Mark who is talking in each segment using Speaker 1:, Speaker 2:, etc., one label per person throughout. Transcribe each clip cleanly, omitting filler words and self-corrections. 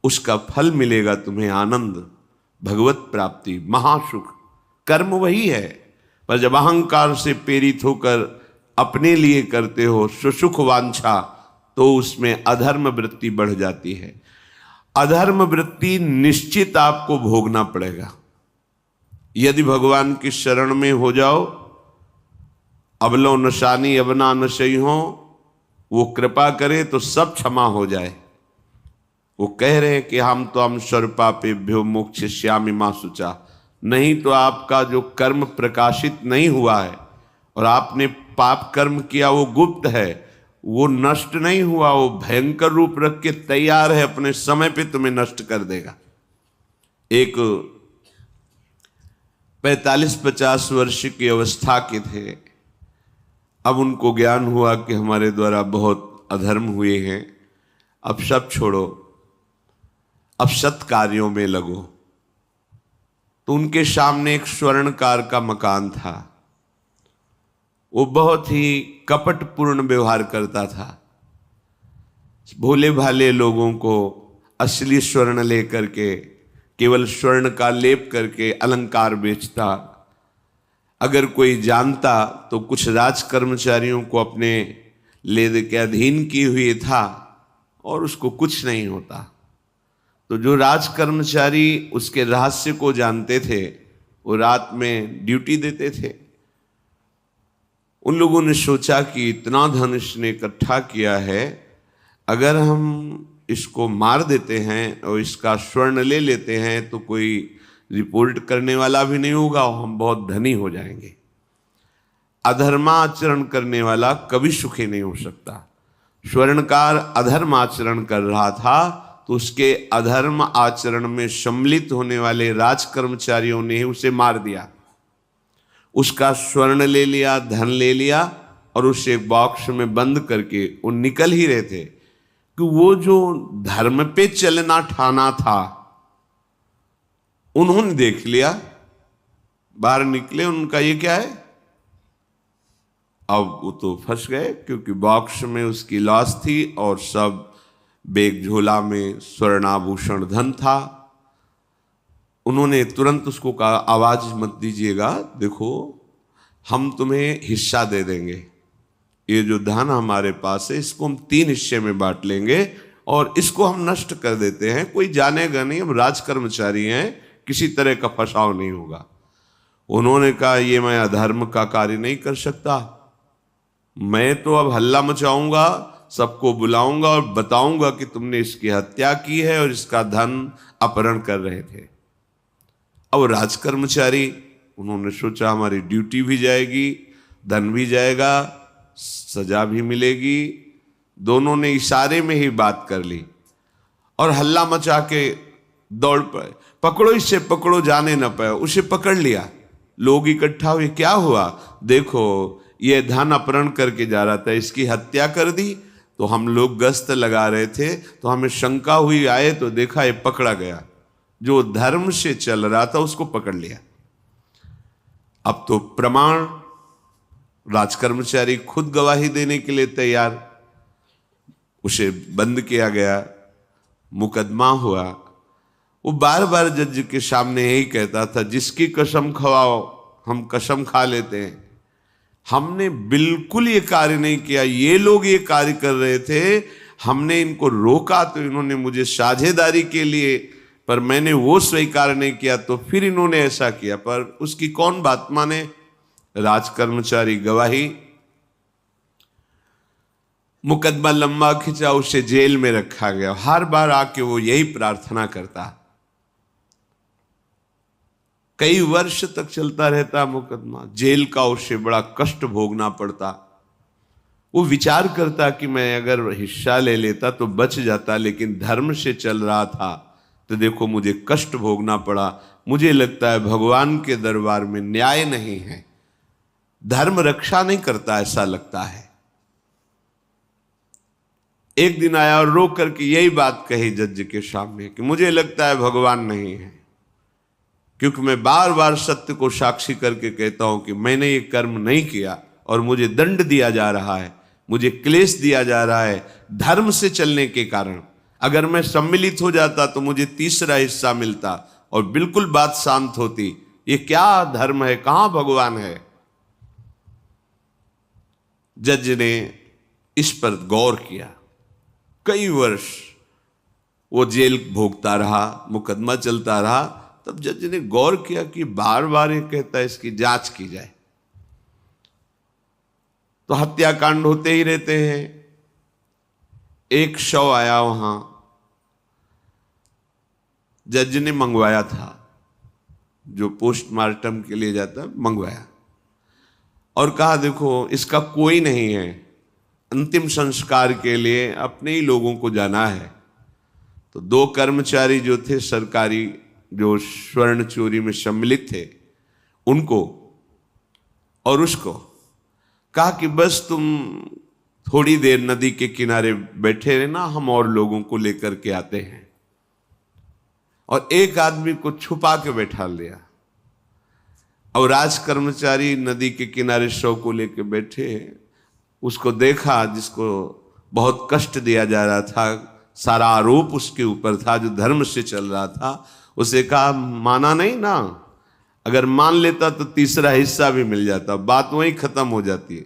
Speaker 1: उसका फल मिलेगा तुम्हें आनंद, भगवत प्राप्ति, महासुख। कर्म वही है, पर जब अहंकार से प्रेरित होकर अपने लिए करते हो सुसुख वांछा, तो उसमें अधर्म वृत्ति बढ़ जाती है। अधर्म वृत्ति निश्चित आपको भोगना पड़ेगा। यदि भगवान की शरण में हो जाओ, अबलो नशानी अबना नशई हो, वो कृपा करे तो सब क्षमा हो जाए। वो कह रहे हैं कि हम तो हम सर्वपापेभ्यो मोक्षयिष्यामि मा शुचा। नहीं तो आपका जो कर्म प्रकाशित नहीं हुआ है और आपने पाप कर्म किया वो गुप्त है, वो नष्ट नहीं हुआ, वो भयंकर रूप रख के तैयार है, अपने समय पे तुम्हें नष्ट कर देगा। एक 45-50 वर्ष की अवस्था के थे, अब उनको ज्ञान हुआ कि हमारे द्वारा बहुत अधर्म हुए हैं, अब सब छोड़ो, अब सत् कार्यों में लगो। तो उनके सामने एक स्वर्णकार का मकान था। वो बहुत ही कपटपूर्ण व्यवहार करता था, भोले भाले लोगों को असली स्वर्ण लेकर के केवल स्वर्ण का लेप करके अलंकार बेचता। अगर कोई जानता तो कुछ राज कर्मचारियों को अपने ले दे के अधीन किए हुए था और उसको कुछ नहीं होता। तो जो राज कर्मचारी उसके रहस्य को जानते थे वो रात में ड्यूटी देते थे। उन लोगों ने सोचा कि इतना धन इसने इकट्ठा किया है, अगर हम इसको मार देते हैं और इसका स्वर्ण ले लेते हैं तो कोई रिपोर्ट करने वाला भी नहीं होगा और हम बहुत धनी हो जाएंगे। अधर्माचरण करने वाला कभी सुखी नहीं हो सकता। स्वर्णकार अधर्म आचरण कर रहा था तो उसके अधर्म आचरण में सम्मिलित होने वाले राज कर्मचारियों ने उसे मार दिया। उसका स्वर्ण ले लिया, धन ले लिया और उसे एक बॉक्स में बंद करके वो निकल ही रहे थे कि वो जो धर्म पे चलना ठाना था उन्होंने देख लिया। बाहर निकले, उनका ये क्या है? अब वो तो फंस गए, क्योंकि बॉक्स में उसकी लाश थी और सब बैग झोला में स्वर्णाभूषण धन था। उन्होंने तुरंत उसको कहा, आवाज मत दीजिएगा, देखो हम तुम्हें हिस्सा दे देंगे, ये जो धन हमारे पास है इसको हम 3 हिस्से में बांट लेंगे और इसको हम नष्ट कर देते हैं, कोई जानेगा नहीं, हम राज कर्मचारी हैं, किसी तरह का फसाव नहीं होगा। उन्होंने कहा, ये मैं अधर्म का कार्य नहीं कर सकता, मैं तो अब हल्ला मचाऊंगा, सबको बुलाऊंगा और बताऊंगा कि तुमने इसकी हत्या की है और इसका धन अपहरण कर रहे थे। अब राज कर्मचारी, उन्होंने सोचा हमारी ड्यूटी भी जाएगी, धन भी जाएगा, सजा भी मिलेगी। दोनों ने इशारे में ही बात कर ली और हल्ला मचा के दौड़ पड़े, पकड़ो इसे, पकड़ो, जाने न पाए। उसे पकड़ लिया, लोग इकट्ठा हुए, क्या हुआ? देखो ये धन अपहरण करके जा रहा था, इसकी हत्या कर दी। तो हम लोग गश्त लगा रहे थे तो हमें शंका हुई, आए तो देखा ये पकड़ा गया, जो धर्म से चल रहा था उसको पकड़ लिया। अब तो प्रमाण, राजकर्मचारी खुद गवाही देने के लिए तैयार, उसे बंद किया गया, मुकदमा हुआ। वो बार बार जज के सामने यही कहता था, जिसकी कसम खवाओ हम कसम खा लेते हैं, हमने बिल्कुल ये कार्य नहीं किया, ये लोग ये कार्य कर रहे थे, हमने इनको रोका तो इन्होंने मुझे साझेदारी के लिए, पर मैंने वो स्वीकार नहीं किया तो फिर इन्होंने ऐसा किया। पर उसकी कौन बात माने? राज कर्मचारी गवाही, मुकदमा लंबा खिंचा, उसे जेल में रखा गया। हर बार आके वो यही प्रार्थना करता, कई वर्ष तक चलता रहता मुकदमा, जेल का उसे बड़ा कष्ट भोगना पड़ता। वो विचार करता कि मैं अगर हिस्सा ले लेता तो बच जाता, लेकिन धर्म से चल रहा था तो देखो मुझे कष्ट भोगना पड़ा। मुझे लगता है भगवान के दरबार में न्याय नहीं है, धर्म रक्षा नहीं करता, ऐसा लगता है। एक दिन आया और रो करके यही बात कही जज के सामने कि मुझे लगता है भगवान नहीं है, क्योंकि मैं बार बार सत्य को साक्षी करके कहता हूं कि मैंने ये कर्म नहीं किया और मुझे दंड दिया जा रहा है, मुझे क्लेश दिया जा रहा है धर्म से चलने के कारण। अगर मैं सम्मिलित हो जाता तो मुझे तीसरा हिस्सा मिलता और बिल्कुल बात शांत होती। ये क्या धर्म है, कहां भगवान है? जज ने इस पर गौर किया। कई वर्ष वो जेल भोगता रहा, मुकदमा चलता रहा। तब जज ने गौर किया कि बार बार ये कहता है इसकी जांच की जाए, तो हत्याकांड होते ही रहते हैं। एक शव आया वहां, जज ने मंगवाया था, जो पोस्टमार्टम के लिए जाता मंगवाया, और कहा देखो इसका कोई नहीं है, अंतिम संस्कार के लिए अपने ही लोगों को जाना है। तो 2 कर्मचारी जो थे सरकारी, जो स्वर्ण चोरी में सम्मिलित थे, उनको और उसको कहा कि बस तुम थोड़ी देर नदी के किनारे बैठे रहना, हम और लोगों को लेकर के आते हैं। और एक आदमी को छुपा के बैठा लिया और राज कर्मचारी नदी के किनारे शव को लेकर बैठे। उसको देखा जिसको बहुत कष्ट दिया जा रहा था, सारा आरोप उसके ऊपर था, जो धर्म से चल रहा था। उसे कहा माना नहीं ना, अगर मान लेता तो तीसरा हिस्सा भी मिल जाता, बात वहीं खत्म हो जाती है।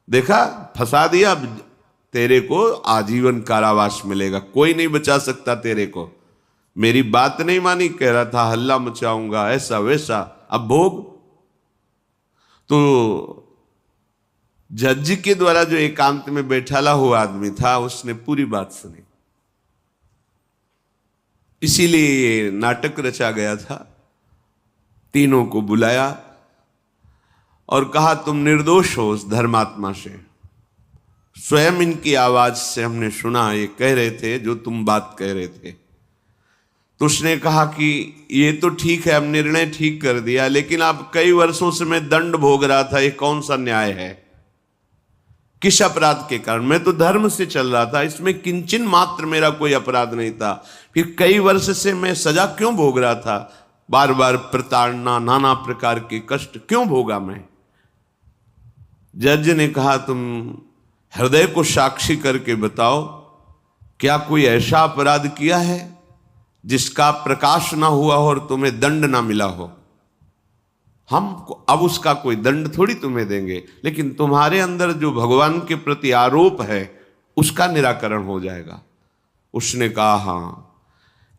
Speaker 1: देखा, फंसा दिया, तेरे को आजीवन कारावास मिलेगा, कोई नहीं बचा सकता तेरे को। मेरी बात नहीं मानी, कह रहा था हल्ला मचाऊंगा, ऐसा वैसा, अब भोग। तो जज के द्वारा जो एकांत में बैठाला हुआ आदमी था, उसने पूरी बात सुनी। इसीलिए ये नाटक रचा गया था। तीनों को बुलाया और कहा तुम निर्दोष हो उस धर्मात्मा से। स्वयं इनकी आवाज से हमने सुना, ये कह रहे थे जो तुम बात कह रहे थे। तो उसने कहा कि ये तो ठीक है, अब निर्णय ठीक कर दिया, लेकिन आप कई वर्षों से मैं दंड भोग रहा था, ये कौन सा न्याय है? किस अपराध के कारण? मैं तो धर्म से चल रहा था, इसमें किंचन मात्र मेरा कोई अपराध नहीं था। फिर कई वर्ष से मैं सजा क्यों भोग रहा था? बार बार प्रताड़ना, नाना प्रकार के कष्ट क्यों भोगा मैं? जज ने कहा तुम हृदय को साक्षी करके बताओ, क्या कोई ऐसा अपराध किया है जिसका प्रकाश ना हुआ हो और तुम्हें दंड ना मिला हो? हम अब उसका कोई दंड थोड़ी तुम्हें देंगे, लेकिन तुम्हारे अंदर जो भगवान के प्रति आरोप है उसका निराकरण हो जाएगा। उसने कहा हाँ,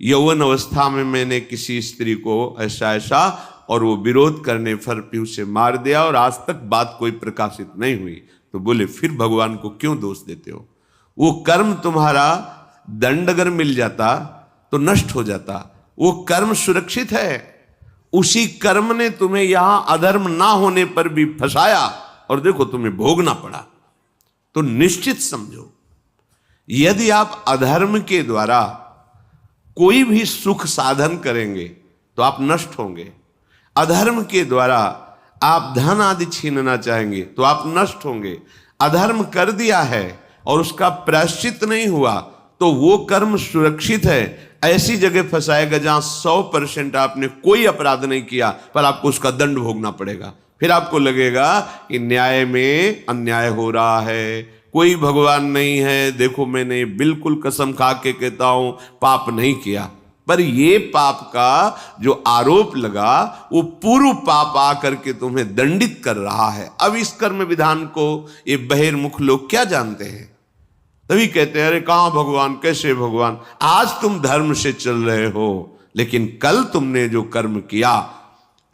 Speaker 1: यौवन अवस्था में मैंने किसी स्त्री को ऐसा ऐसा, और वो विरोध करने पर भी उसे मार दिया और आज तक बात कोई प्रकाशित नहीं हुई। तो बोले फिर भगवान को क्यों दोष देते हो? वो कर्म तुम्हारा दंड अगर मिल जाता तो नष्ट हो जाता, वो कर्म सुरक्षित है। उसी कर्म ने तुम्हें यहां अधर्म ना होने पर भी फंसाया और देखो तुम्हें भोगना पड़ा। तो निश्चित समझो, यदि आप अधर्म के द्वारा कोई भी सुख साधन करेंगे तो आप नष्ट होंगे। अधर्म के द्वारा आप धन आदि छीनना चाहेंगे तो आप नष्ट होंगे। अधर्म कर दिया है और उसका प्रायश्चित नहीं हुआ तो वो कर्म सुरक्षित है। ऐसी जगह फंसाएगा जहां 100% आपने कोई अपराध नहीं किया पर आपको उसका दंड भोगना पड़ेगा। फिर आपको लगेगा कि न्याय में अन्याय हो रहा है, कोई भगवान नहीं है। देखो मैंने बिल्कुल कसम खा के कहता हूं पाप नहीं किया, पर ये पाप का जो आरोप लगा वो पूर्व पाप आकर के तुम्हें दंडित कर रहा है। अब इस कर्म विधान को ये बहिर्मुख लोग क्या जानते हैं? तभी कहते हैं अरे कहां भगवान, कैसे भगवान? आज तुम धर्म से चल रहे हो, लेकिन कल तुमने जो कर्म किया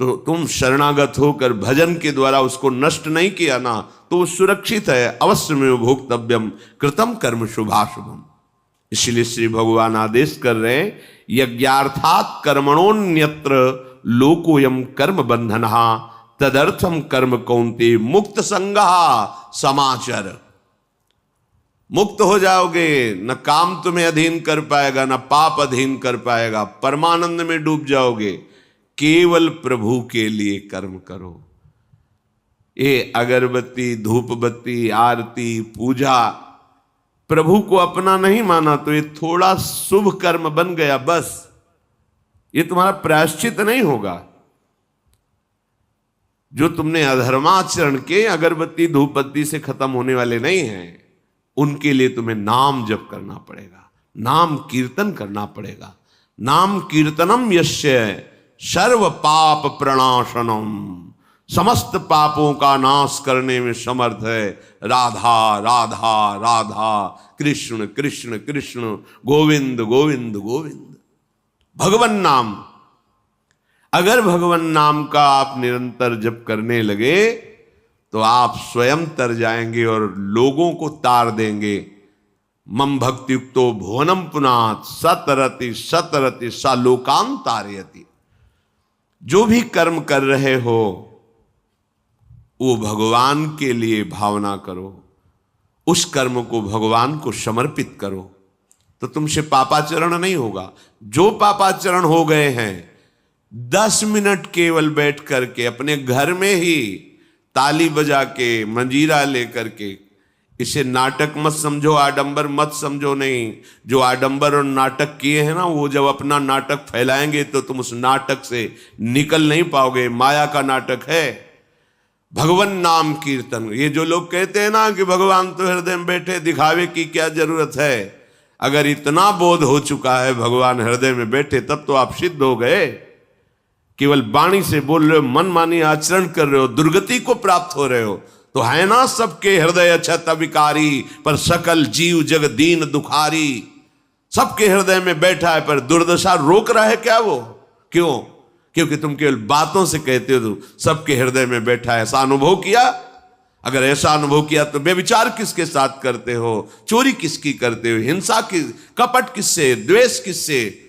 Speaker 1: तो तुम शरणागत होकर भजन के द्वारा उसको नष्ट नहीं किया ना, तो वो सुरक्षित है। अवश्य में भोक्तव्यम कृतम कर्म शुभाशुभम। इसलिए श्री भगवान आदेश कर रहे हैं यज्ञार्थात कर्मणोन्यत्र लोकोयम कर्म बंधनहा तदर्थम कर्म कौन्ते मुक्त संगहा समाचर। मुक्त हो जाओगे, न काम तुम्हें अधीन कर पाएगा, न पाप अधीन कर पाएगा, परमानंद में डूब जाओगे। केवल प्रभु के लिए कर्म करो। ये अगरबत्ती, धूप बत्ती, आरती, पूजा प्रभु को अपना नहीं माना तो ये थोड़ा शुभ कर्म बन गया, बस ये तुम्हारा प्रायश्चित नहीं होगा। जो तुमने अधर्माचरण के अगरबत्ती धूप बत्ती से खत्म होने वाले नहीं हैं, उनके लिए तुम्हें नाम जप करना पड़ेगा, नाम कीर्तन करना पड़ेगा। नाम कीर्तनम यस्य सर्व पाप प्रणाशनम, समस्त पापों का नाश करने में समर्थ है। राधा राधा राधा, कृष्ण कृष्ण कृष्ण, गोविंद गोविंद गोविंद। भगवन नाम, अगर भगवन नाम का आप निरंतर जप करने लगे तो आप स्वयं तर जाएंगे और लोगों को तार देंगे। मम भक्तियुक्तो भुवनम पुनात सतरति सतरति सा लोकान तारयति। जो भी कर्म कर रहे हो वो भगवान के लिए भावना करो, उस कर्म को भगवान को समर्पित करो, तो तुमसे पापाचरण नहीं होगा। जो पापाचरण हो गए हैं 10 मिनट केवल बैठ करके अपने घर में ही ताली बजा के मंजीरा लेकर के, इसे नाटक मत समझो, आडंबर मत समझो। नहीं, जो आडंबर और नाटक किए हैं ना, वो जब अपना नाटक फैलाएंगे तो तुम उस नाटक से निकल नहीं पाओगे। माया का नाटक है। भगवान नाम कीर्तन, ये जो लोग कहते हैं ना कि भगवान तो हृदय में बैठे, दिखावे की क्या जरूरत है। अगर इतना बोध हो चुका है भगवान हृदय में बैठे, तब तो आप सिद्ध हो गए। केवल वाणी से बोल रहे हो, मन मानी आचरण कर रहे हो, दुर्गति को प्राप्त हो रहे हो, तो है ना सबके हृदय अछत विकारी, पर सकल जीव जग दीन दुखारी। सबके हृदय में बैठा है, पर दुर्दशा रोक रहा है क्या वो? क्यों? क्योंकि तुम केवल बातों से कहते हो सबके हृदय में बैठा है। ऐसा अनुभव किया? अगर ऐसा अनुभव किया तो व्यभिचार किसके साथ करते हो, चोरी किसकी करते हो, हिंसा की, कपट किससे, द्वेष किससे?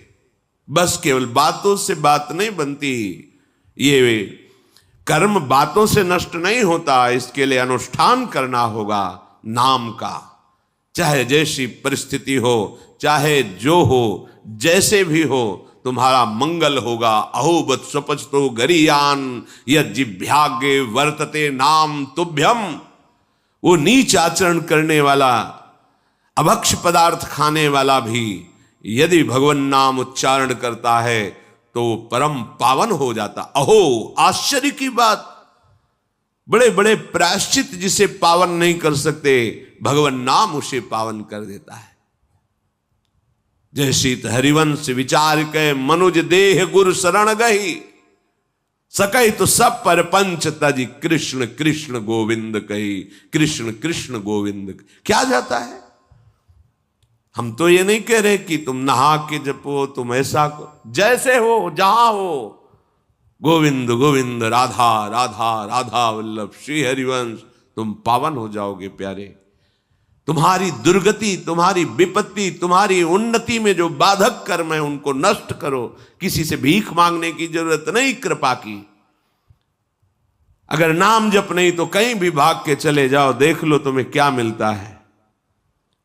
Speaker 1: बस केवल बातों से बात नहीं बनती। ये कर्म बातों से नष्ट नहीं होता, इसके लिए अनुष्ठान करना होगा नाम का। चाहे जैसी परिस्थिति हो, चाहे जो हो, जैसे भी हो, तुम्हारा मंगल होगा। अहोबत स्वपचतो गरीयान यज्जिभ्यागे वर्तते नाम तुभ्यम। वो नीच आचरण करने वाला, अभक्ष पदार्थ खाने वाला भी यदि भगवान नाम उच्चारण करता है तो परम पावन हो जाता। अहो, आश्चर्य की बात, बड़े बड़े प्रायश्चित जिसे पावन नहीं कर सकते, भगवान नाम उसे पावन कर देता है। जय शीत हरिवंश विचार के मनुज देह गुरु शरण गही, सकई तो सब पर पंच तज कृष्ण कृष्ण गोविंद कही। कृष्ण कृष्ण गोविंद क्या जाता है? हम तो ये नहीं कह रहे कि तुम नहा के जपो, तुम ऐसा जैसे हो, जहां हो, गोविंद गोविंद, राधा राधा राधा वल्लभ श्री हरिवंश, तुम पावन हो जाओगे प्यारे। तुम्हारी दुर्गति, तुम्हारी विपत्ति, तुम्हारी उन्नति में जो बाधक कर्म है उनको नष्ट करो। किसी से भीख मांगने की जरूरत नहीं, कृपा की। अगर नाम जप नहीं तो कहीं भी भाग के चले जाओ, देख लो तुम्हें क्या मिलता है।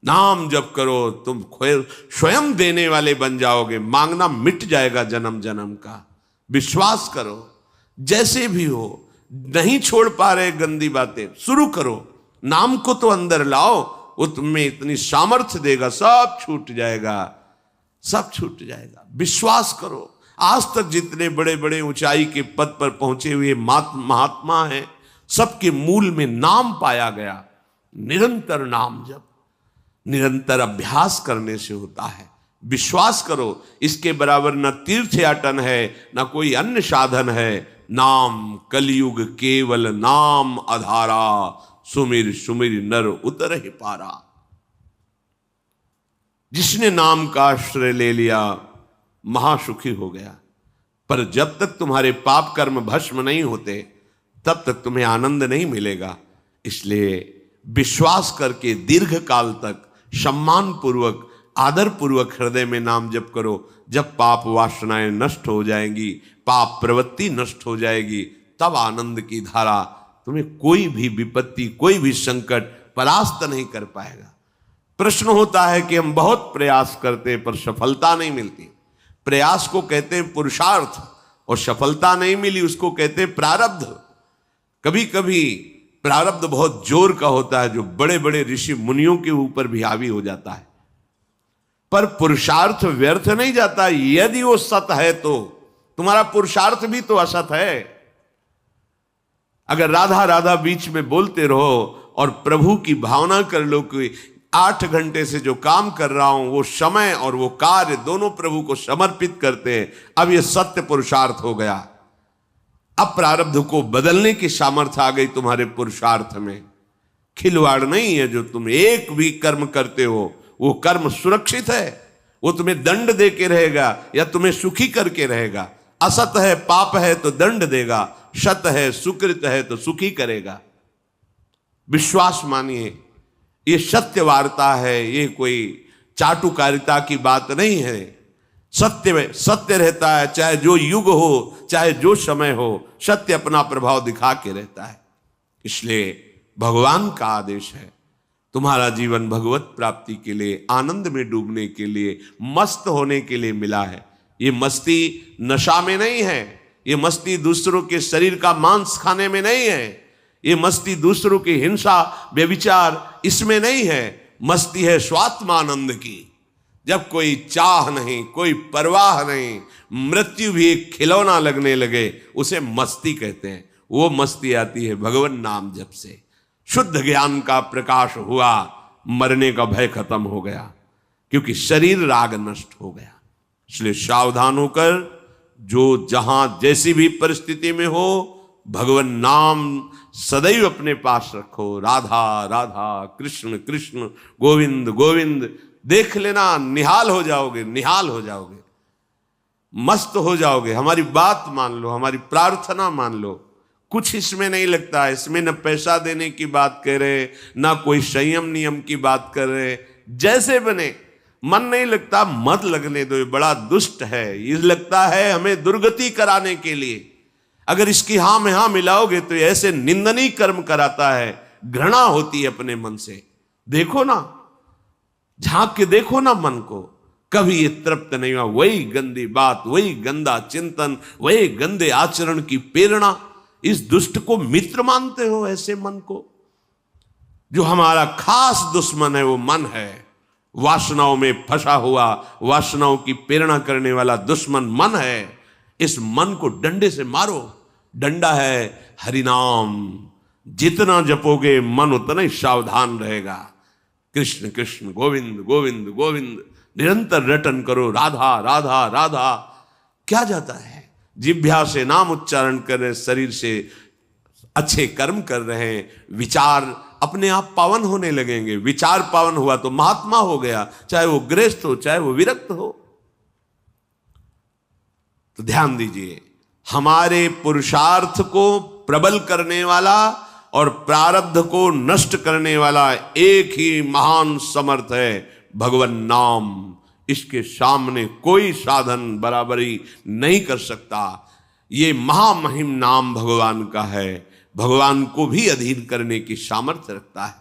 Speaker 1: नाम जप करो, तुम स्वयं देने वाले बन जाओगे। मांगना मिट जाएगा जन्म जन्म का। विश्वास करो, जैसे भी हो। नहीं छोड़ पा रहे गंदी बातें, शुरू करो। नाम को तो अंदर लाओ, वो तुम्हें इतनी सामर्थ्य देगा, सब छूट जाएगा, सब छूट जाएगा। विश्वास करो। आज तक जितने बड़े बड़े ऊंचाई के पद पर पहुंचे हुए महात्मा हैं, सबके मूल में नाम पाया गया। निरंतर नाम जप, निरंतर अभ्यास करने से होता है। विश्वास करो, इसके बराबर न तीर्थ याटन है, न कोई अन्य साधन है। नाम कलयुग केवल नाम आधारा, सुमिर सुमिर नर उतर ही पारा। जिसने नाम का आश्रय ले लिया महासुखी हो गया। पर जब तक तुम्हारे पाप कर्म भस्म नहीं होते, तब तक तुम्हें आनंद नहीं मिलेगा। इसलिए विश्वास करके दीर्घ काल तक सम्मान पूर्वक, आदर पूर्वक हृदय में नाम जप करो। जब पाप वासनाएं नष्ट हो जाएंगी, पाप प्रवृत्ति नष्ट हो जाएगी, तब आनंद की धारा, तुम्हें कोई भी विपत्ति, कोई भी संकट परास्त नहीं कर पाएगा। प्रश्न होता है कि हम बहुत प्रयास करते हैं पर सफलता नहीं मिलती। प्रयास को कहते हैं पुरुषार्थ, और सफलता नहीं मिली उसको कहते हैं प्रारब्ध। कभी कभी प्रारब्ध बहुत जोर का होता है, जो बड़े बड़े ऋषि मुनियों के ऊपर भी हावी हो जाता है। पर पुरुषार्थ व्यर्थ नहीं जाता। यदि वो सत है तो तुम्हारा पुरुषार्थ भी तो असत है। अगर राधा राधा बीच में बोलते रहो और प्रभु की भावना कर लो कि 8 घंटे से जो काम कर रहा हूं वो समय और वो कार्य दोनों प्रभु को समर्पित करते हैं। अब ये सत्य पुरुषार्थ हो गया। अब प्रारब्ध को बदलने की सामर्थ्य आ गई तुम्हारे पुरुषार्थ में। खिलवाड़ नहीं है जो तुम एक भी कर्म करते हो, वो कर्म सुरक्षित है, वो तुम्हें दंड दे के रहेगा या तुम्हें सुखी करके रहेगा। असत है, पाप है तो दंड देगा, सत है, सुकृत है तो सुखी करेगा। विश्वास मानिए, ये सत्य वार्ता है, ये कोई चाटुकारिता की बात नहीं है। सत्य में सत्य रहता है, चाहे जो युग हो, चाहे जो समय हो, सत्य अपना प्रभाव दिखा के रहता है। इसलिए भगवान का आदेश है, तुम्हारा जीवन भगवत प्राप्ति के लिए, आनंद में डूबने के लिए, मस्त होने के लिए मिला है। ये मस्ती नशा में नहीं है, ये मस्ती दूसरों के शरीर का मांस खाने में नहीं है, ये मस्ती दूसरों की हिंसा व्यभिचार इसमें नहीं है। मस्ती है स्वात्मानंद की। जब कोई चाह नहीं, कोई परवाह नहीं, मृत्यु भी एक खिलौना लगने लगे, उसे मस्ती कहते हैं। वो मस्ती आती है भगवान नाम जप से। शुद्ध ज्ञान का प्रकाश हुआ, मरने का भय खत्म हो गया, क्योंकि शरीर राग नष्ट हो गया। इसलिए सावधान होकर जो जहां जैसी भी परिस्थिति में हो, भगवान नाम सदैव अपने पास रखो। राधा राधा, कृष्ण कृष्ण, गोविंद गोविंद। देख लेना, निहाल हो जाओगे, निहाल हो जाओगे, मस्त हो जाओगे। हमारी बात मान लो, हमारी प्रार्थना मान लो। कुछ इसमें नहीं लगता है, इसमें न पैसा देने की बात कर रहे, ना कोई संयम नियम की बात कर रहे। जैसे बने, मन नहीं लगता, मत लगने दो, ये बड़ा दुष्ट है। ये लगता है हमें दुर्गति कराने के लिए। अगर इसकी हाँ में हाँ मिलाओगे तो ऐसे निंदनीय कर्म कराता है, घृणा होती है अपने मन से। देखो ना, झांक के देखो ना मन को, कभी ये तृप्त नहीं हुआ। वही गंदी बात, वही गंदा चिंतन, वही गंदे आचरण की प्रेरणा। इस दुष्ट को मित्र मानते हो, ऐसे मन को। जो हमारा खास दुश्मन है वो मन है। वासनाओं में फंसा हुआ, वासनाओं की प्रेरणा करने वाला दुश्मन मन है। इस मन को डंडे से मारो। डंडा है हरिनाम। जितना जपोगे मन उतना ही सावधान रहेगा। कृष्ण कृष्ण, गोविंद गोविंद गोविंद, निरंतर रटन करो। राधा राधा राधा। क्या जाता है? जिह्वा से नाम उच्चारण कर रहे, शरीर से अच्छे कर्म कर रहे हैं, विचार अपने आप पावन होने लगेंगे। विचार पावन हुआ तो महात्मा हो गया, चाहे वो गृहस्थ हो, चाहे वो विरक्त हो। तो ध्यान दीजिए, हमारे पुरुषार्थ को प्रबल करने वाला और प्रारब्ध को नष्ट करने वाला एक ही महान समर्थ है, भगवान नाम। इसके सामने कोई साधन बराबरी नहीं कर सकता। ये महामहिम नाम भगवान का है, भगवान को भी अधीन करने की सामर्थ्य रखता है।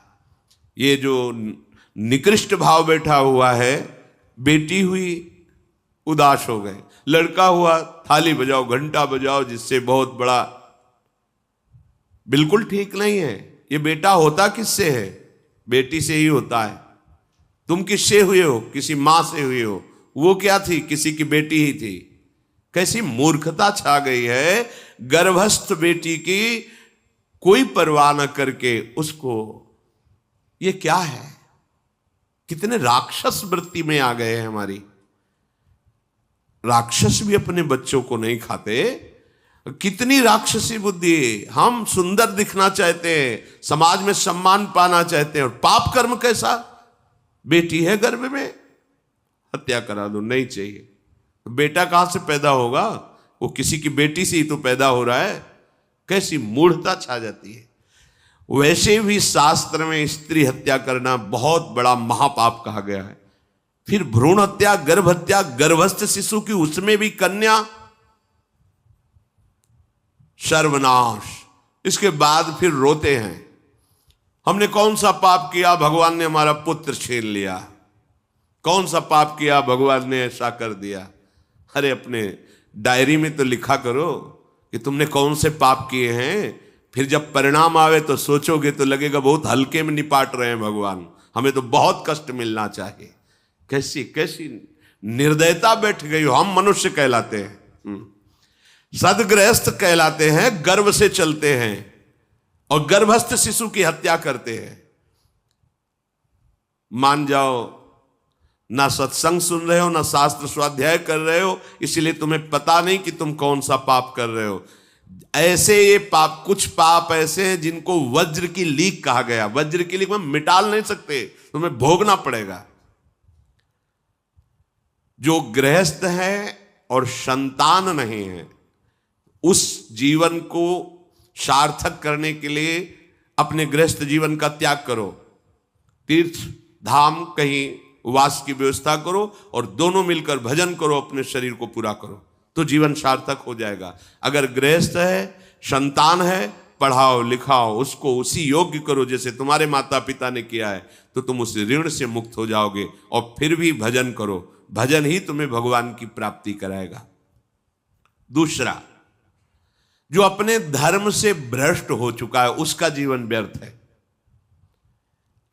Speaker 1: ये जो निकृष्ट भाव बैठा हुआ है, बेटी हुई उदास हो गए, लड़का हुआ थाली बजाओ, घंटा बजाओ, जिससे बहुत बड़ा, बिल्कुल ठीक नहीं है। ये बेटा होता किससे है? बेटी से ही होता है। तुम किससे हुए हो? किसी मां से हुए हो। वो क्या थी? किसी की बेटी ही थी। कैसी मूर्खता छा गई है, गर्भस्थ बेटी की कोई परवाह न करके उसको। ये क्या है? कितने राक्षस वृत्ति में आ गए हैं हमारी। राक्षस भी अपने बच्चों को नहीं खाते। कितनी राक्षसी बुद्धि। हम सुंदर दिखना चाहते हैं, समाज में सम्मान पाना चाहते हैं, और पाप कर्म कैसा? बेटी है गर्भ में, हत्या करा दो, नहीं चाहिए। तो बेटा कहां से पैदा होगा? वो किसी की बेटी से ही तो पैदा हो रहा है। कैसी मूढ़ता छा जाती है। वैसे भी शास्त्र में स्त्री हत्या करना बहुत बड़ा महापाप कहा गया है। फिर भ्रूण हत्या, गर्भ हत्या, गर्भस्थ शिशु की, उसमें भी कन्या, सर्वनाश। इसके बाद फिर रोते हैं, हमने कौन सा पाप किया, भगवान ने हमारा पुत्र छीन लिया। कौन सा पाप किया, भगवान ने ऐसा कर दिया। अरे अपने डायरी में तो लिखा करो कि तुमने कौन से पाप किए हैं। फिर जब परिणाम आवे तो सोचोगे तो लगेगा बहुत हल्के में निपाट रहे हैं भगवान, हमें तो बहुत कष्ट मिलना चाहिए। कैसी कैसी निर्दयता बैठ गई हो। हम मनुष्य कहलाते हैं, सदगृहस्थ कहलाते हैं, गर्भ से चलते हैं, और गर्भस्थ शिशु की हत्या करते हैं। मान जाओ ना सत्संग सुन रहे हो, ना शास्त्र स्वाध्याय कर रहे हो, इसलिए तुम्हें पता नहीं कि तुम कौन सा पाप कर रहे हो। ऐसे ये पाप, कुछ पाप ऐसे हैं जिनको वज्र की लीक कहा गया। वज्र की लीक में मिटाल नहीं सकते, तुम्हें भोगना पड़ेगा। जो गृहस्थ है और संतान नहीं है, उस जीवन को सार्थक करने के लिए अपने गृहस्थ जीवन का त्याग करो, तीर्थ धाम कहीं वास की व्यवस्था करो और दोनों मिलकर भजन करो, अपने शरीर को पूरा करो, तो जीवन सार्थक हो जाएगा। अगर गृहस्थ है, संतान है, पढ़ाओ लिखाओ, उसको उसी योग्य करो जैसे तुम्हारे माता पिता ने किया है, तो तुम उस ऋण से मुक्त हो जाओगे। और फिर भी भजन करो, भजन ही तुम्हें भगवान की प्राप्ति कराएगा। दूसरा, जो अपने धर्म से भ्रष्ट हो चुका है उसका जीवन व्यर्थ है।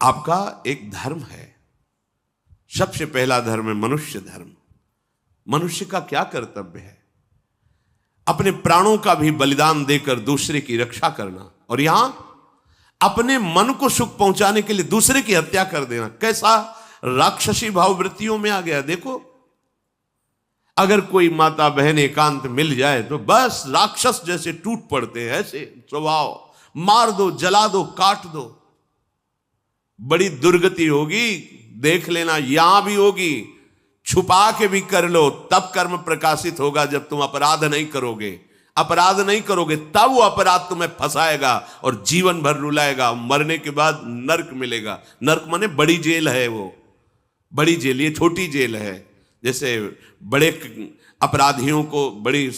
Speaker 1: आपका एक धर्म है, सबसे पहला धर्म है मनुष्य धर्म। मनुष्य का क्या कर्तव्य है? अपने प्राणों का भी बलिदान देकर दूसरे की रक्षा करना, और यहां अपने मन को सुख पहुंचाने के लिए दूसरे की हत्या कर देना। कैसा राक्षसी भाववृत्तियों में आ गया। देखो, अगर कोई माता बहन एकांत मिल जाए तो बस राक्षस जैसे टूट पड़ते हैं, ऐसे स्वभाव, मार दो, जला दो, काट दो। बड़ी दुर्गति होगी, देख लेना, यहां भी होगी। छुपा के भी कर लो, तब कर्म प्रकाशित होगा। जब तुम अपराध नहीं करोगे, अपराध नहीं करोगे, तब वो अपराध तुम्हें फंसाएगा और जीवन भर रुलाएगा। मरने के बाद नर्क मिलेगा। नर्क माने बड़ी जेल है, वो बड़ी जेल, ये छोटी जेल है। जैसे बड़े अपराधियों को बड़ी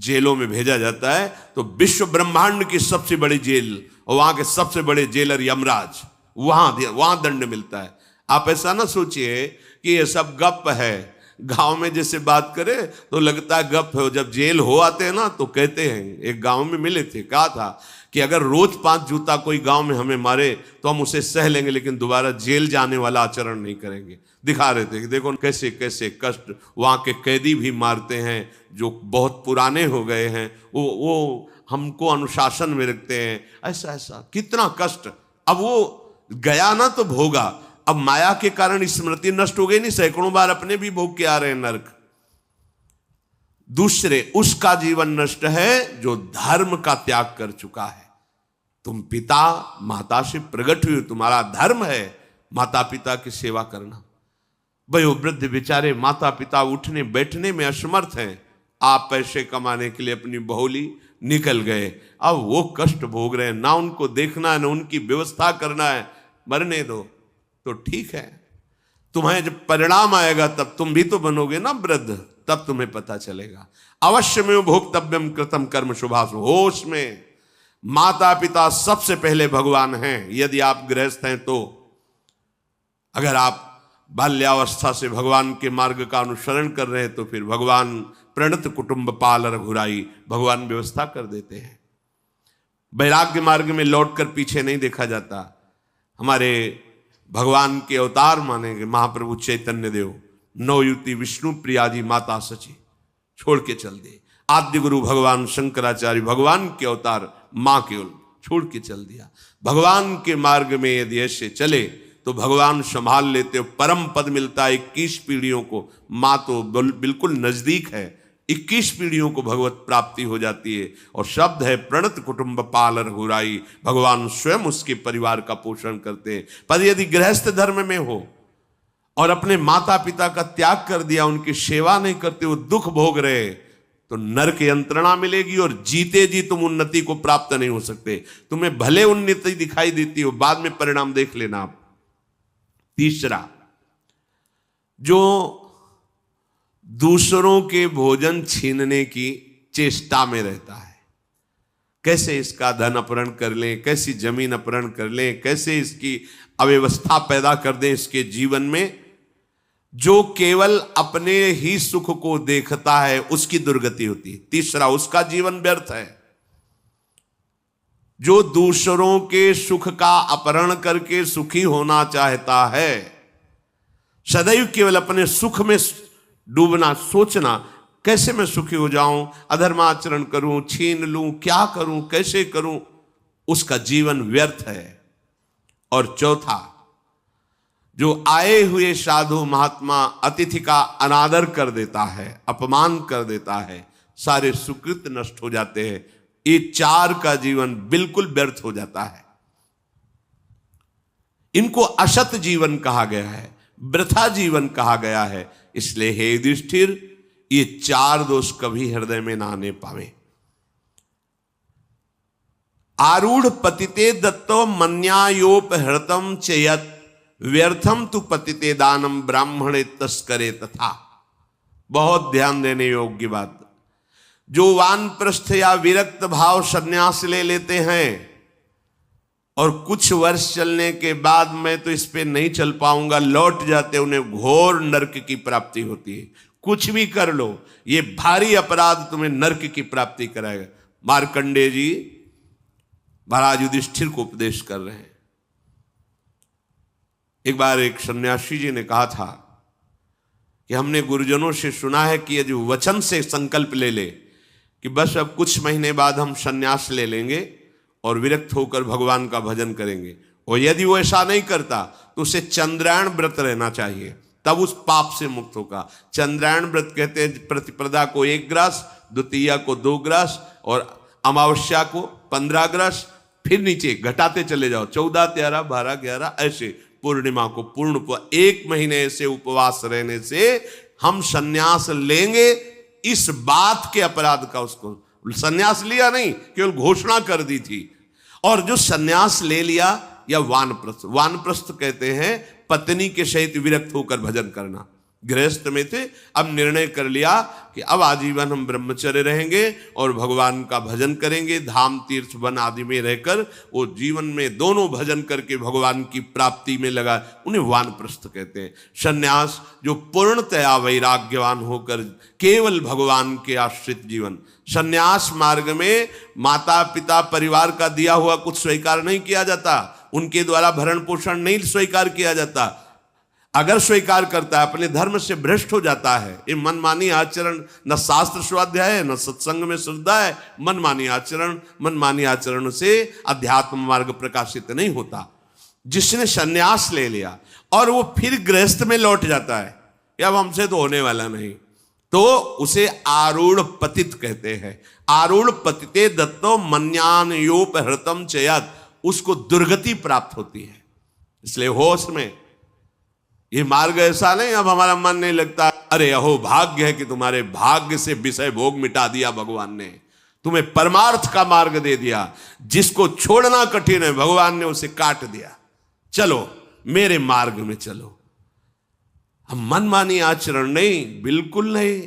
Speaker 1: जेलों में भेजा जाता है, तो विश्व ब्रह्मांड की सबसे बड़ी जेल और वहां के सबसे बड़े जेलर यमराज, वहां दंड मिलता है। आप ऐसा ना सोचिए कि ये सब गप है। गांव में जैसे बात करे तो लगता है गप है, जब जेल हो आते हैं ना तो कहते हैं। एक गांव में मिले थे, कहा था कि अगर रोज 5 जूता कोई गांव में हमें मारे तो हम उसे सह लेंगे, लेकिन दोबारा जेल जाने वाला आचरण नहीं करेंगे। दिखा रहे थे कि देखो कैसे कैसे कष्ट वहां के कैदी भी मारते हैं जो बहुत पुराने हो गए हैं, वो हमको अनुशासन में रखते हैं। ऐसा ऐसा कितना कष्ट। अब वो गया ना तो भोगा, अब माया के कारण स्मृति नष्ट हो गई नहीं, सैकड़ों बार अपने भी भोग के आ रहे हैं नरक। दूसरे, उसका जीवन नष्ट है जो धर्म का त्याग कर चुका है। तुम पिता माता से प्रकट हुए, तुम्हारा धर्म है माता पिता की सेवा करना। वयोवृद्ध बेचारे माता पिता उठने बैठने में असमर्थ हैं, आप पैसे कमाने के लिए अपनी बहुली निकल गए, अब वो कष्ट भोग रहे हैं। ना उनको देखना है, ना उनकी व्यवस्था करना है, मरने दो तो ठीक है। तुम्हें जब परिणाम आएगा तब तुम भी तो बनोगे ना वृद्ध, तब तुम्हें पता चलेगा। अवश्य में भोक्तव्यम कृतम कर्म शुभाशु। होश में, माता पिता सबसे पहले भगवान हैं यदि आप गृहस्थ हैं तो। अगर आप बाल्यावस्था से भगवान के मार्ग का अनुसरण कर रहे हैं तो फिर भगवान प्रणत कुटुंब पाल रघुराई, भगवान व्यवस्था कर देते हैं। वैराग्य मार्ग में लौटकर पीछे नहीं देखा जाता। हमारे भगवान के अवतार मानेंगे महाप्रभु चैतन्य देव, नवयुति विष्णु प्रिया जी माता सची छोड़ के चल दिए। आद्य गुरु भगवान शंकराचार्य भगवान के अवतार मां केवल छोड़ के चल दिया। भगवान के मार्ग में यदि ऐसे चले तो भगवान संभाल लेते हो, परम पद मिलता है 21 पीढ़ियों को। मां तो बिल्कुल नजदीक है, 21 पीढ़ियों को भगवत प्राप्ति हो जाती है। और शब्द है प्रणत कुटुंब पाल रघुराई, भगवान स्वयं उसके परिवार का पोषण करते हैं। पर यदि गृहस्थ धर्म में हो और अपने माता पिता का त्याग कर दिया, उनकी सेवा नहीं करते, वो दुख भोग रहे, तो नरक यंत्रणा मिलेगी और जीते जी तुम उन्नति को प्राप्त नहीं हो सकते। तुम्हें भले उन्नति दिखाई देती हो, बाद में परिणाम देख लेना आप। तीसरा, जो दूसरों के भोजन छीनने की चेष्टा में रहता है, कैसे इसका धन अपहरण कर लें, कैसी जमीन अपहरण कर लें, कैसे इसकी अव्यवस्था पैदा कर दें इसके जीवन में, जो केवल अपने ही सुख को देखता है उसकी दुर्गति होती है। तीसरा, उसका जीवन व्यर्थ है। जो दूसरों के सुख का अपहरण करके सुखी होना चाहता है, सदैव केवल अपने सुख में डूबना, सोचना कैसे मैं सुखी हो जाऊं, अधर्माचरण करूं, छीन लूं, क्या करूं, कैसे करूं, उसका जीवन व्यर्थ है। और चौथा, जो आए हुए साधु महात्मा अतिथि का अनादर कर देता है, अपमान कर देता है, सारे सुकृत नष्ट हो जाते हैं। ये 4 का जीवन बिल्कुल व्यर्थ हो जाता है। इनको असत जीवन कहा गया है, वृथा जीवन कहा गया है। इसलिए हे युधिष्ठिर, ये 4 दोष कभी हृदय में ना आने पावे। आरूढ़ पतिते दत्तो मन्यायोपहृतम चयत व्यर्थम तु पतिते दानम ब्राह्मणे तस्करे तथा। बहुत ध्यान देने योग्य बात। जो वानप्रस्थ या विरक्त भाव संन्यास ले लेते हैं और कुछ वर्ष चलने के बाद मैं तो इस पे नहीं चल पाऊंगा लौट जाते, उन्हें घोर नरक की प्राप्ति होती है। कुछ भी कर लो, ये भारी अपराध तुम्हें नरक की प्राप्ति कराएगा। मार्कंडेय जी महाराज युधिष्ठिर को उपदेश कर रहे हैं। एक बार एक सन्यासी जी ने कहा था कि हमने गुरुजनों से सुना है कि यदि वचन से संकल्प ले ले कि बस अब कुछ महीने बाद हम सन्यास ले लेंगे और विरक्त होकर भगवान का भजन करेंगे, और यदि वो ऐसा नहीं करता तो उसे चंद्रायण व्रत रहना चाहिए, तब उस पाप से मुक्त होगा। चंद्रायण व्रत कहते हैं प्रतिपदा को 1 ग्रास, द्वितीया को 2 ग्रास और अमावस्या को 15 ग्रास, फिर नीचे घटाते चले जाओ 14, 13, 12, 11 ऐसे पूर्णिमा को पूर्ण 1 महीने से उपवास रहने से हम सन्यास लेंगे। इस बात के अपराध का उसको सन्यास लिया नहीं, केवल घोषणा कर दी थी। और जो सन्यास ले लिया या वानप्रस्थ, वानप्रस्थ कहते हैं पत्नी के सहित विरक्त होकर भजन करना। गृहस्थ में थे, अब निर्णय कर लिया कि अब आजीवन हम ब्रह्मचर्य रहेंगे और भगवान का भजन करेंगे, धाम तीर्थ वन आदि में रहकर वो जीवन में दोनों भजन करके भगवान की प्राप्ति में लगा, उन्हें वानप्रस्थ कहते हैं। सन्यास जो पूर्णतया वैराग्यवान होकर केवल भगवान के आश्रित जीवन। सन्यास मार्ग में माता पिता परिवार का दिया हुआ कुछ स्वीकार नहीं किया जाता, उनके द्वारा भरण पोषण नहीं स्वीकार किया जाता। अगर स्वीकार करता है अपने धर्म से भ्रष्ट हो जाता है। ये मनमानी आचरण, न शास्त्र स्वाध्याय है न सत्संग में श्रद्धा है। मनमानी आचरण से अध्यात्म मार्ग प्रकाशित नहीं होता। जिसने सन्यास ले लिया और वो फिर गृहस्थ में लौट जाता है, अब हमसे तो होने वाला नहीं, तो उसे आरूढ़ पतित कहते हैं। आरूढ़ पतिते दत्तो मन्यानयोपहृतम चयत, उसको दुर्गति प्राप्त होती है। इसलिए होश में ये मार्ग ऐसा नहीं अब हमारा मन नहीं लगता, अरे अहो भाग्य है कि तुम्हारे भाग्य से विषय भोग मिटा दिया भगवान ने, तुम्हें परमार्थ का मार्ग दे दिया। जिसको छोड़ना कठिन है भगवान ने उसे काट दिया, चलो मेरे मार्ग में चलो। हम मनमानी आचरण नहीं, बिल्कुल नहीं।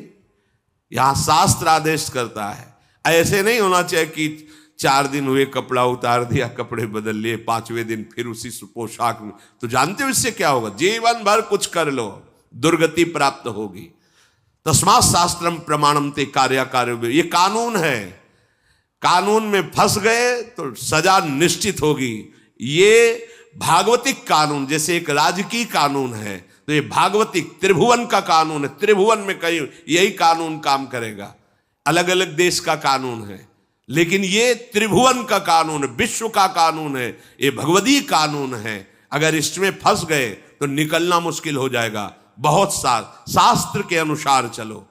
Speaker 1: यहां शास्त्र आदेश करता है, ऐसे नहीं होना चाहिए कि 4 दिन हुए कपड़ा उतार दिया, कपड़े बदल लिए, 5वें दिन फिर उसी पोशाक में। तो जानते हो इससे क्या होगा? जीवन भर कुछ कर लो, दुर्गति प्राप्त होगी। तस्मात् शास्त्रम प्रमाणम ते कार्य, ये कानून है। कानून में फंस गए तो सजा निश्चित होगी। ये भागवतिक कानून जैसे एक राजकीय कानून है, तो ये भागवतिक त्रिभुवन का कानून है। त्रिभुवन में कहीं यही कानून काम करेगा। अलग अलग देश का कानून है, लेकिन ये त्रिभुवन का कानून है, विश्व का कानून है, ये भगवदीय कानून है। अगर इसमें फंस गए तो निकलना मुश्किल हो जाएगा। बहुत शास्त्र के अनुसार चलो।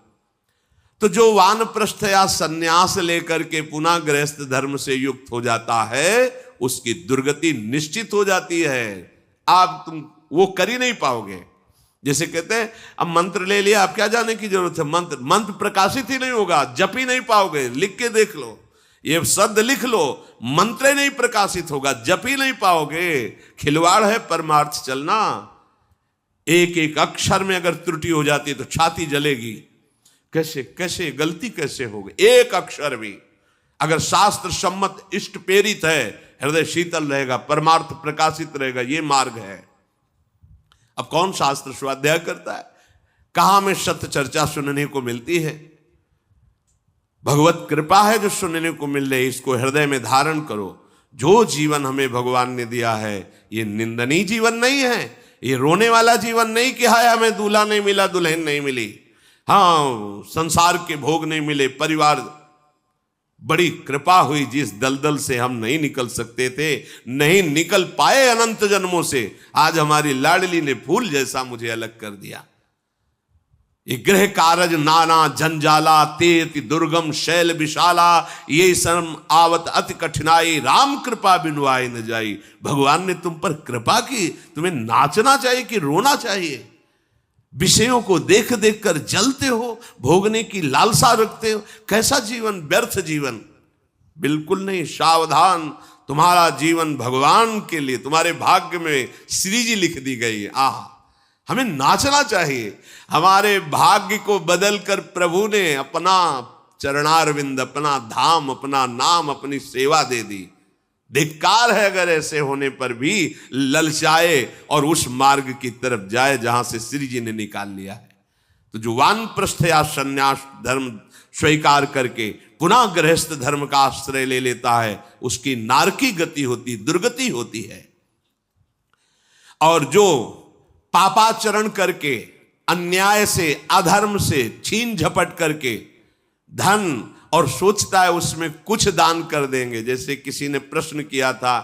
Speaker 1: तो जो वानप्रस्थ या सन्यास लेकर के पुनः गृहस्थ धर्म से युक्त हो जाता है, उसकी दुर्गति निश्चित हो जाती है। आप तुम वो कर ही नहीं पाओगे। जैसे कहते हैं अब मंत्र ले लिया, अब क्या जाने की जरूरत है। मंत्र प्रकाशित ही नहीं होगा, जप ही नहीं पाओगे। लिख के देख लो, ये शब्द लिख लो, मंत्र नहीं प्रकाशित होगा, जप ही नहीं पाओगे। खिलवाड़ है परमार्थ चलना। एक एक अक्षर में अगर त्रुटि हो जाती है तो छाती जलेगी। कैसे गलती कैसे होगी? एक अक्षर भी अगर शास्त्र सम्मत इष्ट प्रेरित है, हृदय शीतल रहेगा, परमार्थ प्रकाशित रहेगा। ये मार्ग है। अब कौन शास्त्र स्वाध्याय करता है? कहां में सत्य चर्चा सुनने को मिलती है? भगवत कृपा है जो सुनने को मिल रही, इसको हृदय में धारण करो। जो जीवन हमें भगवान ने दिया है ये निंदनीय जीवन नहीं है, ये रोने वाला जीवन नहीं कि हाय हमें दूल्हा नहीं मिला, दुल्हन नहीं मिली, हाँ संसार के भोग नहीं मिले, परिवार बड़ी कृपा हुई, जिस दलदल से हम नहीं निकल सकते थे, नहीं निकल पाए अनंत जन्मों से, आज हमारी लाडली ने फूल जैसा मुझे अलग कर दिया। ये गृह कारज नाना जंजाला, तेति दुर्गम शैल विशाला, ये शर्म आवत अति कठिनाई, राम कृपा बिनु आए न जाई। भगवान ने तुम पर कृपा की, तुम्हें नाचना चाहिए कि रोना चाहिए? विषयों को देख देख कर जलते हो, भोगने की लालसा रखते हो, कैसा जीवन, व्यर्थ जीवन। बिल्कुल नहीं, सावधान, तुम्हारा जीवन भगवान के लिए, तुम्हारे भाग्य में श्री जी लिख दी गई है। आह, हमें नाचना चाहिए। हमारे भाग्य को बदल कर प्रभु ने अपना चरणारविंद, अपना धाम, अपना नाम, अपनी सेवा दे दी। धिक्कार है अगर ऐसे होने पर भी ललचाए और उस मार्ग की तरफ जाए जहां से श्री जी ने निकाल लिया है। तो जो वानप्रस्थ या संन्यास धर्म स्वीकार करके पुनः गृहस्थ धर्म का आश्रय ले लेता है, उसकी नारकी गति होती, दुर्गति होती है। और जो पापाचरण करके, अन्याय से, अधर्म से छीन झपट करके धन, और सोचता है उसमें कुछ दान कर देंगे। जैसे किसी ने प्रश्न किया था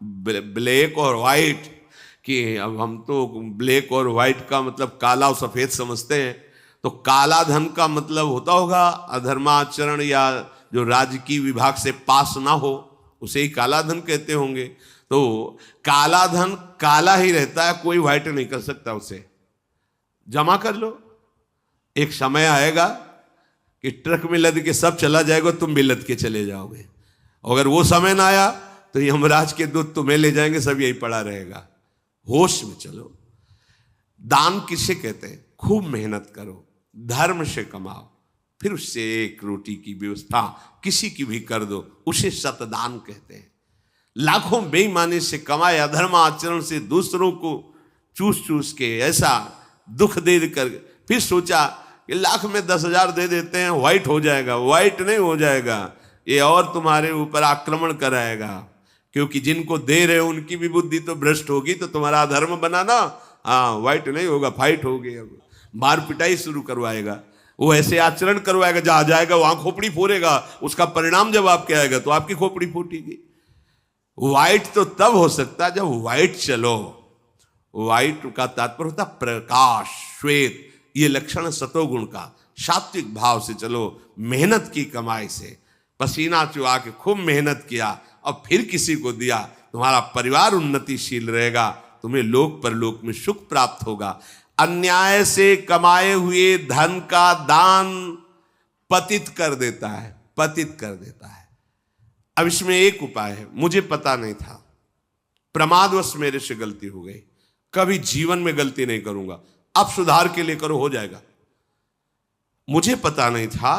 Speaker 1: ब्लैक और व्हाइट, कि अब हम तो ब्लैक और व्हाइट का मतलब काला और सफेद समझते हैं, तो काला धन का मतलब होता होगा अधर्माचरण या जो राजकीय विभाग से पास ना हो, उसे ही काला धन कहते होंगे। तो काला धन काला ही रहता है, कोई व्हाइट नहीं कर सकता उसे। जमा कर लो, एक समय आएगा कि ट्रक में लद के सब चला जाएगा, तुम भी लद के चले जाओगे। अगर वो समय ना आया तो यमराज के दूत तुम्हें ले जाएंगे, सब यही पड़ा रहेगा। होश में चलो। दान किसे कहते हैं? खूब मेहनत करो, धर्म से कमाओ, फिर उससे एक रोटी की व्यवस्था किसी की भी कर दो, उसे सतदान कहते हैं। लाखों बेईमानी से कमाए, अधर्म आचरण से दूसरों को चूस चूस के ऐसा दुख दे कर फिर सोचा कि लाख में 10,000 दे देते हैं, व्हाइट हो जाएगा। व्हाइट नहीं हो जाएगा, ये और तुम्हारे ऊपर आक्रमण कराएगा, क्योंकि जिनको दे रहे हो उनकी भी बुद्धि तो भ्रष्ट होगी, तो तुम्हारा अधर्म बनाना, हाँ, व्हाइट नहीं होगा, फाइट होगी। अब मार पिटाई शुरू करवाएगा, वो ऐसे आचरण करवाएगा, जहां जाएगा वहां खोपड़ी फोड़ेगा, उसका परिणाम जब आपके आएगा तो आपकी खोपड़ी फूटेगी। व्हाइट तो तब हो सकता है जब व्हाइट चलो। व्हाइट का तात्पर्य होता प्रकाश, श्वेत, ये लक्षण सतोगुण का। सात्विक भाव से चलो, मेहनत की कमाई से, पसीना चुआ के खूब मेहनत किया और फिर किसी को दिया, तुम्हारा परिवार उन्नतिशील रहेगा, तुम्हें लोक परलोक में सुख प्राप्त होगा। अन्याय से कमाए हुए धन का दान पतित कर देता है, पतित कर देता है। अब इसमें एक उपाय है, मुझे पता नहीं था, प्रमादवश मेरे से गलती हो गई, कभी जीवन में गलती नहीं करूंगा, अब सुधार के लिए करो, हो जाएगा। मुझे पता नहीं था,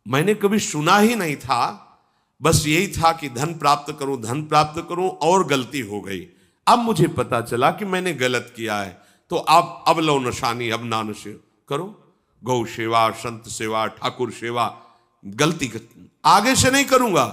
Speaker 1: मैंने कभी सुना ही नहीं था, बस यही था कि धन प्राप्त करूं, धन प्राप्त करूं, और गलती हो गई। अब मुझे पता चला कि मैंने गलत किया है, तो अब लो नशानी, अब ना नशे करो, गौ सेवा, संत सेवा, ठाकुर सेवा, गलती आगे से नहीं करूंगा।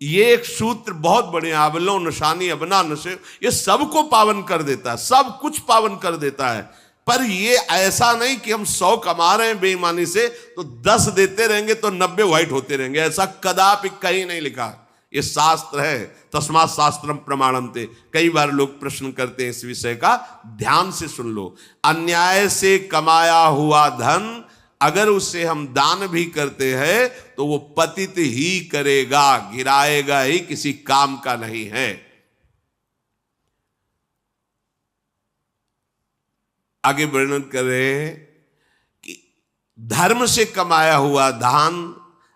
Speaker 1: ये एक सूत्र बहुत बड़े, अबलो नशानी अबना नशे, ये सबको पावन कर देता है, सब कुछ पावन कर देता है। पर ये ऐसा नहीं कि हम 100 कमा रहे हैं बेईमानी से तो 10 देते रहेंगे तो 90 व्हाइट होते रहेंगे, ऐसा कदापि कहीं नहीं लिखा। ये शास्त्र है, तस्मात् शास्त्रम प्रमाणन्ते। कई बार लोग प्रश्न करते हैं इस विषय का, ध्यान से सुन लो। अन्याय से कमाया हुआ धन अगर उसे हम दान भी करते हैं तो वो पतित ही करेगा, गिराएगा ही, किसी काम का नहीं है। आगे वर्णन कर रहे हैं कि धर्म से कमाया हुआ दान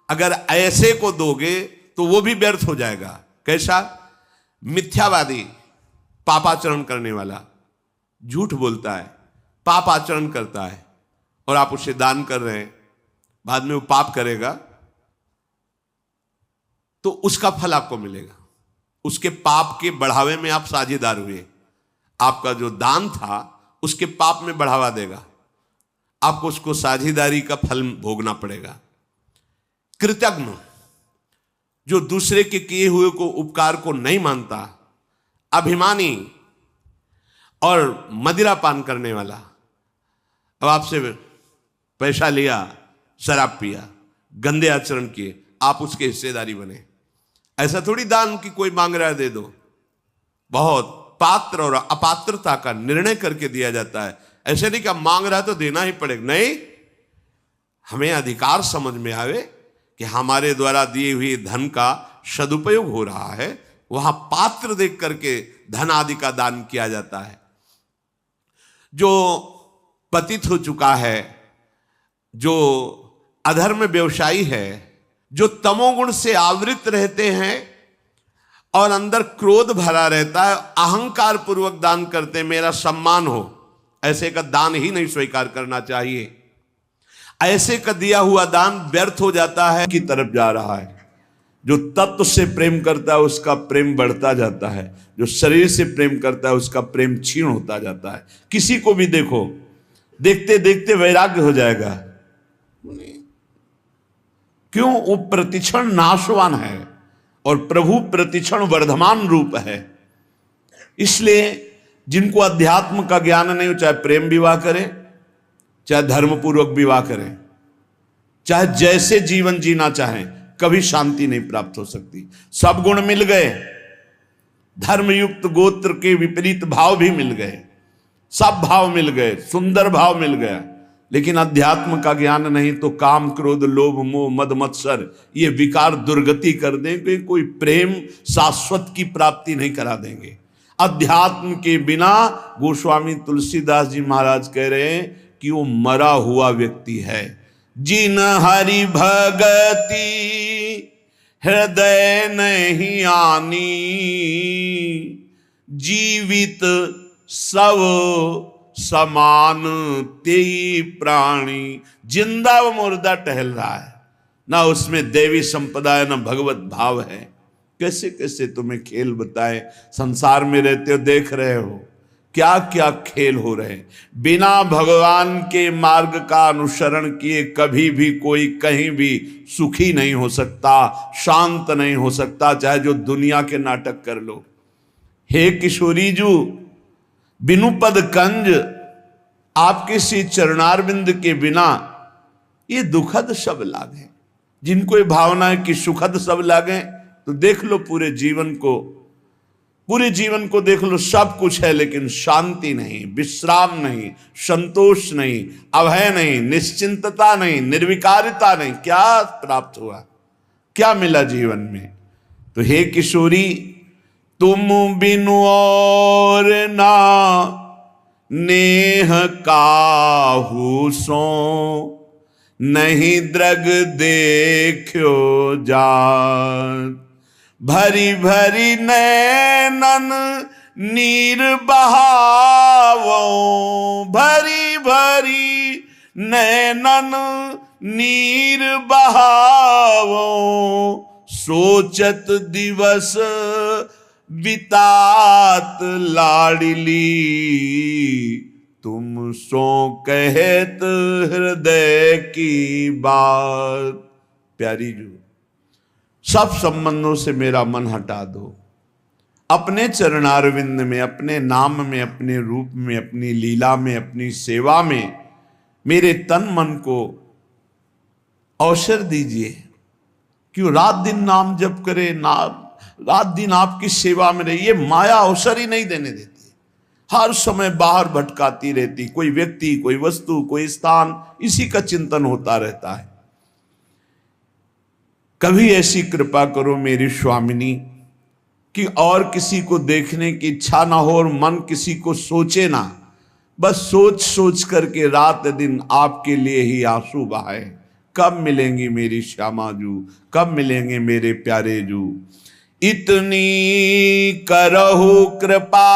Speaker 1: अगर ऐसे को दोगे तो वो भी व्यर्थ हो जाएगा। कैसा? मिथ्यावादी, पापाचरण करने वाला, झूठ बोलता है, पापाचरण करता है, और आप उसे दान कर रहे हैं, बाद में वो पाप करेगा तो उसका फल आपको मिलेगा। उसके पाप के बढ़ावे में आप साझेदार हुए, आपका जो दान था उसके पाप में बढ़ावा देगा, आपको उसको साझेदारी का फल भोगना पड़ेगा। कृतज्ञ, जो दूसरे के किए हुए को उपकार को नहीं मानता, अभिमानी और मदिरा पान करने वाला, अब आपसे पैसा लिया, शराब पिया, गंदे आचरण किए, आप उसके हिस्सेदारी बने। ऐसा थोड़ी दान की कोई मांग रहा है दे दो, बहुत पात्र और अपात्रता का निर्णय करके दिया जाता है। ऐसे नहीं कि मांग रहा है तो देना ही पड़ेगा, नहीं, हमें अधिकार समझ में आवे कि हमारे द्वारा दिए हुए धन का सदुपयोग हो रहा है, वहां पात्र देख करके धन आदि का दान किया जाता है। जो पतित हो चुका है, जो अधर्म व्यवसायी है, जो तमोगुण से आवृत रहते हैं और अंदर क्रोध भरा रहता है, अहंकार पूर्वक दान करते हैं, मेरा सम्मान हो, ऐसे का दान ही नहीं स्वीकार करना चाहिए। ऐसे का दिया हुआ दान व्यर्थ हो जाता है, की तरफ जा रहा है। जो तत्व से प्रेम करता है उसका प्रेम बढ़ता जाता है, जो शरीर से प्रेम करता है उसका प्रेम क्षीण होता जाता है। किसी को भी देखो, देखते देखते वैराग्य हो जाएगा। क्यों? वो प्रतिक्षण नाशवान है और प्रभु प्रतिक्षण वर्धमान रूप है। इसलिए जिनको अध्यात्म का ज्ञान नहीं हो, चाहे प्रेम विवाह करें, चाहे धर्मपूर्वक विवाह करें, चाहे जैसे जीवन जीना चाहें, कभी शांति नहीं प्राप्त हो सकती। सब गुण मिल गए, धर्मयुक्त गोत्र के विपरीत भाव भी मिल गए, सब भाव मिल गए, सुंदर भाव मिल गया, लेकिन अध्यात्म का ज्ञान नहीं तो काम क्रोध लोभ मोह मद मत्सर ये विकार दुर्गति कर देंगे, कोई प्रेम शाश्वत की प्राप्ति नहीं करा देंगे। अध्यात्म के बिना गोस्वामी तुलसीदास जी महाराज कह रहे हैं कि वो मरा हुआ व्यक्ति है। जिन हरि भगति हृदय नहीं आनी, जीवित सब समान तेई प्राणी। जिंदा व मुर्दा टहल रहा है, ना उसमें देवी संपदा है, ना भगवत भाव है। कैसे कैसे तुम्हें खेल बताएं, संसार में रहते हो देख रहे हो क्या क्या खेल हो रहे हैं। बिना भगवान के मार्ग का अनुसरण किए कभी भी कोई कहीं भी सुखी नहीं हो सकता, शांत नहीं हो सकता, चाहे जो दुनिया के नाटक कर लो। हे किशोरी जू, बिनु पद कंज, आपके श्री चरणारविंद के बिना ये दुखद सब लागे। जिनको ये भावना है कि सुखद सब लागे, तो देख लो पूरे जीवन को, पूरे जीवन को देख लो, सब कुछ है लेकिन शांति नहीं, विश्राम नहीं, संतोष नहीं, अभय नहीं, निश्चिंतता नहीं, निर्विकारिता नहीं। क्या प्राप्त हुआ, क्या मिला जीवन में? तो हे किशोरी, तुम बिनु और ना नेह काहू सो, नहीं द्रग देखो जात। भरी भरी नैनन नीर बहावो, भरी भरी नैनन नीर बहावो। सोचत दिवस बितात लाडली, तुम सो कहत हृदय की बात। प्यारी जो, सब संबंधों से मेरा मन हटा दो, अपने चरणारविंद में, अपने नाम में, अपने रूप में, अपनी लीला में, अपनी सेवा में मेरे तन मन को अवसर दीजिए। क्यों रात दिन नाम जप करे, रात दिन आपकी सेवा में रहे, ये माया अवसर ही नहीं देने देती। हर समय बाहर भटकाती रहती, कोई व्यक्ति, कोई वस्तु, कोई स्थान, इसी का चिंतन होता रहता है। कभी ऐसी कृपा करो मेरी स्वामिनी कि और किसी को देखने की इच्छा ना हो और मन किसी को सोचे ना, बस सोच सोच करके रात दिन आपके लिए ही आंसू बहाए। कब मिलेंगी मेरी श्यामा जू, कब मिलेंगे मेरे प्यारे जू। इतनी करहु कृपा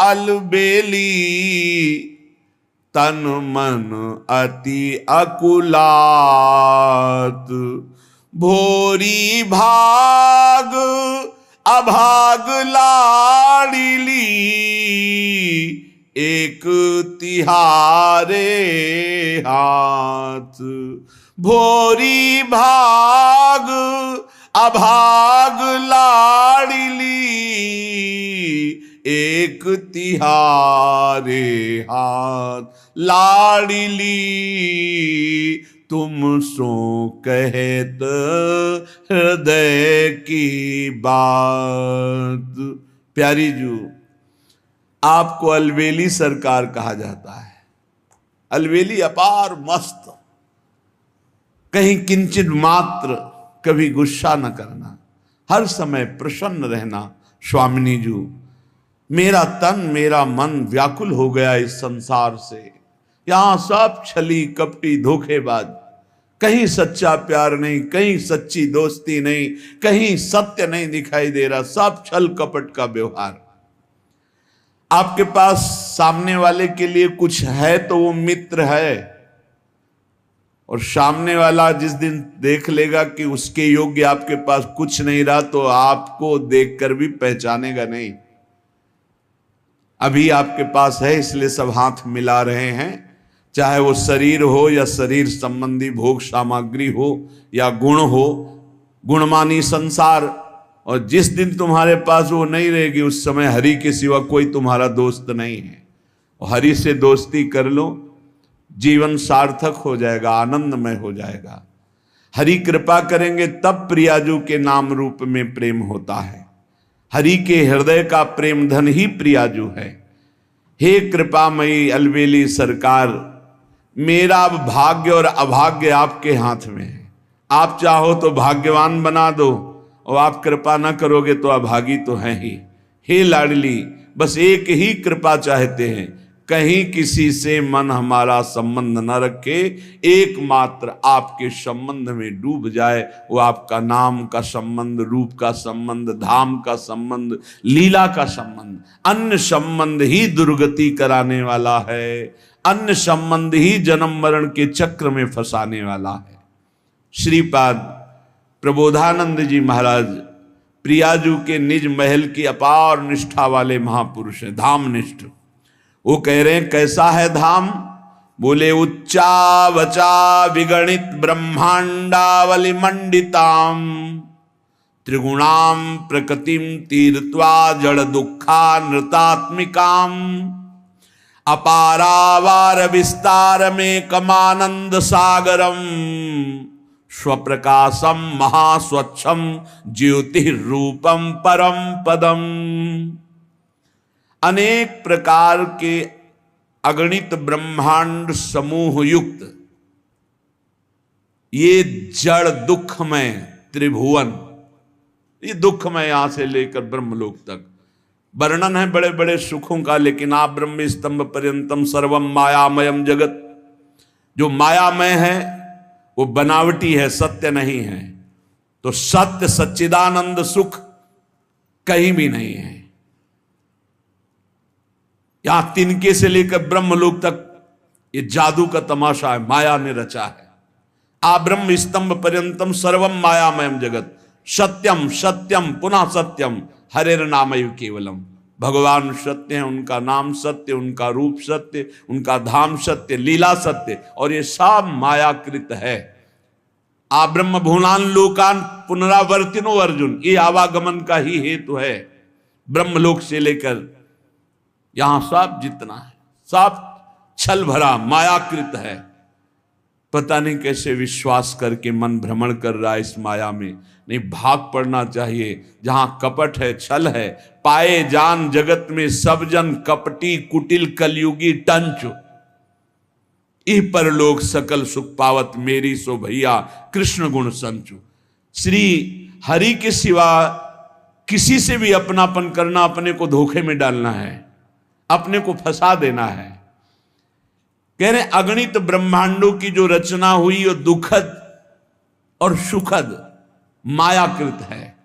Speaker 1: अलबेली, तन मन अति अकुलात। भोरी भाग अभाग लाडली, एक तिहारे हाथ। भोरी भाग अभाग लाडली, एक तिहारे हाथ। लाडली तुम सो कहत हृदय की बात। प्यारी जू, आपको अलवेली सरकार कहा जाता है। अलवेली अपार मस्त, कहीं किंचित मात्र कभी गुस्सा न करना, हर समय प्रसन्न रहना। स्वामिनी जू, मेरा तन मेरा मन व्याकुल हो गया इस संसार से। यहां सब छली कपटी धोखेबाज, कहीं सच्चा प्यार नहीं, कहीं सच्ची दोस्ती नहीं, कहीं सत्य नहीं दिखाई दे रहा, सब छल कपट का व्यवहार। आपके पास सामने वाले के लिए कुछ है तो वो मित्र है, और सामने वाला जिस दिन देख लेगा कि उसके योग्य आपके पास कुछ नहीं रहा तो आपको देखकर भी पहचानेगा नहीं। अभी आपके पास है इसलिए सब हाथ मिला रहे हैं, चाहे वो शरीर हो या शरीर संबंधी भोग सामग्री हो या गुण हो, गुणमानी संसार। और जिस दिन तुम्हारे पास वो नहीं रहेगी उस समय हरि के सिवा कोई तुम्हारा दोस्त नहीं है। और हरि से दोस्ती कर लो, जीवन सार्थक हो जाएगा, आनंदमय हो जाएगा। हरि कृपा करेंगे तब प्रियाजू के नाम रूप में प्रेम होता है। हरि के हृदय का प्रेम धन ही प्रियाजू है। हे कृपामयी अलवेली सरकार, मेरा अब भाग्य और अभाग्य आपके हाथ में है। आप चाहो तो भाग्यवान बना दो, और आप कृपा ना करोगे तो अभागी तो है ही। हे लाडली, बस एक ही कृपा चाहते हैं, कहीं किसी से मन हमारा संबंध न रखे, एकमात्र आपके संबंध में डूब जाए। वो आपका नाम का संबंध, रूप का संबंध, धाम का संबंध, लीला का संबंध। अन्य संबंध ही दुर्गति कराने वाला है, अन्य संबंध ही जन्म मरण के चक्र में फंसाने वाला है। श्रीपाद प्रबोधानंद जी महाराज प्रियाजू के निज महल की अपार निष्ठा वाले महापुरुष हैं, धाम निष्ठ। वो कह रहे हैं कैसा है धाम? बोले उच्चा वचा विगणित ब्रह्मांडावली मंडिताम त्रिगुणाम प्रकृतिम तीर्थवा जड़ दुखा नृतात्मिकाम अपारावार विस्तार में कमानंद सागरम स्वप्रकाशम महास्वच्छम ज्योति रूपम परम पदम। अनेक प्रकार के अगणित ब्रह्मांड समूह युक्त ये जड़ दुखमय त्रिभुवन, ये दुखमय यहां से लेकर ब्रह्मलोक तक वर्णन है बड़े बड़े सुखों का। लेकिन आप ब्रह्म स्तंभ पर्यंतम सर्वम मायामयम जगत, जो मायामय है वो बनावटी है, सत्य नहीं है। तो सत्य सच्चिदानंद सुख कहीं भी नहीं है। यहां तिनके से लेकर ब्रह्मलोक तक ये जादू का तमाशा है, माया ने रचा है। आ ब्रह्म स्तंभ पर्यंतम सर्वम मायामयम जगत सत्यम सत्यम पुनः सत्यम हरेर नामयु केवलम। भगवान सत्य है, उनका नाम सत्य, उनका रूप सत्य, उनका धाम सत्य, लीला सत्य, और ये सब मायाकृत है। आ ब्रह्म भुवनान लोकान पुनरावर्तिनो अर्जुन, ये आवागमन का ही हेतु है। ब्रह्मलोक से लेकर यहां सब जितना है सब छल भरा मायाकृत है। पता नहीं कैसे विश्वास करके मन भ्रमण कर रहा है इस माया में। नहीं, भाग पड़ना चाहिए। जहां कपट है, छल है, पाए जान जगत में सब जन कपटी कुटिल कलयुगी टंच। इह पर लोग सकल सुख पावत मेरी सो भैया कृष्ण गुण संचु। श्री हरि के सिवा किसी से भी अपनापन करना अपने को धोखे में डालना है, अपने को फंसा देना है। कह रहे अगणित ब्रह्मांडों की जो रचना हुई वो दुखद और सुखद मायाकृत है।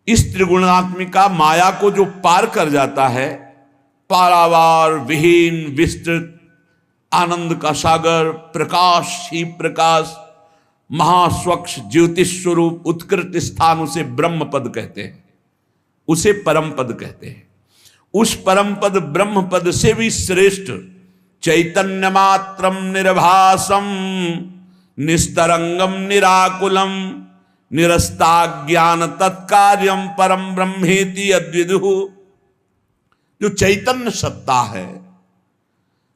Speaker 1: इस त्रिगुणात्मिका माया को जो पार कर जाता है, पारावार विहीन विस्तृत आनंद का सागर, प्रकाश ही प्रकाश, महास्वच्छ ज्योतिष स्वरूप उत्कृष्ट स्थान, उसे ब्रह्म पद कहते हैं, उसे परम पद कहते हैं। उस परम पद ब्रह्म पद से भी श्रेष्ठ चैतन्य मात्रम निर्भासम निस्तरंगम निराकुलम निरस्ता ज्ञान तत्कार्यम परम ब्रह्मेति अद्विदुः। जो चैतन्य सत्ता है,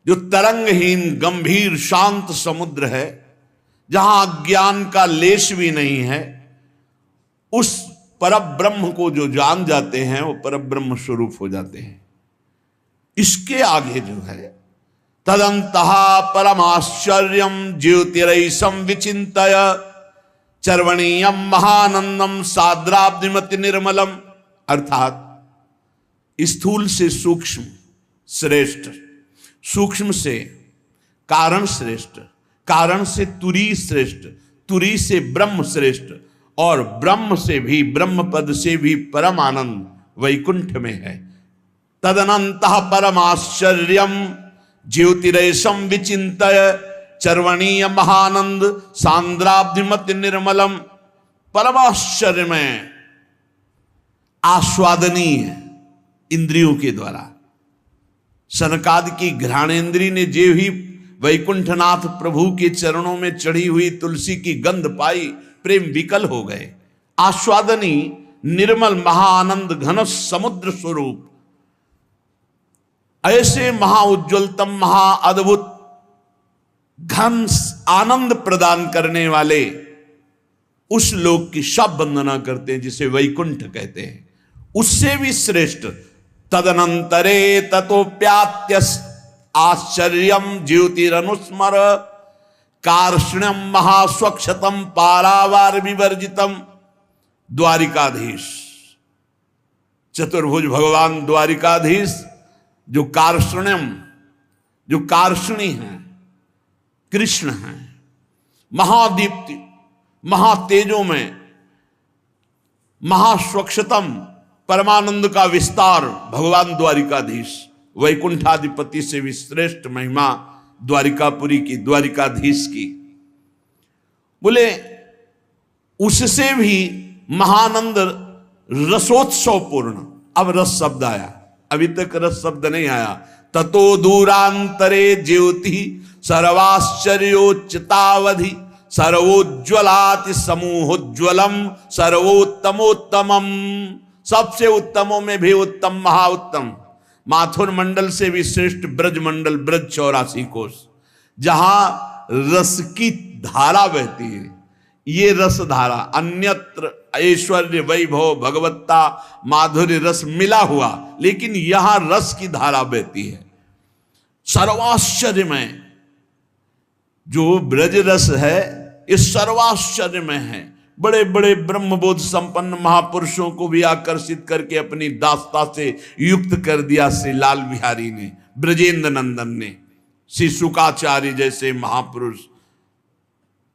Speaker 1: जो तरंगहीन गंभीर शांत समुद्र है, जहां ज्ञान का लेश भी नहीं है, उस परब्रह्म को जो जान जाते हैं वो परब्रह्म स्वरूप हो जाते हैं। इसके आगे जो है तदंतः परमाश्चर्यम ज्योतिरैसम विचिंतय चर्वणीयम महानंदम साद्राब्धिमति निर्मलम, अर्थात स्थूल से सूक्ष्म श्रेष्ठ, सूक्ष्म से कारण श्रेष्ठ, कारण से तुरी श्रेष्ठ, तुरी से ब्रह्म श्रेष्ठ, और ब्रह्म से भी, ब्रह्म पद से भी परम आनंद वैकुंठ में है। तदनंतः परमाश्चर्यम ज्योतिरेशम विचिंतय चर्वणीय महानंद सांद्राब्धिमति निर्मलम, परमाश्चर्य में आस्वादनीय इंद्रियों के द्वारा। सनकादि की घ्राणेन्द्री ने जे ही वैकुंठनाथ प्रभु के चरणों में चढ़ी हुई तुलसी की गंध पाई, प्रेम विकल हो गए। आस्वादनी निर्मल महाआनंद घन समुद्र स्वरूप, ऐसे महाउज्ज्वलतम महाअद्भुत घन आनंद प्रदान करने वाले उस लोक की सब वंदना करते हैं जिसे वैकुंठ कहते हैं। उससे भी श्रेष्ठ तदनंतरे ततोप्यात्य आश्चर्यम ज्योतिरनुस्मर कार्ष्ण्यम महास्वक्षतम पारावार विवर्जितम, द्वारिकाधीश चतुर्भुज भगवान द्वारिकाधीश जो कार्ष्ण्यम, जो कार्ष्णी हैं, कृष्ण हैं, महादीप्ति महातेजों में महास्वक्षतम परमानंद का विस्तार भगवान द्वारिकाधीश, वैकुंठाधिपति से भी श्रेष्ठ महिमा द्वारिकापुरी की, द्वारिकाधीश की। बोले उससे भी महानंद रसोत्सव पूर्ण। अब रस शब्द आया, अभी तक रस शब्द नहीं आया। ततो दूरांतरे ज्योति सर्वाश्चर्योच्चतावधि सर्वोज्ज्वलाति समूहोज्ज्वलम सर्वोत्तमोत्तमम, सबसे उत्तमों में भी उत्तम महाउत्तम, माथुर मंडल से भी श्रेष्ठ ब्रज मंडल, ब्रज 84 कोष, जहां रस की धारा बहती है। ये रस धारा अन्यत्र ऐश्वर्य वैभव भगवत्ता माधुर्य रस मिला हुआ, लेकिन यहां रस की धारा बहती है। सर्वाश्चर्य में जो ब्रज रस है, इस सर्वाश्चर्य में है। बड़े बड़े ब्रह्मबोध संपन्न महापुरुषों को भी आकर्षित करके अपनी दास्ता से युक्त कर दिया श्री लाल बिहारी ने, ब्रजेंद्र नंदन ने। श्री शुकाचार्य जैसे महापुरुष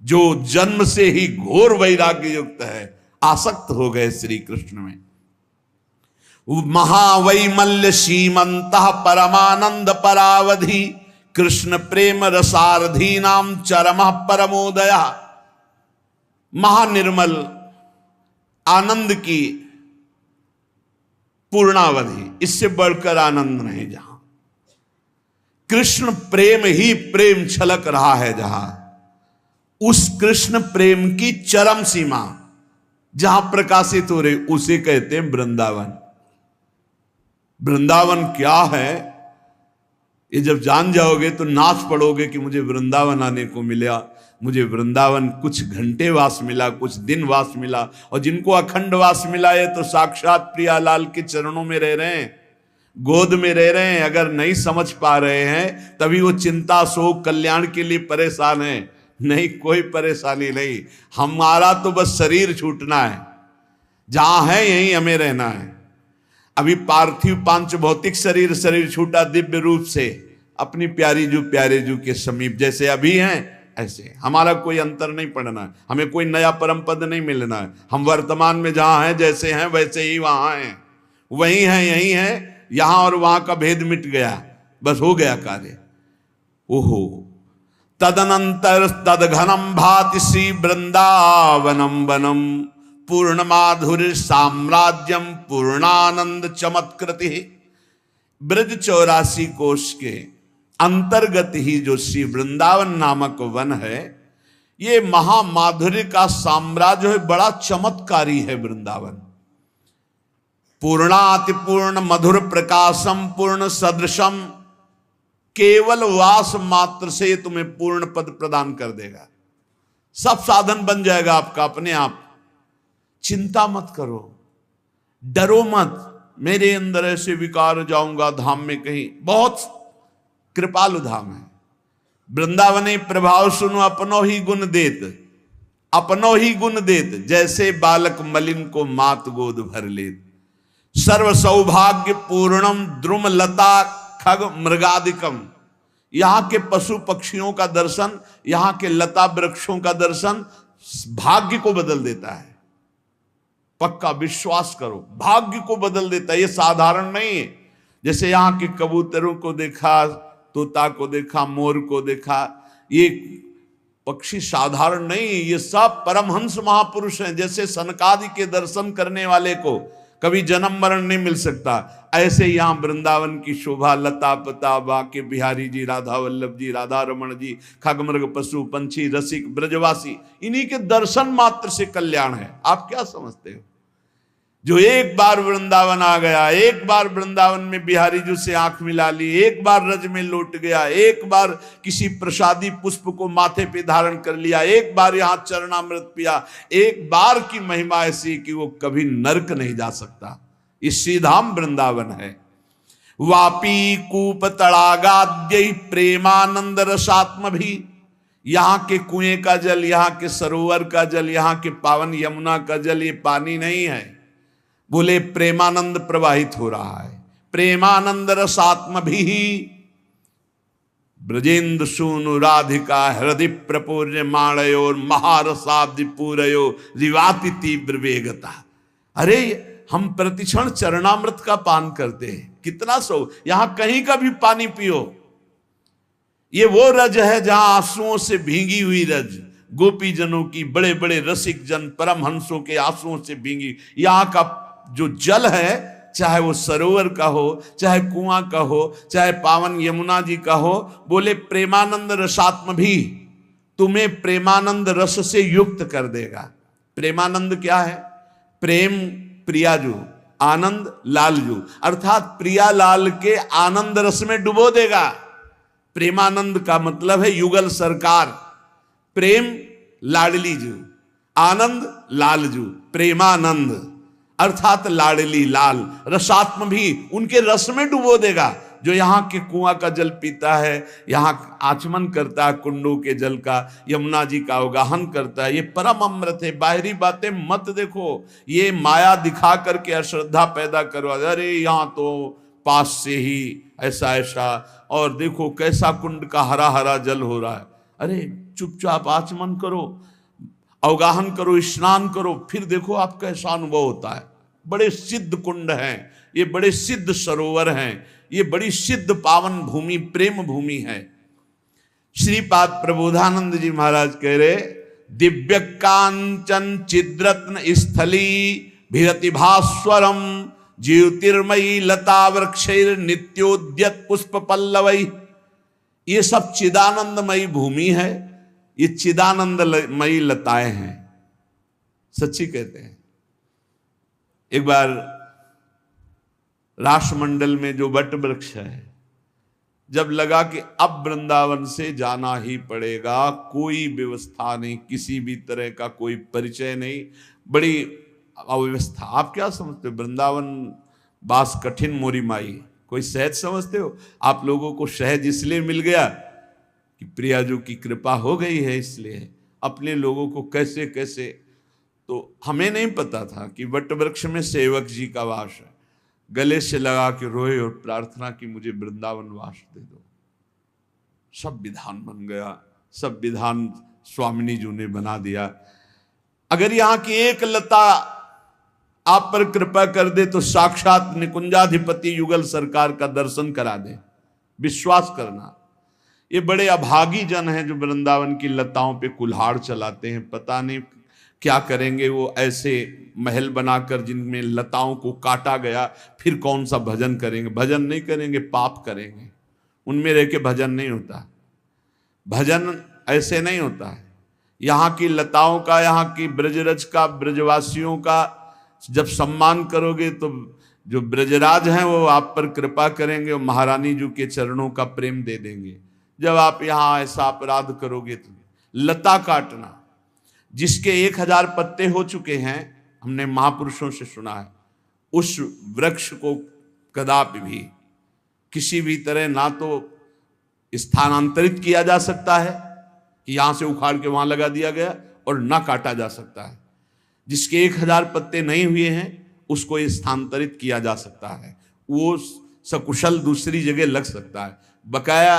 Speaker 1: जो जन्म से ही घोर वैराग्य युक्त है, आसक्त हो गए श्री कृष्ण में। महावैमल्य सीमंतः परमानंद परावधि कृष्ण प्रेम रसारधी नाम चरम परमोदया, महानिर्मल आनंद की पूर्णावधि, इससे बढ़कर आनंद नहीं। जहां कृष्ण प्रेम ही प्रेम छलक रहा है, जहां उस कृष्ण प्रेम की चरम सीमा जहां प्रकाशित हो रही, उसे कहते हैं वृंदावन। वृंदावन क्या है, ये जब जान जाओगे तो नाच पड़ोगे कि मुझे वृंदावन आने को मिला, मुझे वृंदावन कुछ घंटे वास मिला, कुछ दिन वास मिला। और जिनको अखंड वास मिला है तो साक्षात प्रियालाल के चरणों में रह रहे हैं, गोद में रह रहे हैं। अगर नहीं समझ पा रहे हैं तभी वो चिंता शोक कल्याण के लिए परेशान है। नहीं, कोई परेशानी नहीं, हमारा तो बस शरीर छूटना है, जहां है यहीं हमें रहना है। अभी पार्थिव पांच भौतिक शरीर छूटा दिव्य रूप से अपनी प्यारी जू के समीप, जैसे अभी हैं ऐसे। हमारा कोई अंतर नहीं पड़ना है, हमें कोई नया परम पद नहीं मिलना है। हम वर्तमान में जहां हैं, जैसे हैं वैसे ही वहां हैं, वही हैं यही हैं। यहां और वहां का भेद मिट गया, बस हो गया कार्य। ओहो तदनंतर तदघनम भाति श्री वृंदावनम वनम पूर्ण माधुर्य साम्राज्यम पूर्णानंद चमत्कृति। ब्रज 84 कोश के अंतर्गत ही जो श्री वृंदावन नामक वन है, ये महामाधुर्य का साम्राज्य है, बड़ा चमत्कारी है वृंदावन। पूर्णाति पूर्ण मधुर प्रकाशम पूर्ण सदृशम, केवल वास मात्र से तुम्हें पूर्ण पद प्रदान कर देगा। सब साधन बन जाएगा आपका अपने आप। चिंता मत करो, डरो मत, मेरे अंदर ऐसे विकार जाऊंगा धाम में कहीं। बहुत कृपालु धाम है वृंदावने प्रभाव सुनो अपनो ही गुण देत, अपनो ही गुण देत, जैसे बालक मलिन को मात गोद भर लेत। सर्व सौभाग्य पूर्णम द्रुम लता खग मृगादिकम, यहां के पशु पक्षियों का दर्शन, यहां के लता वृक्षों का दर्शन भाग्य को बदल देता है। पक्का विश्वास करो, भाग्य को बदल देता है। ये साधारण नहीं है। जैसे यहां के कबूतरों को देखा, तोता को देखा, मोर को देखा, ये पक्षी साधारण नहीं, ये सब परमहंस महापुरुष हैं। जैसे सनकादि के दर्शन करने वाले को कभी जन्म मरण नहीं मिल सकता, ऐसे यहां वृंदावन की शोभा, लता पता, बाके बिहारी जी, राधा वल्लभ जी, राधा रमण जी, खगमृग पशु पंछी रसिक ब्रजवासी, इन्हीं के दर्शन मात्र से कल्याण है। आप क्या समझते हो? जो एक बार वृंदावन आ गया, एक बार वृंदावन में बिहारी जी से आंख मिला ली, एक बार रज में लौट गया, एक बार किसी प्रसादी पुष्प को माथे पे धारण कर लिया, एक बार यहां चरणामृत पिया, एक बार की महिमा ऐसी कि वो कभी नरक नहीं जा सकता। इस श्रीधाम वृंदावन है। वापी कूप तड़ागाद्य प्रेमानंद रसात्म भी, यहां के कुएं का जल, यहां के सरोवर का जल, यहां के पावन यमुना का जल, ये पानी नहीं है, बोले प्रेमानंद प्रवाहित हो रहा है। प्रेमानंद रसात्म भी ब्रजेंद्र सूनु राधिका हृदय प्रपूर्य माणयोर महारसाब्दि पूरयो रिवाति तीव्र वेगता। अरे हम प्रतिक्षण चरणामृत का पान करते हैं, कितना सो, यहां कहीं का भी पानी पियो। ये वो रज है जहां आंसुओं से भींगी हुई रज, गोपी जनों की, बड़े बड़े रसिक जन परमहंसों के आंसुओं से भींगी। यहां का जो जल है, चाहे वो सरोवर का हो, चाहे कुआं का हो, चाहे पावन यमुना जी का हो, बोले प्रेमानंद रसात्म भी तुम्हें प्रेमानंद रस से युक्त कर देगा। प्रेमानंद क्या है? प्रेम प्रियाजू, आनंद लालजू, अर्थात प्रिया लाल के आनंद रस में डुबो देगा। प्रेमानंद का मतलब है युगल सरकार, प्रेम लाडली जू, आनंद लालजू, प्रेमानंद अर्थात लाडली लाल। रसात्म भी उनके रस में डुबो देगा। जो यहाँ के कुआं का जल पीता है, यहाँ आचमन करता है कुंडों के जल का, यमुना जी का अवगाहन करता है, ये परम अमृत है। बाहरी बातें मत देखो, ये माया दिखा करके अश्रद्धा पैदा करवा, अरे यहाँ तो पास से ही ऐसा ऐसा, और देखो कैसा कुंड का हरा हरा जल हो रहा है। अरे चुपचाप आचमन करो, अवगाहन करो, स्नान करो, फिर देखो आपका ऐसा अनुभव होता है। बड़े सिद्ध कुंड हैं ये, बड़े सिद्ध सरोवर हैं ये, बड़ी सिद्ध पावन भूमि, प्रेम भूमि है। श्रीपाद प्रबोधानंद जी महाराज कह रहे, दिव्य कांचन चिद्रत्न स्थली भिरति भास्वरम ज्योतिर्मयी लता वृक्षैर नित्योद्यत पुष्प पल्लवई। ये सब चिदानंदमयी भूमि है, ये चिदानंदमयी लताएं हैं। सच्ची कहते हैं। एक बार राष्ट्रमंडल में जो वट वृक्ष है, जब लगा कि अब वृंदावन से जाना ही पड़ेगा, कोई व्यवस्था नहीं, किसी भी तरह का कोई परिचय नहीं, बड़ी अव्यवस्था। आप क्या समझते हो? वृंदावन बास कठिन मोरी माई, कोई सहज समझते हो? आप लोगों को सहज इसलिए मिल गया कि प्रियाजू की कृपा हो गई है, इसलिए अपने लोगों को कैसे कैसे। तो हमें नहीं पता था कि वट वृक्ष में सेवक जी का वास है। गले से लगा के रोए और प्रार्थना की, मुझे वृंदावन वास दे दो। सब विधान बन गया, सब विधान स्वामिनी जी ने बना दिया। अगर यहाँ की एक लता आप पर कृपा कर दे तो साक्षात निकुंजाधिपति युगल सरकार का दर्शन करा दे, विश्वास करना। ये बड़े अभागी जन हैं जो वृंदावन की लताओं पे कुल्हाड़ चलाते हैं। पता नहीं क्या करेंगे वो, ऐसे महल बनाकर जिनमें लताओं को काटा गया, फिर कौन सा भजन करेंगे? भजन नहीं करेंगे, पाप करेंगे। उनमें रह के भजन नहीं होता, भजन ऐसे नहीं होता है। यहाँ की लताओं का, यहाँ की ब्रजरज का, ब्रजवासियों का जब सम्मान करोगे तो जो ब्रजराज हैं वो आप पर कृपा करेंगे और महारानी जी के चरणों का प्रेम दे देंगे। जब आप यहाँ ऐसा अपराध करोगे तो लता काटना, जिसके 1000 पत्ते हो चुके हैं, हमने महापुरुषों से सुना है, उस वृक्ष को कदापि भी किसी भी तरह ना तो स्थानांतरित किया जा सकता है कि यहां से उखाड़ के वहां लगा दिया गया, और ना काटा जा सकता है। जिसके 1000 पत्ते नहीं हुए हैं उसको स्थानांतरित किया जा सकता है, वो सकुशल दूसरी जगह लग सकता है। बकाया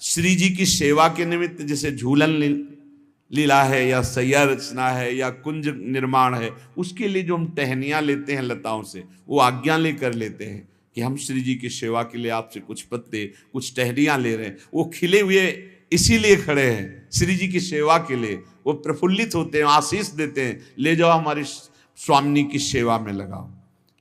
Speaker 1: श्री जी की सेवा के निमित्त जैसे झूलन लीला है या सैया रचना है या कुंज निर्माण है, उसके लिए जो हम टहनियाँ लेते हैं लताओं से, वो आज्ञा लेकर लेते हैं कि हम श्री जी की सेवा के लिए आपसे कुछ पत्ते, कुछ टहनियाँ ले रहे हैं। वो खिले हुए इसीलिए खड़े हैं श्री जी की सेवा के लिए, वो प्रफुल्लित होते हैं, आशीष देते हैं, ले जाओ हमारी स्वामिनी की सेवा में लगाओ।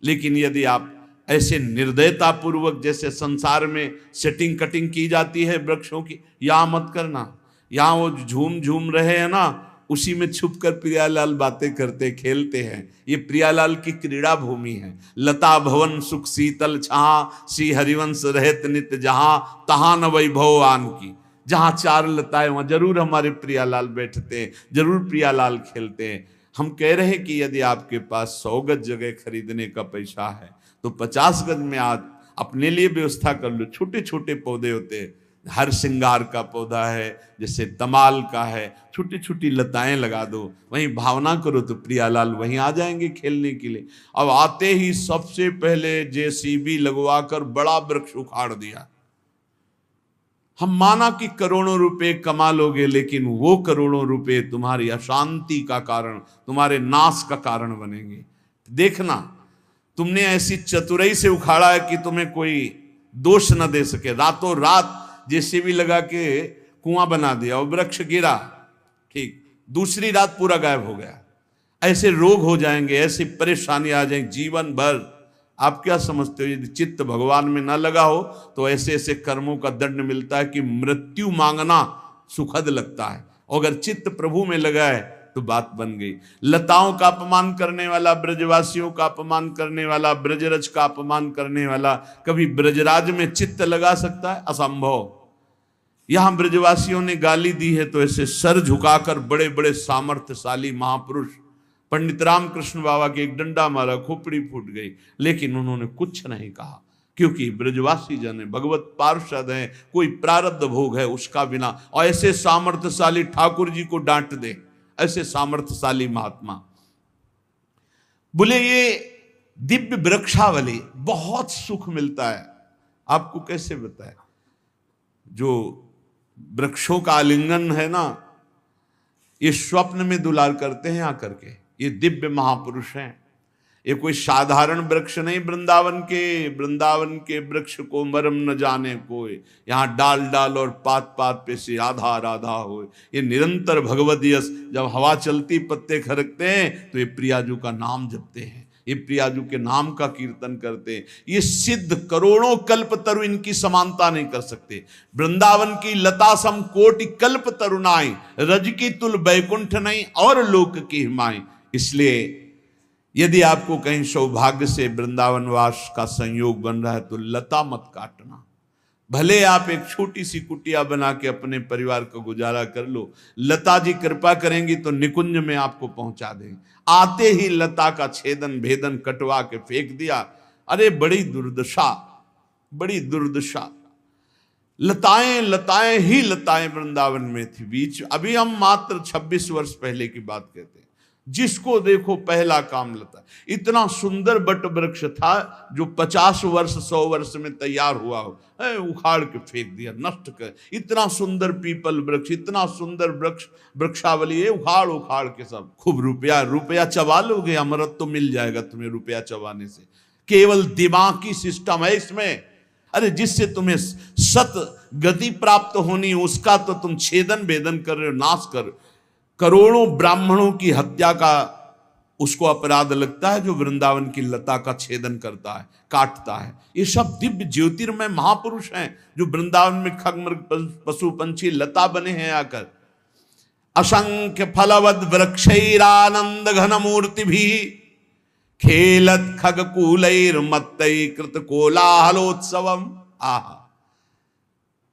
Speaker 1: लेकिन यदि आप ऐसे निर्दयता पूर्वक जैसे संसार में सेटिंग कटिंग की जाती है वृक्षों की, यहाँ मत करना। यहाँ वो झूम झूम रहे हैं ना, उसी में छुप कर प्रियालाल बातें करते खेलते हैं। ये प्रियालाल की क्रीड़ा भूमि है। लता भवन सुख शीतल छहा, श्री हरिवंश रहत नित जहां, तहां न वैभव आन की। जहां 4 लताएं वहां जरूर हमारे प्रियालाल बैठते हैं, जरूर प्रियालाल खेलते हैं। हम कह रहे हैं कि यदि आपके पास 100 गज जगह खरीदने का पैसा है तो 50 गज में आज अपने लिए व्यवस्था कर लो। छोटे छोटे पौधे होते हैं, हर श्रृंगार का पौधा है, जैसे तमाल का है, छोटी छोटी लताएं लगा दो, वहीं भावना करो तो प्रियालाल वहीं आ जाएंगे खेलने के लिए। अब आते ही सबसे पहले जेसीबी लगवाकर बड़ा वृक्ष उखाड़ दिया। हम माना कि करोड़ों रुपए कमा लोगे, लेकिन वो करोड़ों रुपए तुम्हारी अशांति का कारण, तुम्हारे नाश का कारण बनेंगे। देखना, तुमने ऐसी चतुराई से उखाड़ा है कि तुम्हें कोई दोष न दे सके। रातों रात जेसीबी लगा के कुआं बना दिया और वृक्ष गिरा, ठीक, दूसरी रात पूरा गायब हो गया। ऐसे रोग हो जाएंगे, ऐसी परेशानी आ जाएंगी जीवन भर। आप क्या समझते हो, यदि चित्त भगवान में ना लगा हो तो ऐसे ऐसे कर्मों का दंड मिलता है कि मृत्यु मांगना सुखद लगता है। और अगर चित्त प्रभु में लगा है तो बात बन गई। लताओं का अपमान करने वाला, ब्रजवासियों का अपमान करने वाला, ब्रजरज का अपमान करने वाला कभी ब्रजराज में चित्त लगा सकता है? असंभव। यहां ब्रजवासियों ने गाली दी है तो ऐसे सर झुकाकर बड़े बड़े सामर्थ्यशाली महापुरुष पंडित रामकृष्ण बाबा के एक डंडा मारा, खोपड़ी फूट गई, लेकिन उन्होंने कुछ नहीं कहा, क्योंकि ब्रजवासी जन है, भगवत पार्षद है, कोई प्रारब्ध भोग है उसका बिना। और ऐसे सामर्थ्यशाली ठाकुर जी को डांट दे, ऐसे सामर्थ्यशाली महात्मा। बोले ये दिव्य वृक्षावली, बहुत सुख मिलता है। आपको कैसे बताए, जो वृक्षों का आलिंगन है ना, ये स्वप्न में दुलार करते हैं आकर के। ये दिव्य महापुरुष हैं, ये कोई साधारण वृक्ष नहीं। वृंदावन के वृक्ष को मरम न जाने कोई, यहाँ डाल डाल और पात पात पे से राधा राधा हो। ये निरंतर भगवद यश, जब हवा चलती पत्ते खरकते हैं तो ये प्रियाजू का नाम जपते हैं, ये प्रियाजू के नाम का कीर्तन करते हैं। ये सिद्ध करोड़ों कल्प तरु इनकी समानता नहीं कर सकते। वृंदावन की लता सम कोटि कल्प तरुणाई, रज की तुल बैकुंठ नहीं और लोक की हिमाई। इसलिए यदि आपको कहीं सौभाग्य से वृंदावन वास का संयोग बन रहा है तो लता मत काटना। भले आप एक छोटी सी कुटिया बना के अपने परिवार का गुजारा कर लो, लता जी कृपा करेंगी तो निकुंज में आपको पहुंचा देंगे। आते ही लता का छेदन भेदन कटवा के फेंक दिया। अरे बड़ी दुर्दशा, बड़ी दुर्दशा। लताएं लताएं ही लताएं वृंदावन में थी बीच। अभी हम मात्र 26 वर्ष पहले की बात कहते हैं। जिसको देखो पहला काम लता। इतना सुंदर बट वृक्ष था जो 50 वर्ष 100 वर्ष में तैयार हुआ हो, उखाड़ के फेंक दिया, नष्ट कर। इतना सुंदर पीपल वृक्ष, इतना सुंदर वृक्ष, वृक्षावली, उखाड़ उखाड़ के सब। खूब रुपया चबा लोगे, अमृत तो मिल जाएगा तुम्हें रुपया चबाने से। केवल दिमागी सिस्टम है इसमें। अरे जिससे तुम्हें सत गति प्राप्त होनी, उसका तो तुम छेदन भेदन कर रहे हो, नाश कर। करोड़ों ब्राह्मणों की हत्या का उसको अपराध लगता है जो वृंदावन की लता का छेदन करता है, काटता है। ये सब दिव्य ज्योतिर्मय महापुरुष हैं जो वृंदावन में खगमृग पशु पंछी लता बने हैं आकर। असंख्य फलवद वृक्षैरानंद घन मूर्ति भी खेलत खगकूलैर मत्तै कृत कोलाहलोत्सवम। आहा,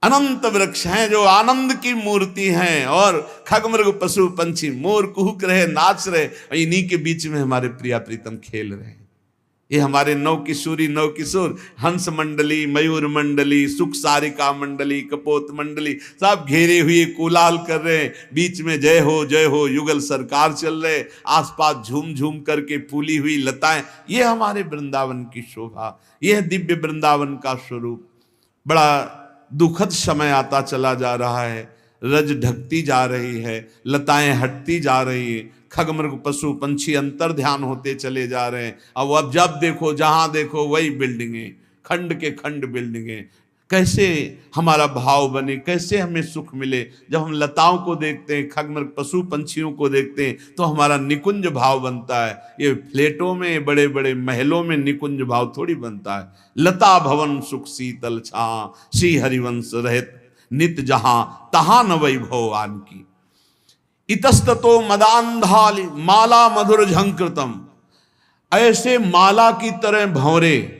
Speaker 1: अनंत वृक्ष हैं जो आनंद की मूर्ति हैं, और खगमृग पशु पंछी मोर कुहुक रहे, नाच रहे, और इन्हीं के बीच में हमारे प्रिया प्रीतम खेल रहे हैं। ये हमारे नौ किशोरी नौ किशोर, हंस मंडली, मयूर मंडली, सुख सारिका मंडली, कपोत मंडली, सब घेरे हुए कोलाहल कर रहे हैं। बीच में जय हो युगल सरकार चल रहे, आसपास झूम झूम करके फूली हुई लताएं। ये हमारे वृंदावन की शोभा, यह दिव्य वृंदावन का स्वरूप। बड़ा दुखद समय आता चला जा रहा है, रज ढकती जा रही है, लताएं हटती जा रही है, खगमृग पशु पंछी अंतर ध्यान होते चले जा रहे हैं। अब जब देखो जहां देखो वही बिल्डिंगें, खंड के खंड बिल्डिंगें। कैसे हमारा भाव बने, कैसे हमें सुख मिले? जब हम लताओं को देखते हैं, खगमृग पशु पंछियों को देखते हैं, तो हमारा निकुंज भाव बनता है। ये फ्लैटों में, बड़े बड़े महलों में निकुंज भाव थोड़ी बनता है। लता भवन सुख शीतल छां, श्री हरिवंश रहित नित जहां, तहां न वैभवान की। इतस्ततो मदांधाली माला मधुर झंकृतम, ऐसे माला की तरह भंवरे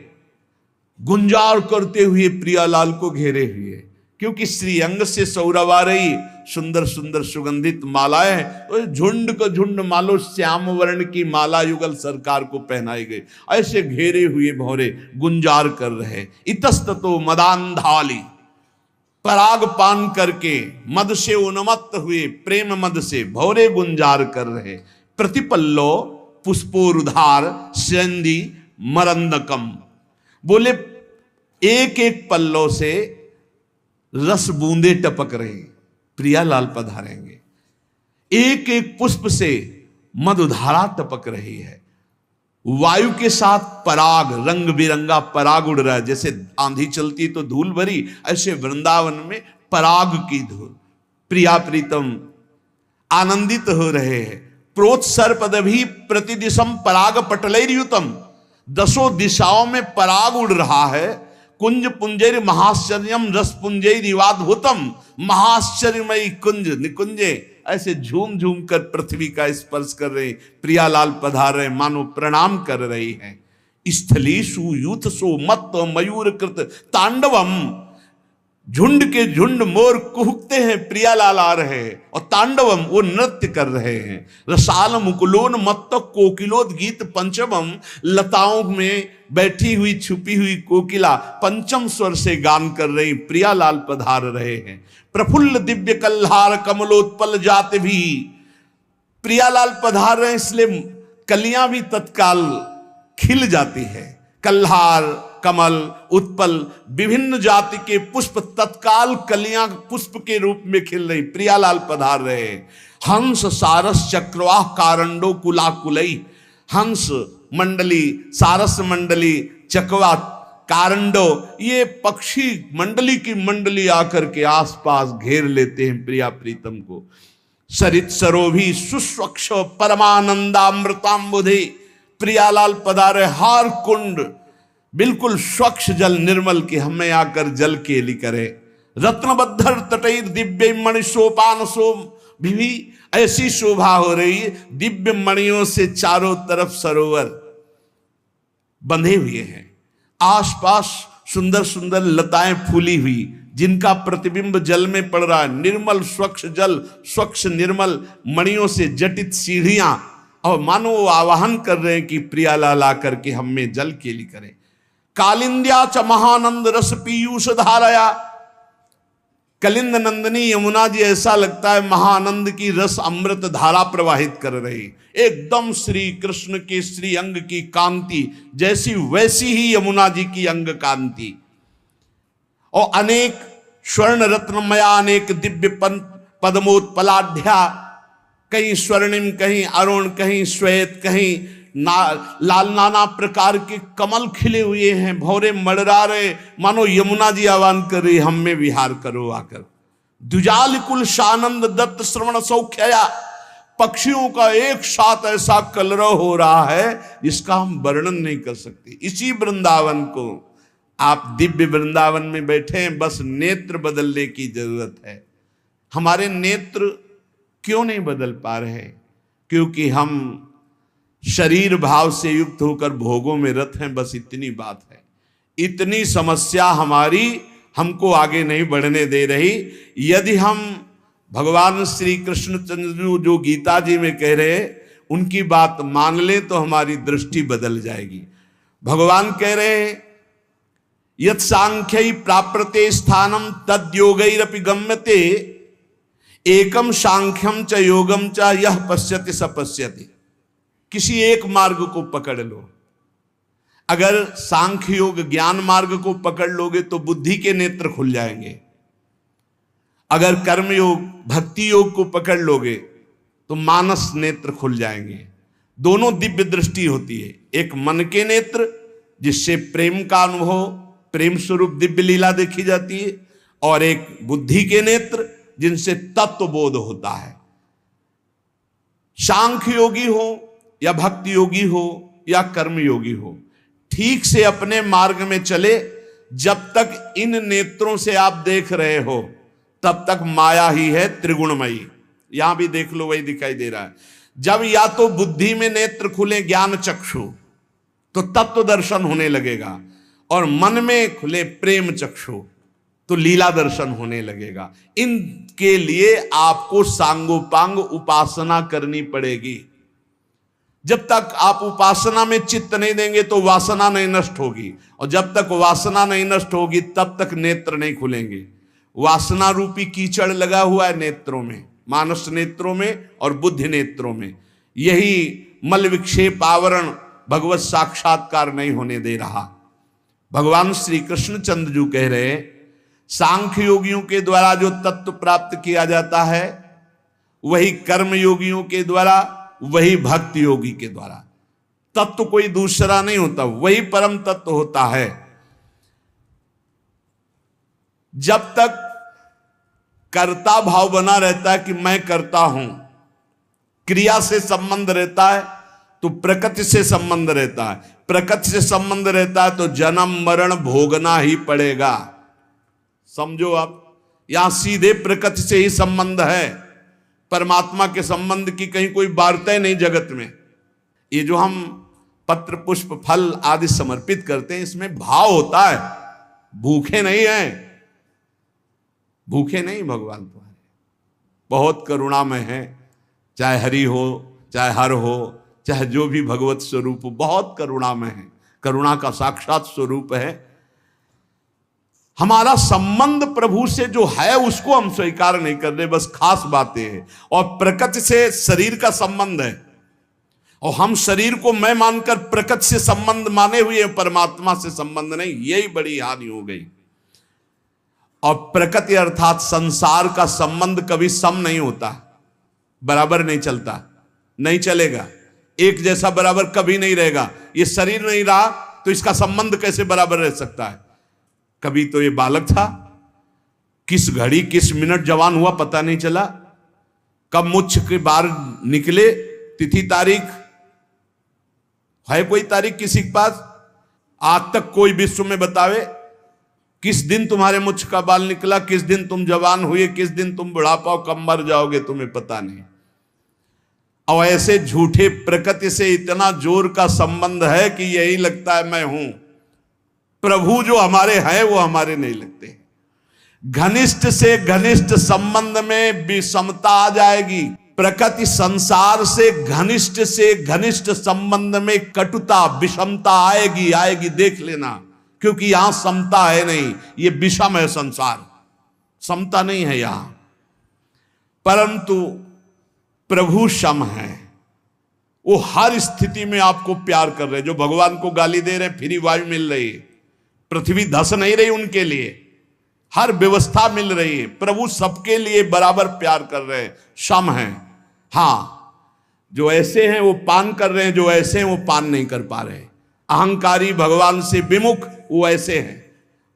Speaker 1: गुंजार करते हुए प्रियालाल को घेरे हुए, क्योंकि श्रीअंग से सौरभ आ रही सुंदर सुंदर सुगंधित मालाएं, तो झुंड का झुंड मालो श्याम वर्ण की माला युगल सरकार को पहनाई गई। ऐसे घेरे हुए भौरे गुंजार कर रहे। इतस्ततो मदांधाली, पराग पान करके मद से उन्मत्त हुए, प्रेम मद से भौरे गुंजार कर रहे। प्रतिपल्लो पुष्पोरुधार सेंदी मरंदकम, बोले एक एक पल्लों से रस बूंदे टपक रहे, प्रियालाल पधारेंगे। एक एक पुष्प से मधुधारा टपक रही है। वायु के साथ पराग, रंग बिरंगा पराग उड़ रहा है। जैसे आंधी चलती तो धूल भरी, ऐसे वृंदावन में पराग की धूल। प्रिया प्रीतम आनंदित हो रहे हैं। प्रोत्सर्पदभि प्रतिदिशम पराग पटलैर्युतम, दसों दिशाओं में पराग उड़ रहा है। कुंज पुंजैर महाश्चर्यम रस पुंजैरिवाद्भुतम, महाश्चर्यमयी कुंज निकुंजे ऐसे झूम झूम कर पृथ्वी का स्पर्श कर रहे। प्रियालाल पधार रहे, मानो प्रणाम कर रही हैं। स्थलीषु यूथसो मत्त मयूर कृत तांडवम, झुंड के झुंड मोर कुहकते हैं, प्रियालाल आ रहे हैं, और तांडवम वो नृत्य कर रहे हैं। रसाल मुकुलोन मत्त कोकिलोद गीत पंचमम, लताओं में बैठी हुई छुपी हुई कोकिला पंचम स्वर से गान कर रही। प्रियालाल पधार रहे हैं। प्रफुल्ल दिव्य कल्हार कमलोत्पल जाते भी, प्रियालाल पधार रहे हैं, इसलिए कलियां भी तत्काल खिल जाती है। कल्हार, कमल, उत्पल, विभिन्न जाति के पुष्प तत्काल कलियां पुष्प के रूप में खिल रही। प्रियालाल पधार रहे। हंस सारस चक्रवाह कारंडो कुलाकुलई, हंस मंडली, सारस मंडली, चकवा, कारंडो, ये पक्षी मंडली की मंडली आकर के आसपास घेर लेते हैं प्रिया प्रीतम को। सरित सरोभी सुस्वच्छ परमानंदामृतांबुधे, प्रियालाल पधारे। हार कुंड बिल्कुल स्वच्छ जल निर्मल के हमें आकर जल केली करे। रत्नबद्धर तटैर दिव्य मणि सोपान सोम भी, ऐसी शोभा हो रही है। दिव्य मणियों से चारों तरफ सरोवर बंधे हुए हैं। आसपास सुंदर सुंदर लताएं फूली हुई, जिनका प्रतिबिंब जल में पड़ रहा है। निर्मल स्वच्छ जल, स्वच्छ निर्मल मणियों से जटित सीढ़ियां, और मानो वो आवाहन कर रहे हैं कि प्रियालाल आकर के हमें जल केली करे। कालिंद्या च महानंद रस पीयूष धाराया, कलिंद नंदनी यमुना जी ऐसा लगता है महानंद की रस अमृत धारा प्रवाहित कर रही। एकदम श्री कृष्ण के श्री अंग की कांति जैसी वैसी ही यमुना जी की अंग कांति। और अनेक स्वर्ण रत्नमया, अनेक दिव्य पद्मोत्पलाढ्या, कहीं स्वर्णिम, कहीं अरुण, कहीं श्वेत, कहीं लाल, नाना प्रकार के कमल खिले हुए हैं। भौरे मड़रा रहे, मानो यमुना जी आह्वान कर रही, हम में विहार करो आकर। द्विजाल कुल शानंद दत्त श्रवण सौख्या, पक्षियों का एक साथ ऐसा कलरव हो रहा है जिसका हम वर्णन नहीं कर सकते। इसी वृंदावन को आप दिव्य वृंदावन में बैठे हैं, बस नेत्र बदलने की जरूरत है। हमारे नेत्र क्यों नहीं बदल पा रहे? क्योंकि हम शरीर भाव से युक्त होकर भोगों में रत हैं, बस इतनी बात है। इतनी समस्या हमारी हमको आगे नहीं बढ़ने दे रही। यदि हम भगवान श्री कृष्णचंद्र जो गीता जी में कह रहे उनकी बात मान ले तो हमारी दृष्टि बदल जाएगी। भगवान कह रहे हैं यत् सांख्यै प्राप्यते स्थानम तद्योगैरपि गम्यते एकम सांख्यम च योगम च यह पश्यति स पश्यति। किसी एक मार्ग को पकड़ लो। अगर सांख्य योग ज्ञान मार्ग को पकड़ लोगे तो बुद्धि के नेत्र खुल जाएंगे। अगर कर्म योग भक्ति योग को पकड़ लोगे तो मानस नेत्र खुल जाएंगे। दोनों दिव्य दृष्टि होती है, एक मन के नेत्र जिससे प्रेम का अनुभव, प्रेम स्वरूप दिव्य लीला देखी जाती है, और एक बुद्धि के नेत्र जिनसे तत्व बोध होता है। सांख्य योगी हो या भक्ति योगी हो या कर्म योगी हो, ठीक से अपने मार्ग में चले। जब तक इन नेत्रों से आप देख रहे हो तब तक माया ही है त्रिगुणमयी। यहां भी देख लो, वही दिखाई दे रहा है। जब या तो बुद्धि में नेत्र खुले ज्ञान चक्षु तो तत्व दर्शन होने लगेगा, और मन में खुले प्रेम चक्षु तो लीला दर्शन होने लगेगा। इनके लिए आपको सांगोपांग उपासना करनी पड़ेगी। जब तक आप उपासना में चित्त नहीं देंगे तो वासना नहीं नष्ट होगी, और जब तक वासना नहीं नष्ट होगी तब तक नेत्र नहीं खुलेंगे। वासना रूपी कीचड़ लगा हुआ है नेत्रों में, मानस नेत्रों में और बुद्धि नेत्रों में। यही मल विक्षेप आवरण भगवत साक्षात्कार नहीं होने दे रहा। भगवान श्री कृष्णचंद्र जी कह रहे सांख्य योगियों के द्वारा जो तत्व प्राप्त किया जाता है वही कर्म योगियों के द्वारा, वही भक्ति योगी के द्वारा। तत्व कोई दूसरा नहीं होता, वही परम तत्व होता है। जब तक कर्ता भाव बना रहता है कि मैं करता हूं, क्रिया से संबंध रहता है तो प्रकृति से संबंध रहता है, प्रकृति से संबंध रहता है तो जन्म मरण भोगना ही पड़ेगा। समझो आप, यहां सीधे प्रकृति से ही संबंध है, परमात्मा के संबंध की कहीं कोई वार्ता ही नहीं जगत में। ये जो हम पत्र पुष्प फल आदि समर्पित करते हैं इसमें भाव होता है, भूखे नहीं हैं, भूखे नहीं। भगवान तुम्हारे बहुत करुणामय है, चाहे हरि हो चाहे हर हो चाहे जो भी भगवत स्वरूप हो, बहुत करुणामय है, करुणा का साक्षात स्वरूप है। हमारा संबंध प्रभु से जो है उसको हम स्वीकार नहीं कर रहे, बस खास बातें हैं। और प्रकृति से शरीर का संबंध है, और हम शरीर को मैं मानकर प्रकृति से संबंध माने हुए, परमात्मा से संबंध नहीं। यही बड़ी हानि हो गई। और प्रकृति अर्थात संसार का संबंध कभी सम नहीं होता, बराबर नहीं चलता, नहीं चलेगा, एक जैसा बराबर कभी नहीं रहेगा। ये शरीर नहीं रहा तो इसका संबंध कैसे बराबर रह सकता है? कभी तो ये बालक था, किस घड़ी किस मिनट जवान हुआ पता नहीं चला, कब मुझ के बाहर निकले, तिथि तारीख है कोई तारीख किसी के पास? आज तक कोई विश्व में बतावे किस दिन तुम्हारे मुझ का बाल निकला, किस दिन तुम जवान हुए, किस दिन तुम बुढ़ापा कम मर जाओगे, तुम्हें पता नहीं। और ऐसे झूठे प्रकृति से इतना जोर का संबंध है कि यही लगता है मैं हूं। प्रभु जो हमारे हैं वो हमारे नहीं लगते। घनिष्ठ से घनिष्ठ संबंध में विषमता आ जाएगी। प्रकृति संसार से घनिष्ठ संबंध में कटुता विषमता आएगी, आएगी, देख लेना। क्योंकि यहां समता है नहीं, ये विषम है संसार, समता नहीं है यहां। परंतु प्रभु सम है, वो हर स्थिति में आपको प्यार कर रहे। जो भगवान को गाली दे रहे, फ्री वायु मिल रही है, पृथ्वी धस नहीं रही उनके लिए, हर व्यवस्था मिल रही है। प्रभु सबके लिए बराबर प्यार कर रहे हैं, सम है। हां, जो ऐसे हैं वो पान कर रहे हैं, जो ऐसे हैं वो पान नहीं कर पा रहे। अहंकारी भगवान से विमुख वो ऐसे हैं,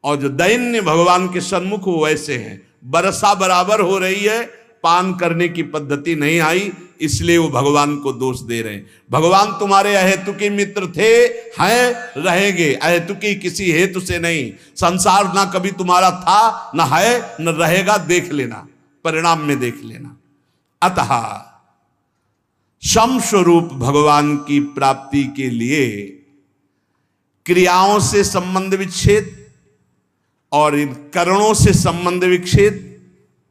Speaker 1: और जो दैन्य भगवान के सन्मुख वो ऐसे हैं। बरसा बराबर हो रही है, पान करने की पद्धति नहीं आई, इसलिए वो भगवान को दोष दे रहे हैं। भगवान तुम्हारे अहेतुकी मित्र थे, हैं, रहेंगे, अहेतुकी किसी हेतु से नहीं। संसार ना कभी तुम्हारा था, ना है, न रहेगा, देख लेना, परिणाम में देख लेना। अतः सम स्वरूप भगवान की प्राप्ति के लिए क्रियाओं से संबंध विच्छेद, और इन करणों से संबंध विकसित,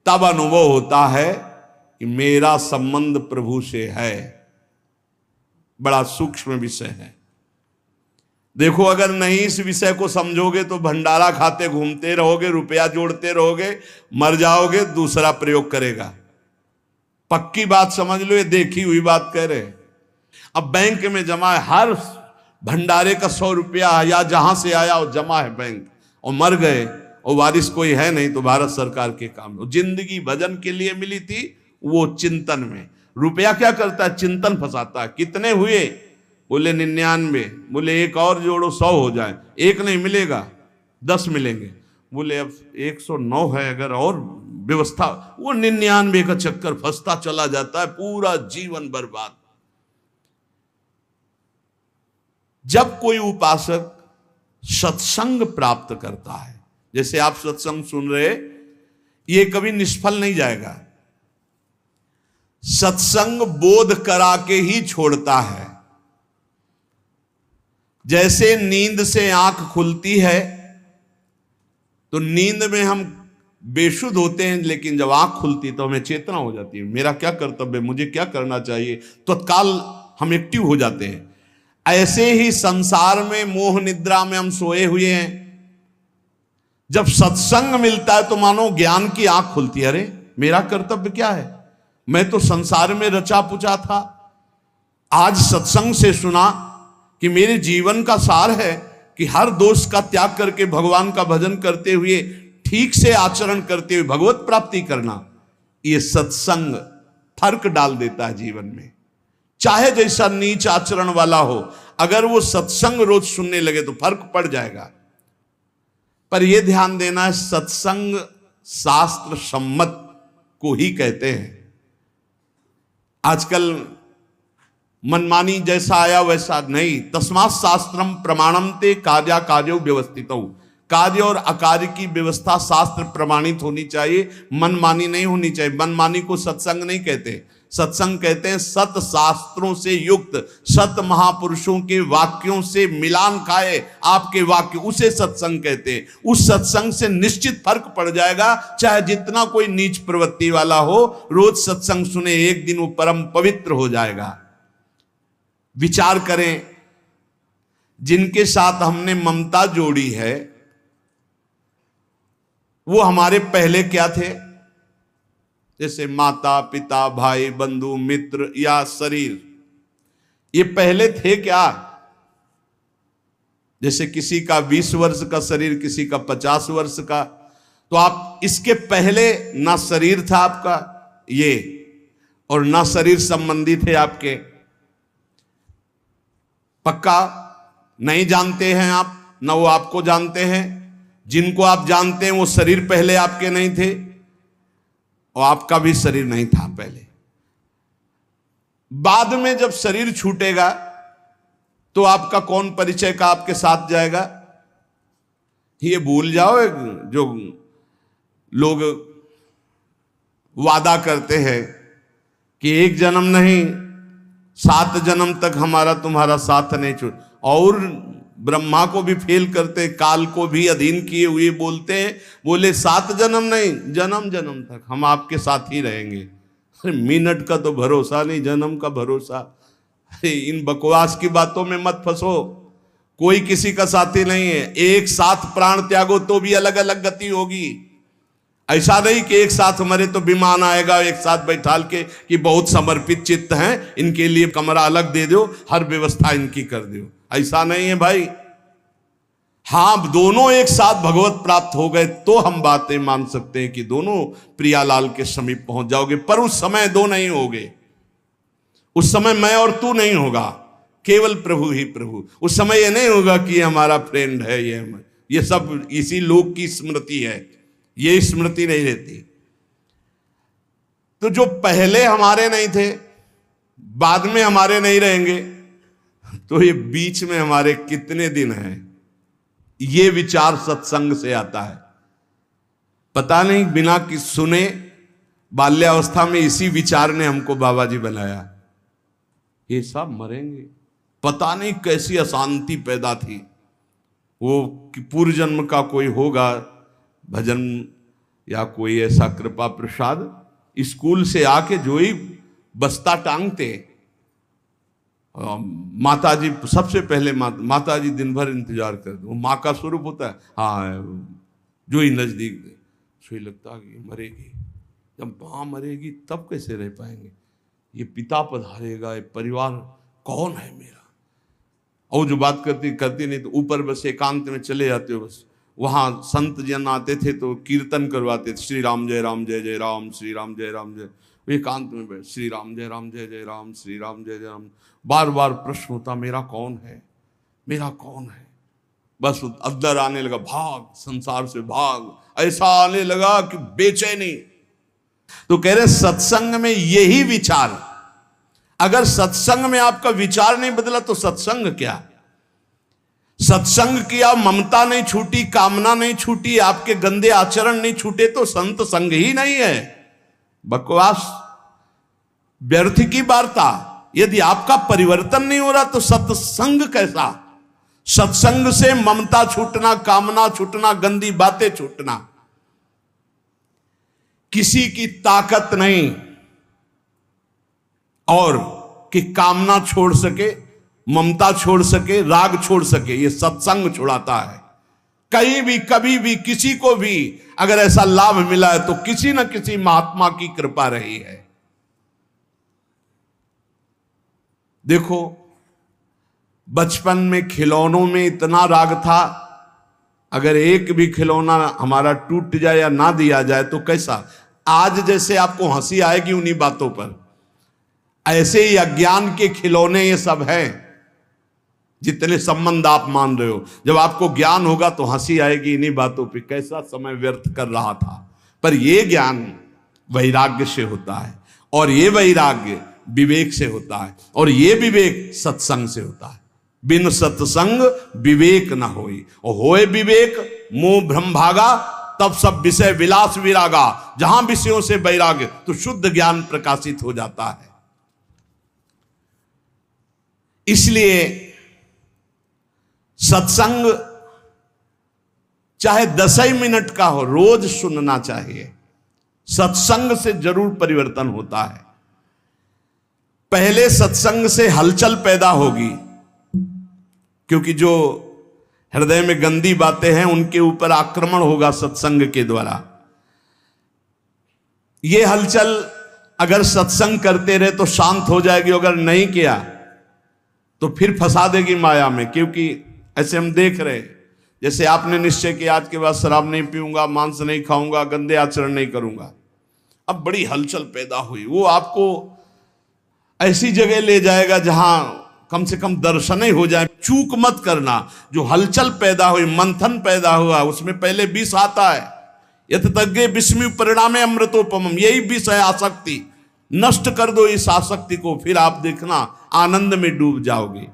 Speaker 1: तब अनुभव होता है कि मेरा संबंध प्रभु से है। बड़ा सूक्ष्म विषय है। देखो, अगर नहीं इस विषय को समझोगे तो भंडारा खाते घूमते रहोगे, रुपया जोड़ते रहोगे, मर जाओगे, दूसरा प्रयोग करेगा। पक्की बात समझ लो, ये देखी हुई बात कह रहे हैं। अब बैंक में जमा है, हर भंडारे का 100 रुपया या जहां से आया वो जमा है बैंक, और मर गए और वारिस कोई है नहीं तो भारत सरकार के काम। जिंदगी भजन के लिए मिली थी, वो चिंतन में। रुपया क्या करता है? चिंतन फंसाता है। कितने हुए? बोले 99। बोले एक और जोड़ो 100 हो जाए। एक नहीं मिलेगा, 10 मिलेंगे। बोले अब 109 है, अगर और व्यवस्था, वो 99 का चक्कर फंसता चला जाता है, पूरा जीवन बर्बाद। जब कोई उपासक सत्संग प्राप्त करता है, जैसे आप सत्संग सुन रहे, ये कभी निष्फल नहीं जाएगा। सत्संग बोध करा के ही छोड़ता है। जैसे नींद से आंख खुलती है तो नींद में हम बेशुद्ध होते हैं, लेकिन जब आंख खुलती तो हमें चेतना हो जाती है, मेरा क्या कर्तव्य, मुझे क्या करना चाहिए, तो तत्काल हम एक्टिव हो जाते हैं। ऐसे ही संसार में मोह निद्रा में हम सोए हुए हैं। जब सत्संग मिलता है तो मानो ज्ञान की आंख खुलती है। अरे मेरा कर्तव्य क्या है, मैं तो संसार में रचा पुचा था। आज सत्संग से सुना कि मेरे जीवन का सार है कि हर दोष का त्याग करके भगवान का भजन करते हुए, ठीक से आचरण करते हुए भगवत प्राप्ति करना। ये सत्संग फर्क डाल देता है जीवन में। चाहे जैसा नीच आचरण वाला हो, अगर वो सत्संग रोज सुनने लगे तो फर्क पड़ जाएगा। पर यह ध्यान देना है, सत्संग शास्त्र सम्मत को ही कहते हैं। आजकल मनमानी जैसा आया वैसा नहीं। तस्मात् शास्त्रम प्रमाणम ते कार्या कार्यो व्यवस्थितौ। कार्य और अकार्य की व्यवस्था शास्त्र प्रमाणित होनी चाहिए, मनमानी नहीं होनी चाहिए। मनमानी को सत्संग नहीं कहते। सत्संग कहते हैं सत शास्त्रों से युक्त, सत महापुरुषों के वाक्यों से मिलान खाए आपके वाक्य, उसे सत्संग कहते हैं। उस सत्संग से निश्चित फर्क पड़ जाएगा। चाहे जितना कोई नीच प्रवृत्ति वाला हो, रोज सत्संग सुने, एक दिन वो परम पवित्र हो जाएगा। विचार करें, जिनके साथ हमने ममता जोड़ी है वो हमारे पहले क्या थे? जैसे माता पिता, भाई बंधु मित्र या शरीर, ये पहले थे क्या? जैसे किसी का 20 वर्ष का शरीर, किसी का 50 वर्ष का, तो आप इसके पहले ना शरीर था आपका ये, और ना शरीर संबंधी थे आपके। पक्का नहीं जानते हैं आप, ना वो आपको जानते हैं। जिनको आप जानते हैं वो शरीर पहले आपके नहीं थे, और आपका भी शरीर नहीं था पहले। बाद में जब शरीर छूटेगा तो आपका कौन परिचय का आपके साथ जाएगा? ये भूल जाओ। जो लोग वादा करते हैं कि एक जन्म नहीं 7 जन्म तक हमारा तुम्हारा साथ नहीं छूट, और ब्रह्मा को भी फेल करते, काल को भी अधीन किए हुए बोलते हैं, बोले 7 जन्म नहीं, जन्म जन्म तक हम आपके साथ ही रहेंगे। अरे मिनट का तो भरोसा नहीं, जन्म का भरोसा। अरे इन बकवास की बातों में मत फंसो। कोई किसी का साथी नहीं है। एक साथ प्राण त्यागो तो भी अलग अलग गति होगी। ऐसा नहीं कि एक साथ मरे तो विमान आएगा एक साथ बैठाल के कि बहुत समर्पित चित्त हैं, इनके लिए कमरा अलग दे दो, हर व्यवस्था इनकी कर दो। ऐसा नहीं है भाई। हाँ, दोनों एक साथ भगवत प्राप्त हो गए तो हम बातें मान सकते हैं कि दोनों प्रियालाल के समीप पहुंच जाओगे। पर उस समय दो नहीं होगे। उस समय मैं और तू नहीं होगा, केवल प्रभु ही प्रभु। उस समय ये नहीं होगा कि ये हमारा फ्रेंड है, ये सब इसी लोक की स्मृति है, ये स्मृति नहीं रहती। तो जो पहले हमारे नहीं थे, बाद में हमारे नहीं रहेंगे, तो ये बीच में हमारे कितने दिन हैं, ये विचार सत्संग से आता है। पता नहीं बिना किस सुने बाल्यावस्था में इसी विचार ने हमको बाबा जी बनाया। ये सब मरेंगे, पता नहीं कैसी अशांति पैदा थी। वो कि पूर्व जन्म का कोई होगा, भजन या कोई ऐसा कृपा प्रसाद, स्कूल से आके जो ही बस्ता टांगते, माता जी सबसे पहले माता जी दिन भर इंतजार करते, वो माँ का स्वरूप होता है। हाँ, जो ही नजदीक दे सो ही लगता कि मरेगी, जब माँ मरेगी तब कैसे रह पाएंगे, ये पिता पधारेगा, ये परिवार कौन है मेरा। और जो बात करती नहीं तो ऊपर बस एकांत में चले जाते हो, बस वहाँ संत जन आते थे तो कीर्तन करवाते थे, श्री राम जय जय राम, श्री राम जय एकांत में बैठ श्री राम जय जय राम, श्री राम जय राम। बार बार प्रश्न होता मेरा कौन है, मेरा कौन है। बस अंदर आने लगा भाग, संसार से भाग, ऐसा आने लगा कि बेचैनी। तो कह रहे सत्संग में यही विचार, अगर सत्संग में आपका विचार नहीं बदला तो सत्संग क्या। सत्संग किया, ममता नहीं छूटी, कामना नहीं छूटी, आपके गंदे आचरण नहीं छूटे तो संत संग ही नहीं है, बकवास, व्यर्थ की वार्ता। यदि आपका परिवर्तन नहीं हो रहा तो सत्संग कैसा। सत्संग से ममता छूटना, कामना छूटना, गंदी बातें छूटना, किसी की ताकत नहीं और कि कामना छोड़ सके, ममता छोड़ सके, राग छोड़ सके, ये सत्संग छुड़ाता है। कहीं भी कभी भी किसी को भी अगर ऐसा लाभ मिला है तो किसी न किसी महात्मा की कृपा रही है। देखो बचपन में खिलौनों में इतना राग था, अगर एक भी खिलौना हमारा टूट जाए या ना दिया जाए तो कैसा। आज जैसे आपको हंसी आएगी उन्हीं बातों पर, ऐसे ही अज्ञान के खिलौने ये सब हैं। जितने संबंध आप मान रहे हो, जब आपको ज्ञान होगा तो हंसी आएगी इन्हीं बातों पे, कैसा समय व्यर्थ कर रहा था। पर ये ज्ञान वैराग्य से होता है, और ये वैराग्य विवेक से होता है, और ये विवेक सत्संग से होता है। बिन सत्संग विवेक न होई, और होए विवेक मोह भ्रम भागा, तब सब विषय विलास विरागा। जहां विषयों से वैराग्य तो शुद्ध ज्ञान प्रकाशित हो जाता है। इसलिए सत्संग चाहे 10 ही मिनट का हो, रोज सुनना चाहिए। सत्संग से जरूर परिवर्तन होता है। पहले सत्संग से हलचल पैदा होगी, क्योंकि जो हृदय में गंदी बातें हैं उनके ऊपर आक्रमण होगा सत्संग के द्वारा। ये हलचल अगर सत्संग करते रहे तो शांत हो जाएगी, अगर नहीं किया तो फिर फंसा देगी माया में। क्योंकि ऐसे हम देख रहे, जैसे आपने निश्चय किया आज के बाद शराब नहीं पीऊंगा, मांस नहीं खाऊंगा, गंदे आचरण नहीं करूंगा, अब बड़ी हलचल पैदा हुई, वो आपको ऐसी जगह ले जाएगा जहां कम से कम दर्शन ही हो जाए। चूक मत करना। जो हलचल पैदा हुई, मंथन पैदा हुआ, उसमें पहले विष आता है। यतज्ञे विस्मि परिणामे अमृतोपमम, यही विष है आसक्ति। नष्ट कर दो इस आसक्ति को, फिर आप देखना आनंद में डूब जाओगे।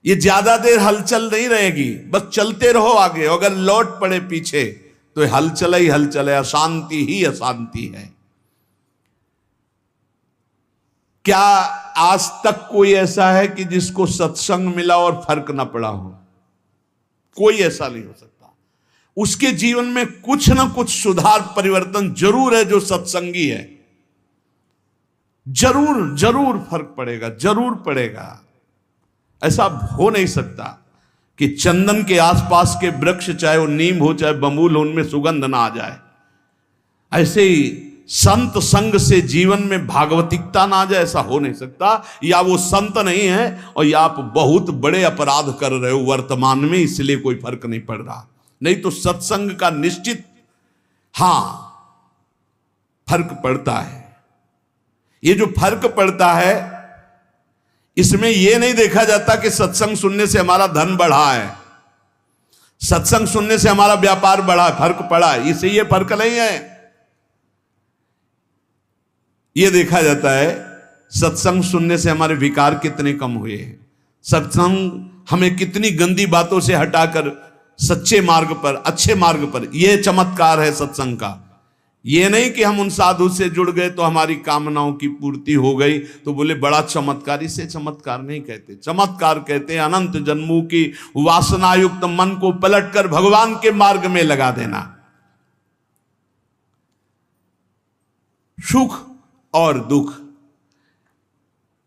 Speaker 1: ये ज्यादा देर हलचल नहीं रहेगी, बस चलते रहो आगे। अगर लौट पड़े पीछे तो हलचल ही हलचल है, अशांति ही अशांति है। क्या आज तक कोई ऐसा है कि जिसको सत्संग मिला और फर्क ना पड़ा हो? कोई ऐसा नहीं हो सकता। उसके जीवन में कुछ ना कुछ सुधार परिवर्तन जरूर है जो सत्संगी है। जरूर जरूर फर्क पड़ेगा, जरूर पड़ेगा। ऐसा हो नहीं सकता कि चंदन के आसपास के वृक्ष, चाहे वो नीम हो चाहे बबूल हो, उनमें सुगंध ना आ जाए। ऐसे ही संत संग से जीवन में भागवतिकता ना आ जाए, ऐसा हो नहीं सकता। या वो संत नहीं है और या आप बहुत बड़े अपराध कर रहे हो वर्तमान में, इसलिए कोई फर्क नहीं पड़ रहा। नहीं तो सत्संग का निश्चित फर्क पड़ता है। ये जो फर्क पड़ता है, इसमें यह नहीं देखा जाता कि सत्संग सुनने से हमारा धन बढ़ा है, सत्संग सुनने से हमारा व्यापार बढ़ा, फर्क पड़ा है। इसे ये फर्क नहीं है। यह देखा जाता है सत्संग सुनने से हमारे विकार कितने कम हुए हैं, सत्संग हमें कितनी गंदी बातों से हटाकर सच्चे मार्ग पर, अच्छे मार्ग पर, यह चमत्कार है सत्संग का। यह नहीं कि हम उन साधु से जुड़ गए तो हमारी कामनाओं की पूर्ति हो गई तो बोले बड़ा चमत्कार। इसे चमत्कार नहीं कहते। चमत्कार कहते हैं अनंत जन्मों की वासनायुक्त मन को पलटकर भगवान के मार्ग में लगा देना। सुख और दुख,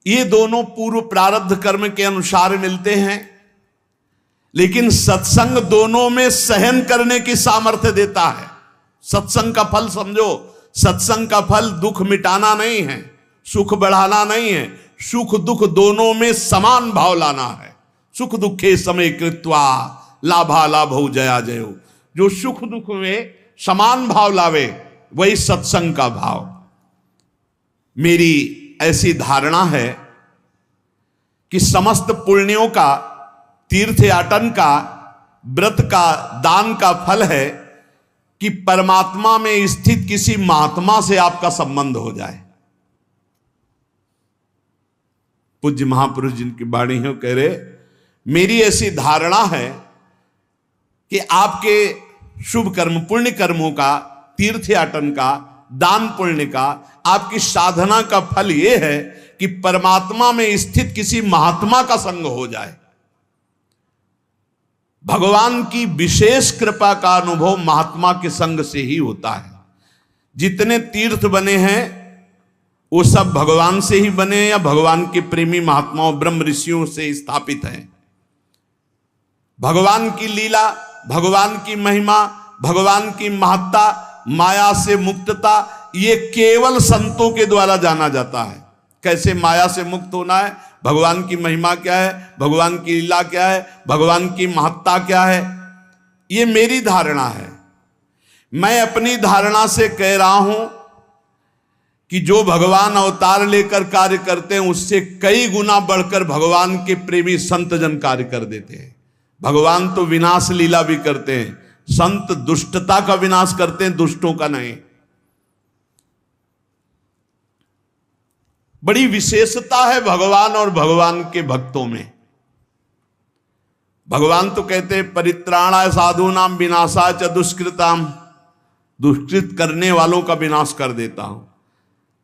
Speaker 1: ये दोनों पूर्व प्रारब्ध कर्म के अनुसार मिलते हैं, लेकिन सत्संग दोनों में सहन करने की सामर्थ्य देता है। सत्संग का फल समझो, सत्संग का फल दुख मिटाना नहीं है, सुख बढ़ाना नहीं है, सुख दुख दोनों में समान भाव लाना है। सुख दुखे समय कृत्वा लाभा लाभो जया जयो, जो सुख दुख में समान भाव लावे वही सत्संग का भाव। मेरी ऐसी धारणा है कि समस्त पुण्यों का, तीर्थ याटन का, व्रत का, दान का फल है कि परमात्मा में स्थित किसी महात्मा से आपका संबंध हो जाए। पूज्य महापुरुष जिनकी वाणी है कह रहे, मेरी ऐसी धारणा है कि आपके शुभ कर्म, पुण्य कर्मों का, तीर्थ याटन का, दान पुण्य का, आपकी साधना का फल यह है कि परमात्मा में स्थित किसी महात्मा का संग हो जाए। भगवान की विशेष कृपा का अनुभव महात्मा के संग से ही होता है। जितने तीर्थ बने हैं वो सब भगवान से ही बने या भगवान के प्रेमी महात्माओं ब्रह्म ऋषियों से स्थापित हैं। भगवान की लीला, भगवान की महिमा, भगवान की महत्ता, माया से मुक्तता, ये केवल संतों के द्वारा जाना जाता है। कैसे माया से मुक्त होना है, भगवान की महिमा क्या है, भगवान की लीला क्या है, भगवान की महत्ता क्या है, ये मेरी धारणा है। मैं अपनी धारणा से कह रहा हूं कि जो भगवान अवतार लेकर कार्य करते हैं उससे कई गुना बढ़कर भगवान के प्रेमी संत जन कार्य कर देते हैं। भगवान तो विनाश लीला भी करते हैं, संत दुष्टता का विनाश करते हैं, दुष्टों का नहीं। बड़ी विशेषता है भगवान और भगवान के भक्तों में। भगवान तो कहते हैं परित्राणाय साधूनाम विनाशाय च दुष्कृताम, दुष्कृत करने वालों का विनाश कर देता हूं।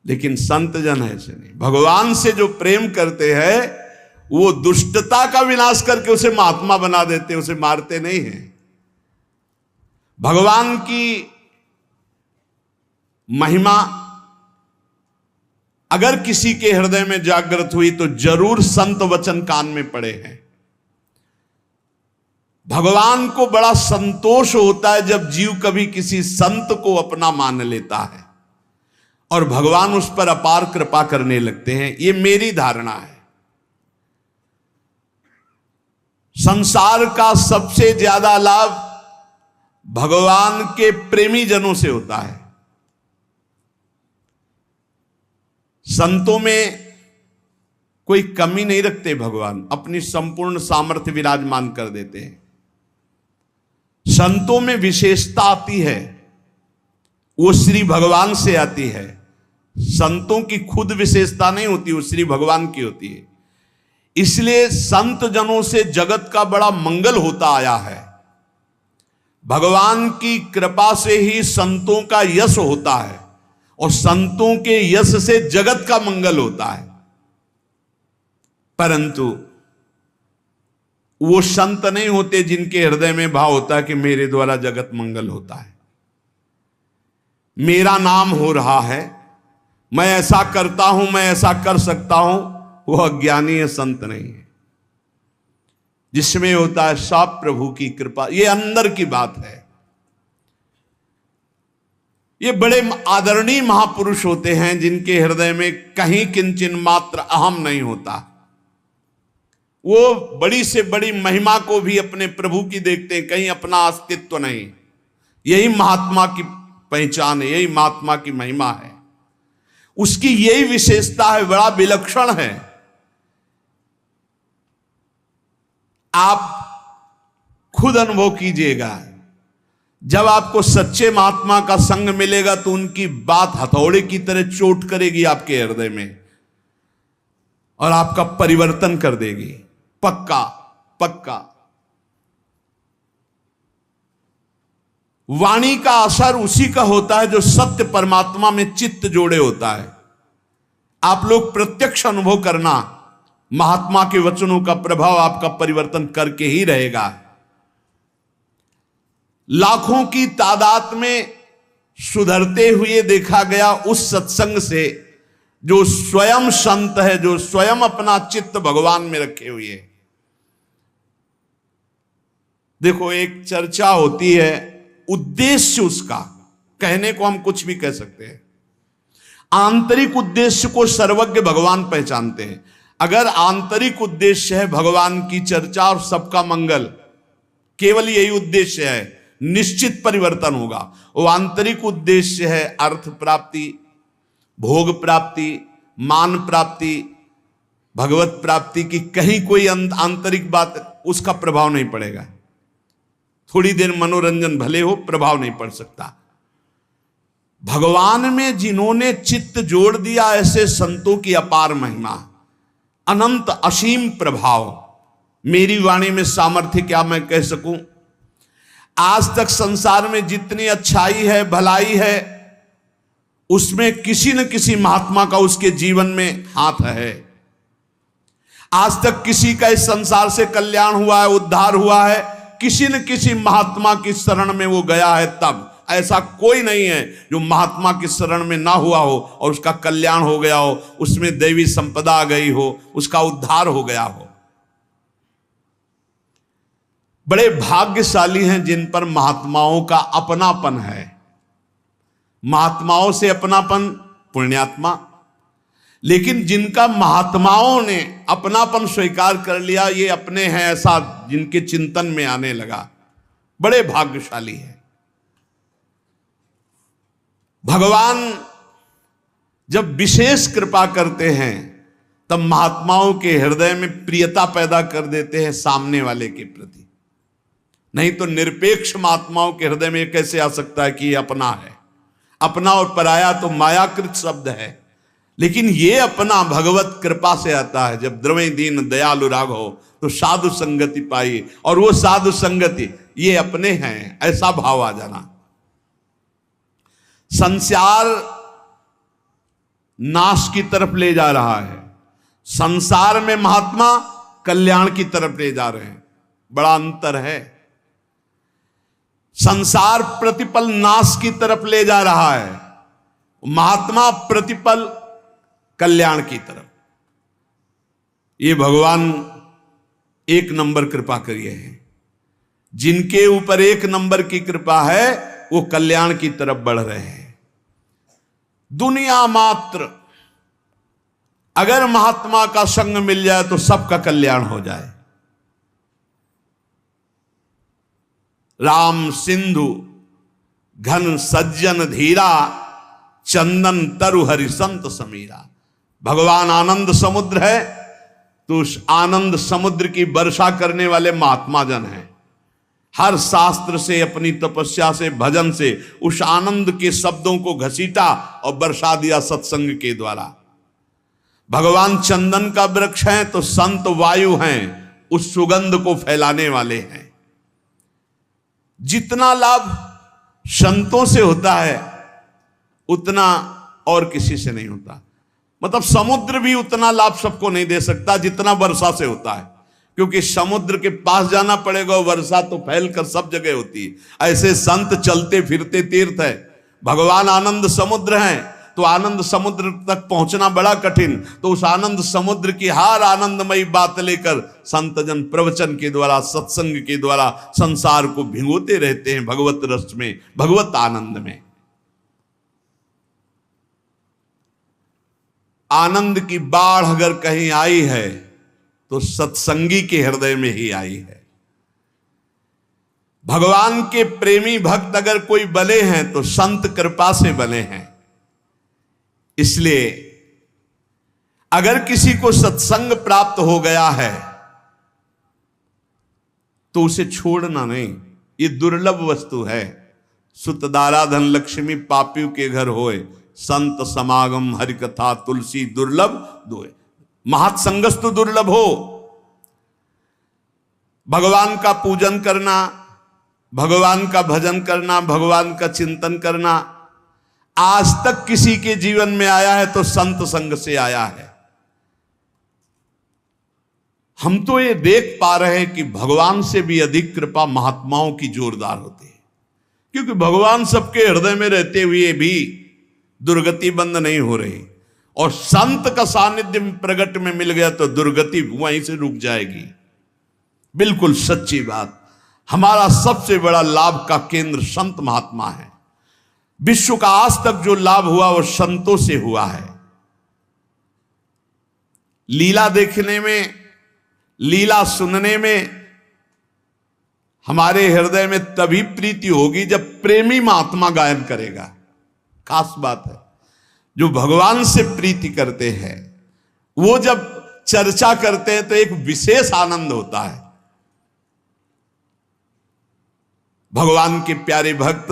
Speaker 1: लेकिन संत जन ऐसे नहीं, भगवान से जो प्रेम करते हैं वो दुष्टता का विनाश करके उसे महात्मा बना देते हैं, उसे मारते नहीं हैं। भगवान की महिमा अगर किसी के हृदय में जागृत हुई तो जरूर संत वचन कान में पड़े हैं। भगवान को बड़ा संतोष होता है जब जीव कभी किसी संत को अपना मान लेता है और भगवान उस पर अपार कृपा करने लगते हैं। ये मेरी धारणा है। संसार का सबसे ज्यादा लाभ भगवान के प्रेमी जनों से होता है। संतों में कोई कमी नहीं रखते भगवान, अपनी संपूर्ण सामर्थ्य विराजमान कर देते हैं। संतों में विशेषता आती है, वो श्री भगवान से आती है। संतों की खुद विशेषता नहीं होती, वो श्री भगवान की होती है। इसलिए संत जनों से जगत का बड़ा मंगल होता आया है। भगवान की कृपा से ही संतों का यश होता है और संतों के यश से जगत का मंगल होता है। परंतु वो संत नहीं होते जिनके हृदय में भाव होता है कि मेरे द्वारा जगत मंगल होता है, मेरा नाम हो रहा है, मैं ऐसा करता हूं, मैं ऐसा कर सकता हूं। वो अज्ञानी है, संत नहीं है। जिसमें होता है सब प्रभु की कृपा। ये अंदर की बात है। ये बड़े आदरणीय महापुरुष होते हैं जिनके हृदय में कहीं किंचन मात्र अहम नहीं होता। वो बड़ी से बड़ी महिमा को भी अपने प्रभु की देखते हैं, कहीं अपना अस्तित्व नहीं। यही महात्मा की पहचान है, यही महात्मा की महिमा है। उसकी यही विशेषता है, बड़ा विलक्षण है। आप खुद अनुभव कीजिएगा, जब आपको सच्चे महात्मा का संग मिलेगा तो उनकी बात हथौड़े की तरह चोट करेगी आपके हृदय में और आपका परिवर्तन कर देगी, पक्का पक्का। वाणी का असर उसी का होता है जो सत्य परमात्मा में चित्त जोड़े होता है। आप लोग प्रत्यक्ष अनुभव करना, महात्मा के वचनों का प्रभाव आपका परिवर्तन करके ही रहेगा। लाखों की तादाद में सुधरते हुए देखा गया उस सत्संग से जो स्वयं संत है, जो स्वयं अपना चित्त भगवान में रखे हुए है। देखो, एक चर्चा होती है, उद्देश्य उसका, कहने को हम कुछ भी कह सकते हैं, आंतरिक उद्देश्य को सर्वज्ञ भगवान पहचानते हैं। अगर आंतरिक उद्देश्य है भगवान की चर्चा और सबका मंगल, केवल यही उद्देश्य है, निश्चित परिवर्तन होगा। वो आंतरिक उद्देश्य है अर्थ प्राप्ति, भोग प्राप्ति, मान प्राप्ति, भगवत प्राप्ति की कहीं कोई आंतरिक बात, उसका प्रभाव नहीं पड़ेगा। थोड़ी देर मनोरंजन भले हो, प्रभाव नहीं पड़ सकता। भगवान में जिन्होंने चित्त जोड़ दिया, ऐसे संतों की अपार महिमा, अनंत असीम प्रभाव। मेरी वाणी में सामर्थ्य क्या मैं कह सकूं। आज तक संसार में जितनी अच्छाई है, भलाई है, उसमें किसी न किसी महात्मा का उसके जीवन में हाथ है। आज तक किसी का इस संसार से कल्याण हुआ है, उद्धार हुआ है, किसी न किसी महात्मा की शरण में वो गया है। तब ऐसा कोई नहीं है जो महात्मा की शरण में ना हुआ हो और उसका कल्याण हो गया हो, उसमें दैवी संपदा आ गई हो, उसका उद्धार हो गया हो। बड़े भाग्यशाली हैं जिन पर महात्माओं का अपनापन है। महात्माओं से अपनापन पुण्यात्मा, लेकिन जिनका महात्माओं ने अपनापन स्वीकार कर लिया, ये अपने हैं, ऐसा जिनके चिंतन में आने लगा, बड़े भाग्यशाली है। भगवान जब विशेष कृपा करते हैं तब महात्माओं के हृदय में प्रियता पैदा कर देते हैं सामने वाले के प्रति। नहीं तो निरपेक्ष महात्माओं के हृदय में कैसे आ सकता है कि ये अपना है। अपना और पराया तो मायाकृत शब्द है, लेकिन ये अपना भगवत कृपा से आता है। जब द्रवे दीन दयालु राघव तो साधु संगति पाई, और वो साधु संगति ये अपने हैं, ऐसा भाव आ जाना। संसार नाश की तरफ ले जा रहा है, संसार में महात्मा कल्याण की तरफ ले जा रहे हैं, बड़ा अंतर है। संसार प्रतिपल नाश की तरफ ले जा रहा है, महात्मा प्रतिपल कल्याण की तरफ। ये भगवान एक नंबर कृपा करिए हैं। जिनके ऊपर एक नंबर की कृपा है वो कल्याण की तरफ बढ़ रहे हैं। दुनिया मात्र अगर महात्मा का संग मिल जाए तो सबका कल्याण हो जाए। राम सिंधु घन सज्जन धीरा, चंदन तरु हरि संत समीरा। भगवान आनंद समुद्र है, तो उस आनंद समुद्र की वर्षा करने वाले महात्मा जन हैं। हर शास्त्र से, अपनी तपस्या से, भजन से उस आनंद के शब्दों को घसीटा और बरसा दिया सत्संग के द्वारा। भगवान चंदन का वृक्ष है तो संत वायु हैं, उस सुगंध को फैलाने वाले हैं। जितना लाभ संतों से होता है उतना और किसी से नहीं होता। मतलब समुद्र भी उतना लाभ सबको नहीं दे सकता जितना वर्षा से होता है, क्योंकि समुद्र के पास जाना पड़ेगा, वर्षा तो फैल कर सब जगह होती है। ऐसे संत चलते फिरते तीर्थ है। भगवान आनंद समुद्र हैं, तो आनंद समुद्र तक पहुंचना बड़ा कठिन, तो उस आनंद समुद्र की हर आनंदमयी बात लेकर संत जन प्रवचन के द्वारा, सत्संग के द्वारा संसार को भिगोते रहते हैं भगवत रस में, भगवत आनंद में। आनंद की बाढ़ अगर कहीं आई है तो सत्संगी के हृदय में ही आई है। भगवान के प्रेमी भक्त अगर कोई बने हैं तो संत कृपा से बने हैं। इसलिए अगर किसी को सत्संग प्राप्त हो गया है तो उसे छोड़ना नहीं, ये दुर्लभ वस्तु है। सुतदारा धन लक्ष्मी पापियों के घर होए, संत समागम हरि कथा तुलसी दुर्लभ दोए। महत्संगस तो दुर्लभ हो। भगवान का पूजन करना, भगवान का भजन करना, भगवान का चिंतन करना आज तक किसी के जीवन में आया है तो संत संग से आया है। हम तो ये देख पा रहे हैं कि भगवान से भी अधिक कृपा महात्माओं की जोरदार होती है, क्योंकि भगवान सबके हृदय में रहते हुए भी दुर्गति बंद नहीं हो रही, और संत का सानिध्य प्रगट में मिल गया तो दुर्गति वहीं से रुक जाएगी। बिल्कुल सच्ची बात। हमारा सबसे बड़ा लाभ का केंद्र संत महात्मा है। विश्व का आज तक जो लाभ हुआ वो संतों से हुआ है। लीला देखने में, लीला सुनने में हमारे हृदय में तभी प्रीति होगी जब प्रेमी महात्मा गायन करेगा। खास बात है, जो भगवान से प्रीति करते हैं वो जब चर्चा करते हैं तो एक विशेष आनंद होता है। भगवान के प्यारे भक्त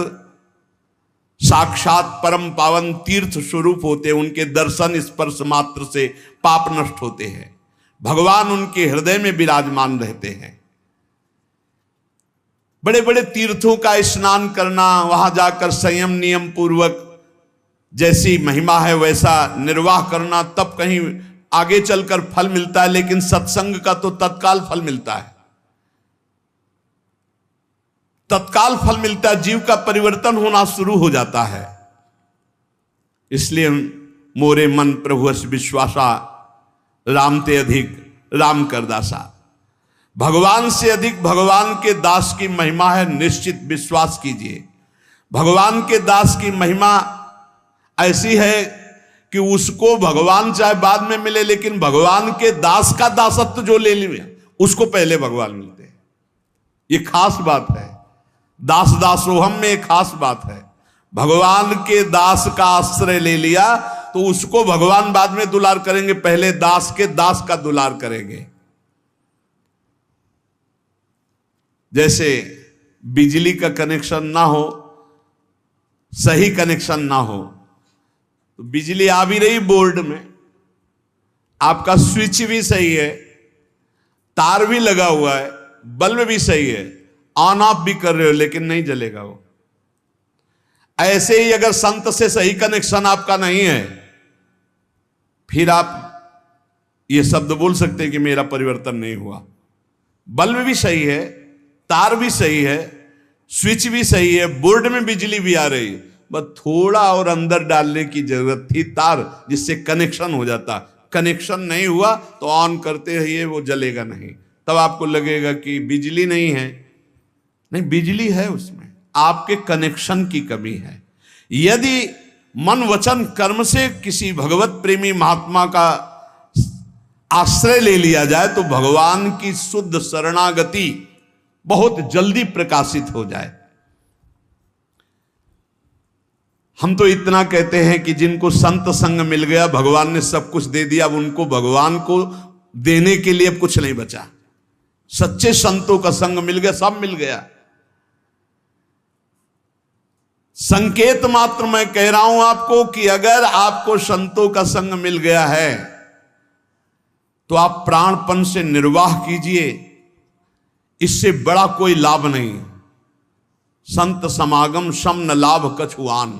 Speaker 1: साक्षात परम पावन तीर्थ स्वरूप होते हैं। उनके दर्शन स्पर्श मात्र से पाप नष्ट होते हैं। भगवान उनके हृदय में विराजमान रहते हैं। बड़े बड़े तीर्थों का स्नान करना, वहां जाकर संयम नियम पूर्वक जैसी महिमा है वैसा निर्वाह करना, तब कहीं आगे चलकर फल मिलता है। लेकिन सत्संग का तो तत्काल फल मिलता है, तत्काल फल मिलता है, जीव का परिवर्तन होना शुरू हो जाता है। इसलिए मोरे मन प्रभु अस विश्वासा, राम ते अधिक राम कर दासा। भगवान से अधिक भगवान के दास की महिमा है, निश्चित विश्वास कीजिए। भगवान के दास की महिमा ऐसी है कि उसको भगवान चाहे बाद में मिले, लेकिन भगवान के दास का दासत्व जो ले लिया उसको पहले भगवान मिलते हैं। ये खास बात है। दास दासोहम में एक खास बात है। भगवान के दास का आश्रय ले लिया तो उसको भगवान बाद में दुलार करेंगे, पहले दास के दास का दुलार करेंगे। जैसे बिजली का कनेक्शन ना हो, सही कनेक्शन ना हो, तो बिजली आ भी रही बोर्ड में, आपका स्विच भी सही है, तार भी लगा हुआ है, बल्ब भी सही है, ऑन ऑफ भी कर रहे हो, लेकिन नहीं जलेगा वो। ऐसे ही अगर संत से सही कनेक्शन आपका नहीं है, फिर आप ये शब्द बोल सकते हैं कि मेरा परिवर्तन नहीं हुआ। बल्ब भी सही है, तार भी सही है, स्विच भी सही है, बोर्ड में बिजली भी आ रही है, बस थोड़ा और अंदर डालने की जरूरत थी तार, जिससे कनेक्शन हो जाता। कनेक्शन नहीं हुआ तो ऑन करते रहिए, वो जलेगा नहीं। तब आपको लगेगा कि बिजली नहीं है, नहीं, बिजली है, उसमें आपके कनेक्शन की कमी है। यदि मन वचन कर्म से किसी भगवत प्रेमी महात्मा का आश्रय ले लिया जाए तो भगवान की शुद्ध शरणागति बहुत जल्दी प्रकाशित हो जाए। हम तो इतना कहते हैं कि जिनको संत संग मिल गया, भगवान ने सब कुछ दे दिया, अब उनको भगवान को देने के लिए अब कुछ नहीं बचा। सच्चे संतों का संग मिल गया, सब मिल गया। संकेत मात्र मैं कह रहा हूं आपको कि अगर आपको संतों का संग मिल गया है तो आप प्राणपन से निर्वाह कीजिए, इससे बड़ा कोई लाभ नहीं। संत समागम सम न लाभ कछुआन,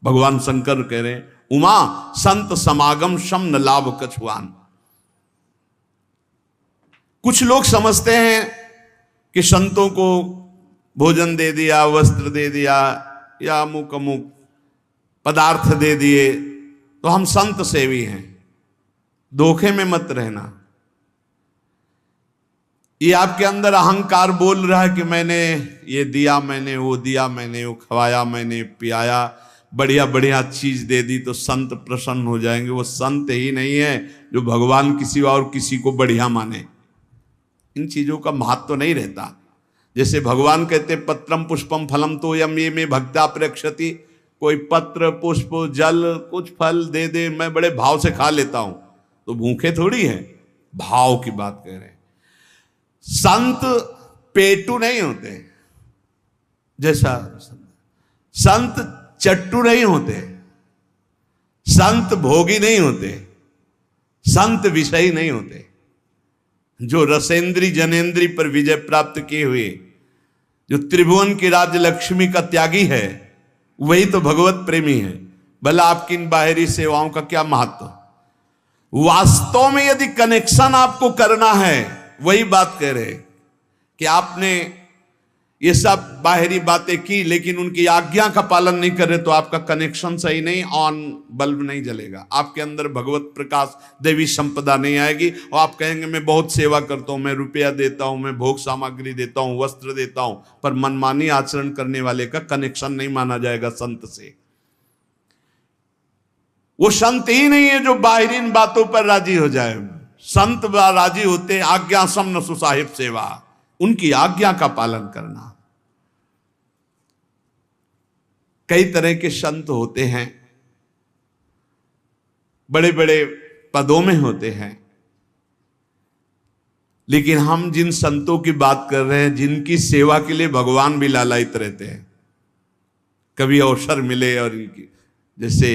Speaker 1: भगवान शंकर कह रहे हैं, उमा संत समागम सम न लाभ कछुआन। कुछ लोग समझते हैं कि संतों को भोजन दे दिया, वस्त्र दे दिया, या अमुक अमुक पदार्थ दे दिए तो हम संत सेवी हैं। धोखे में मत रहना। ये आपके अंदर अहंकार बोल रहा है कि मैंने ये दिया, मैंने वो दिया, मैंने वो खवाया, मैंने पियाया, बढ़िया बढ़िया चीज दे दी तो संत प्रसन्न हो जाएंगे। वो संत ही नहीं है जो भगवान किसी और किसी को बढ़िया माने। इन चीजों का महत्व नहीं रहता। जैसे भगवान कहते पत्रम पुष्पम फलम तो यम ये में भक्ता प्रेक्षति, कोई पत्र पुष्प जल कुछ फल दे दे, मैं बड़े भाव से खा लेता हूं, तो भूखे थोड़ी है, भाव की बात कह रहे हैं। संत पेटू नहीं होते, जैसा संत चट्टू नहीं होते, संत भोगी नहीं होते, संत विषयी नहीं होते। जो रसेंद्री जनेन्द्री पर विजय प्राप्त किए हुए, जो त्रिभुवन की राज्य लक्ष्मी का त्यागी है, वही तो भगवत प्रेमी है। भला आपकी इन बाहरी सेवाओं का क्या महत्व। वास्तव में यदि कनेक्शन आपको करना है, वही बात कह रहे कि आपने ये सब बाहरी बातें की, लेकिन उनकी आज्ञा का पालन नहीं कर रहे तो आपका कनेक्शन सही नहीं, ऑन बल्ब नहीं जलेगा, आपके अंदर भगवत प्रकाश देवी संपदा नहीं आएगी। और आप कहेंगे मैं बहुत सेवा करता हूं, मैं रुपया देता हूं, मैं भोग सामग्री देता हूं, वस्त्र देता हूं, पर मनमानी आचरण करने वाले का कनेक्शन नहीं माना जाएगा संत से। वो संत ही नहीं है जो बाहरीन बातों पर राजी हो जाए। संत राजी होते आज्ञा समन सुसाहिब सेवा, उनकी आज्ञा का पालन करना। कई तरह के संत होते हैं, बड़े बड़े पदों में होते हैं, लेकिन हम जिन संतों की बात कर रहे हैं जिनकी सेवा के लिए भगवान भी लालायित रहते हैं, कभी अवसर मिले और इनकी, जैसे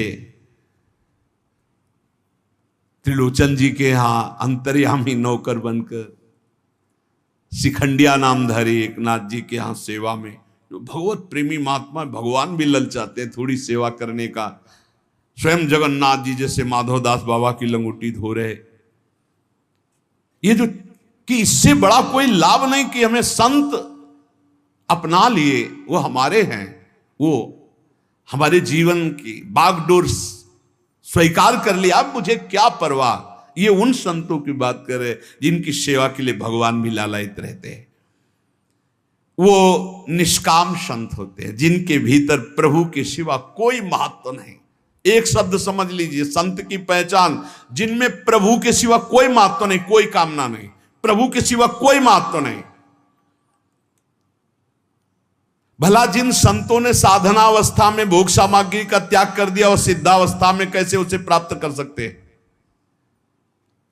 Speaker 1: त्रिलोचन जी के यहां अंतर्यामी नौकर बनकर शिखंडिया नामधारी एक नाथ जी के यहां सेवा में, जो भगवत प्रेमी महात्मा, भगवान भी ललचाते हैं थोड़ी सेवा करने का। स्वयं जगन्नाथ जी जैसे माधवदास बाबा की लंगोटी धो रहे, ये जो कि इससे बड़ा कोई लाभ नहीं कि हमें संत अपना लिए, वो हमारे हैं, वो हमारे जीवन की बागडोर स्वीकार कर लिया, अब मुझे क्या परवाह। ये उन संतों की बात कर रहे जिनकी सेवा के लिए भगवान भी लालायित रहते हैं। वो निष्काम संत होते हैं जिनके भीतर प्रभु के सिवा कोई महत्व नहीं। एक शब्द समझ लीजिए, संत की पहचान, जिनमें प्रभु के सिवा कोई महत्व नहीं, कोई कामना नहीं, प्रभु के सिवा कोई महत्व नहीं। भला जिन संतों ने साधनावस्था में भोग सामग्री का त्याग कर दिया और सिद्धावस्था में कैसे उसे प्राप्त कर सकते हैं?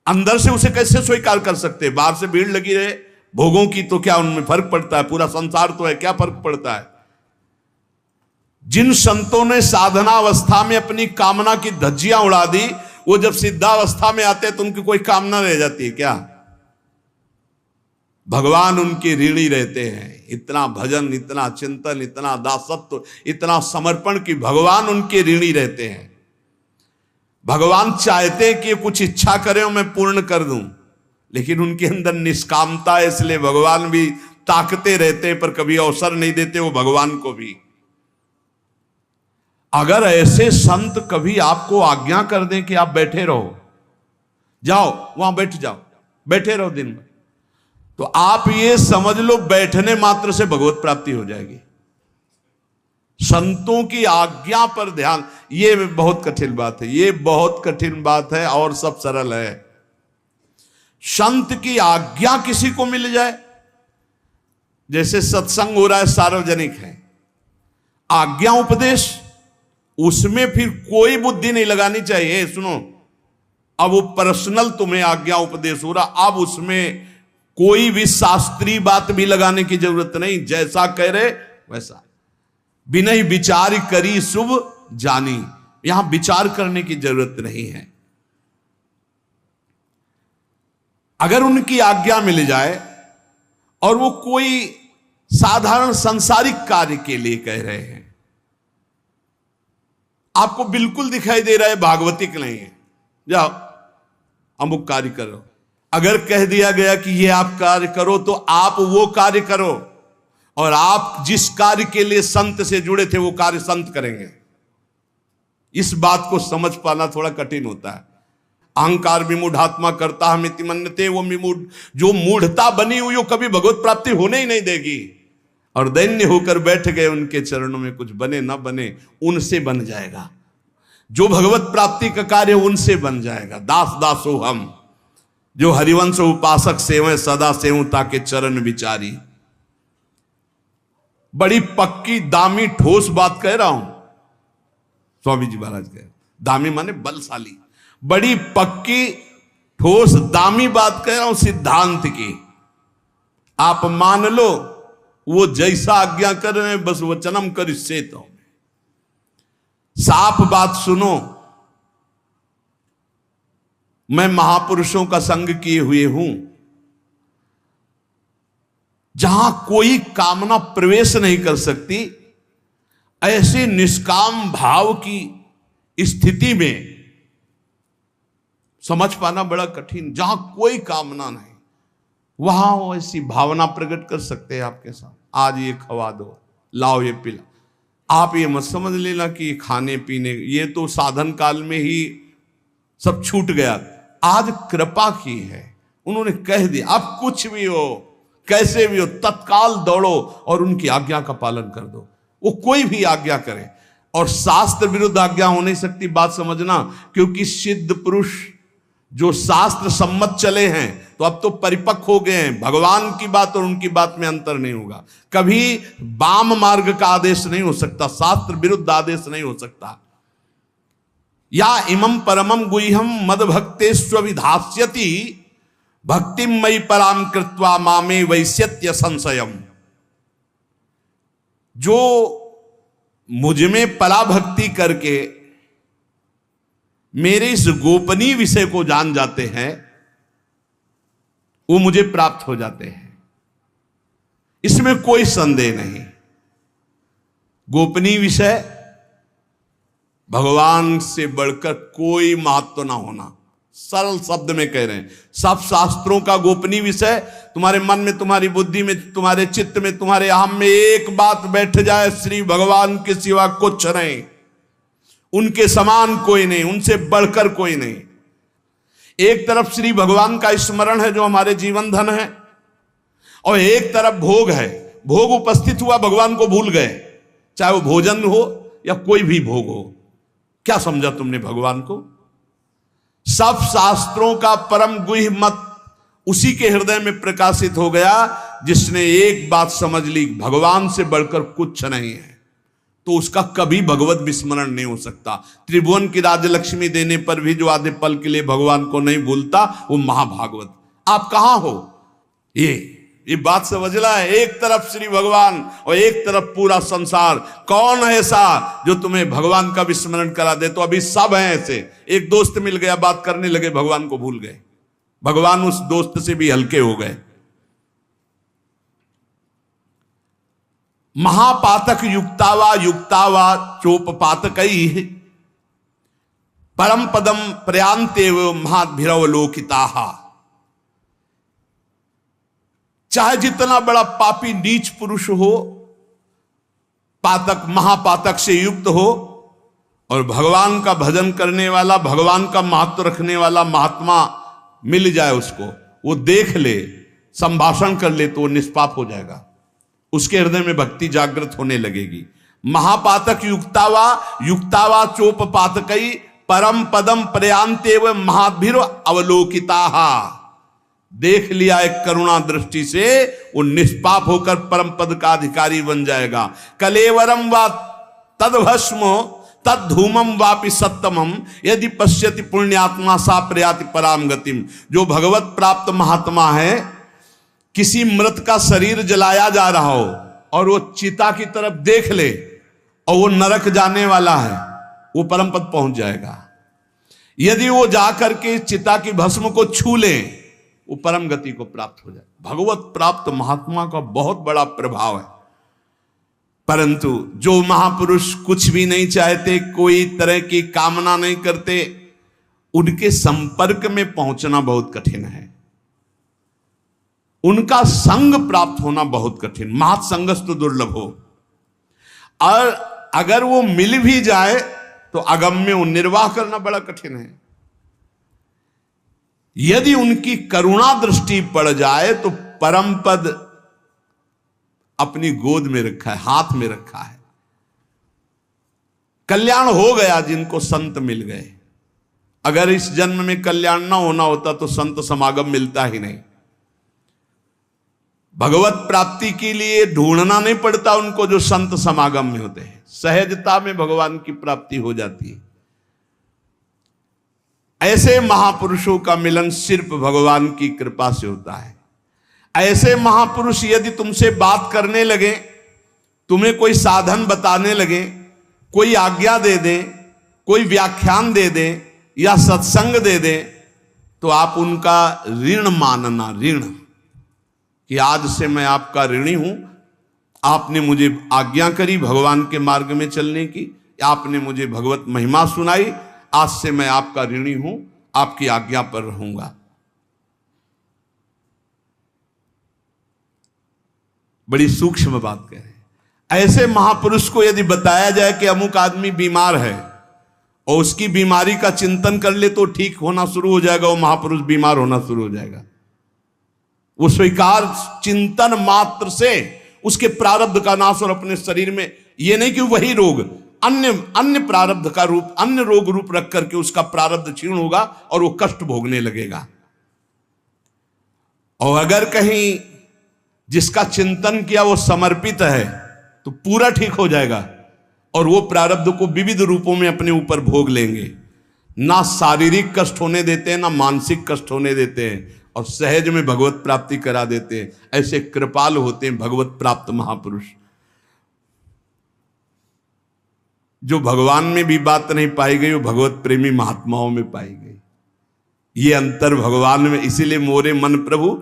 Speaker 1: अंदर से उसे कैसे स्वीकार कर सकते हैं? बाहर से भीड़ लगी रहे भोगों की तो क्या उनमें फर्क पड़ता है? पूरा संसार तो है, क्या फर्क पड़ता है? जिन संतों ने साधनावस्था में अपनी कामना की धज्जियां उड़ा दी, वो जब सिद्धावस्था में आते हैं तो उनकी कोई कामना रह जाती है क्या? भगवान उनके ऋणी रहते हैं। इतना भजन, इतना चिंतन, इतना दासत्व, इतना समर्पण कि भगवान उनके ऋणी रहते हैं। भगवान चाहते हैं कि कुछ इच्छा करें और मैं पूर्ण कर दूं, लेकिन उनके अंदर निष्कामता है, इसलिए भगवान भी ताकते रहते हैं, पर कभी अवसर नहीं देते वो भगवान को भी। अगर ऐसे संत कभी आपको आज्ञा कर दें कि आप बैठे रहो, जाओ वहां बैठ जाओ, बैठे रहो दिन भर, तो आप ये समझ लो बैठने मात्र से भगवत प्राप्ति हो जाएगी। संतों की आज्ञा पर ध्यान, ये बहुत कठिन बात है, ये बहुत कठिन बात है, और सब सरल है। संत की आज्ञा किसी को मिल जाए, जैसे सत्संग हो रहा है, सार्वजनिक है, आज्ञा उपदेश, उसमें फिर कोई बुद्धि नहीं लगानी चाहिए। सुनो, अब वो पर्सनल तुम्हें आज्ञा उपदेश हो रहा, अब उसमें कोई भी शास्त्रीय बात भी लगाने की जरूरत नहीं, जैसा कह रहे वैसा। बिना विचार करी शुभ जानी, यहां विचार करने की जरूरत नहीं है। अगर उनकी आज्ञा मिल जाए और वो कोई साधारण सांसारिक कार्य के लिए कह रहे हैं, आपको बिल्कुल दिखाई दे रहा है भागवतिक नहीं है, जाओ अमुक कार्य करो, अगर कह दिया गया कि ये आप कार्य करो तो आप वो कार्य करो, और आप जिस कार्य के लिए संत से जुड़े थे वो कार्य संत करेंगे। इस बात को समझ पाना थोड़ा कठिन होता है। अहंकार विमूढ़ात्मा करता हम इति मन्यते, वो जो मूढ़ता बनी हुई वो कभी भगवत प्राप्ति होने ही नहीं देगी। और दैन्य होकर बैठ गए उनके चरणों में, कुछ बने ना बने उनसे बन जाएगा, जो भगवत प्राप्ति का कार्य उनसे बन जाएगा। दास दासो हम, जो हरिवंश उपासक सेवं सदा सेवं ताके चरण विचारी। बड़ी पक्की दामी ठोस बात कह रहा हूं, स्वामी जी महाराज कह, दामी माने बलशाली, बड़ी पक्की ठोस दामी बात कह रहा हूं सिद्धांत की। आप मान लो वो जैसा आज्ञा कर रहे हैं, बस वचनम कर इससे तो साफ बात सुनो। मैं महापुरुषों का संग किए हुए हूं, जहां कोई कामना प्रवेश नहीं कर सकती, ऐसे निष्काम भाव की स्थिति में समझ पाना बड़ा कठिन। जहां कोई कामना नहीं, वहां वो ऐसी भावना प्रकट कर सकते हैं आपके साथ, आज ये खवा दो, लाओ ये पिला। आप ये मत समझ लेना कि खाने पीने ये तो साधन काल में ही सब छूट गया, आज कृपा की है, उन्होंने कह दिया अब कुछ भी हो कैसे भी हो तत्काल दौड़ो और उनकी आज्ञा का पालन कर दो। वो कोई भी आज्ञा करे, और शास्त्र विरुद्ध आज्ञा हो नहीं सकती, बात समझना, क्योंकि सिद्ध पुरुष जो शास्त्र सम्मत चले हैं तो अब तो परिपक्व हो गए हैं, भगवान की बात और उनकी बात में अंतर नहीं होगा। कभी वाम मार्ग का आदेश नहीं हो सकता, शास्त्र विरुद्ध आदेश नहीं हो सकता। या इमं परमं गुह्यं मद भक्तेष्वभिधास्यति भक्तिम मयि पराम कृत्वा मामे वैश्यत्य संशयम। जो मुझ में पराभक्ति करके मेरे इस गोपनीय विषय को जान जाते हैं वो मुझे प्राप्त हो जाते हैं, इसमें कोई संदेह नहीं। गोपनीय विषय भगवान से बढ़कर कोई महत्व ना होना, सरल शब्द में कह रहे हैं। सब शास्त्रों का गोपनीय विषय तुम्हारे मन में, तुम्हारी बुद्धि में, तुम्हारे चित्त में, तुम्हारे अहम में एक बात बैठ जाए, श्री भगवान के सिवा कुछ नहीं, उनके समान कोई नहीं, उनसे बढ़कर कोई नहीं। एक तरफ श्री भगवान का स्मरण है जो हमारे जीवन धन है, और एक तरफ भोग है, भोग उपस्थित हुआ भगवान को भूल गए, चाहे वो भोजन हो या कोई भी भोग हो। क्या समझा तुमने भगवान को? सब शास्त्रों का परम गुह्य मत उसी के हृदय में प्रकाशित हो गया जिसने एक बात समझ ली, भगवान से बढ़कर कुछ नहीं है, तो उसका कभी भगवत विस्मरण नहीं हो सकता। त्रिभुवन की राजलक्ष्मी देने पर भी जो आधे पल के लिए भगवान को नहीं भूलता वो महाभागवत। आप कहां हो? ये बात समझना है। एक तरफ श्री भगवान और एक तरफ पूरा संसार। कौन है ऐसा जो तुम्हें भगवान का विस्मरण करा दे? तो अभी सब हैं ऐसे। एक दोस्त मिल गया, बात करने लगे, भगवान को भूल गए, भगवान उस दोस्त से भी हल्के हो गए। महापातक युक्तावा चोपपातकई परम पदम प्रयांतेव महाभिरवलोकिताहा। चाहे जितना बड़ा पापी नीच पुरुष हो, पातक महापातक से युक्त हो, और भगवान का भजन करने वाला, भगवान का महत्व रखने वाला महात्मा मिल जाए उसको, वो देख ले, संभाषण कर ले, तो वो निष्पाप हो जाएगा, उसके हृदय में भक्ति जागृत होने लगेगी। महापातक युक्तावा चोपपातकई परम पदम प्रयांतेव महाभिर अवलोकिताहा। देख लिया एक करुणा दृष्टि से, वो निष्पाप होकर परम पद का अधिकारी बन जाएगा। कलेवरम वा तद्भस्म तद्धूमम वापि सत्तमम यदि पश्यति पुण्यात्मा सा प्रयाति पराम गतिम। जो भगवत प्राप्त महात्मा है, किसी मृत का शरीर जलाया जा रहा हो और वो चिता की तरफ देख ले और वो नरक जाने वाला है, वो परम पद पहुंच जाएगा। यदि वो जाकर के चिता की भस्म को छू ले, वो परम गति को प्राप्त हो जाए। भगवत प्राप्त महात्मा का बहुत बड़ा प्रभाव है। परंतु जो महापुरुष कुछ भी नहीं चाहते, कोई तरह की कामना नहीं करते, उनके संपर्क में पहुंचना बहुत कठिन है, उनका संग प्राप्त होना बहुत कठिन। महत्संगस्तु दुर्लभ हो, और अगर वो मिल भी जाए तो अगम्य निर्वाह करना बड़ा कठिन है। यदि उनकी करुणा दृष्टि पड़ जाए तो परम पद अपनी गोद में रखा है, हाथ में रखा है। कल्याण हो गया जिनको संत मिल गए। अगर इस जन्म में कल्याण ना होना होता तो संत समागम मिलता ही नहीं। भगवत प्राप्ति के लिए ढूंढना नहीं पड़ता उनको, जो संत समागम में होते हैं, सहजता में भगवान की प्राप्ति हो जाती है। ऐसे महापुरुषों का मिलन सिर्फ भगवान की कृपा से होता है। ऐसे महापुरुष यदि तुमसे बात करने लगे, तुम्हें कोई साधन बताने लगे, कोई आज्ञा दे दे, कोई व्याख्यान दे दे या सत्संग दे दे, तो आप उनका ऋण मानना, ऋण, कि आज से मैं आपका ऋणी हूं, आपने मुझे आज्ञा करी भगवान के मार्ग में चलने की, आपने मुझे भगवत महिमा सुनाई, आज से मैं आपका ऋणी हूं, आपकी आज्ञा पर रहूंगा। बड़ी सूक्ष्म बात कह रहे हैं। ऐसे महापुरुष को यदि बताया जाए कि अमुक आदमी बीमार है और उसकी बीमारी का चिंतन कर ले तो ठीक होना शुरू हो जाएगा, वो महापुरुष बीमार होना शुरू हो जाएगा। वो स्वीकार चिंतन मात्र से उसके प्रारब्ध का नाश और अपने शरीर में, ये नहीं कि वही रोग अन्य प्रारब्ध का रूप, अन्य रोग रूप रख करके उसका प्रारब्ध क्षीण होगा और वो कष्ट भोगने लगेगा। और अगर कहीं जिसका चिंतन किया वो समर्पित है तो पूरा ठीक हो जाएगा और वो प्रारब्ध को विविध रूपों में अपने ऊपर भोग लेंगे। ना शारीरिक कष्ट होने देते हैं, ना मानसिक कष्ट होने देते हैं और सहज में भगवत प्राप्ति करा देते हैं। ऐसे कृपाल होते हैं भगवत प्राप्त महापुरुष, जो भगवान में भी बात नहीं पाई गई वो भगवत प्रेमी महात्माओं में पाई गई। ये अंतर भगवान में, इसीलिए मोरे मन प्रभु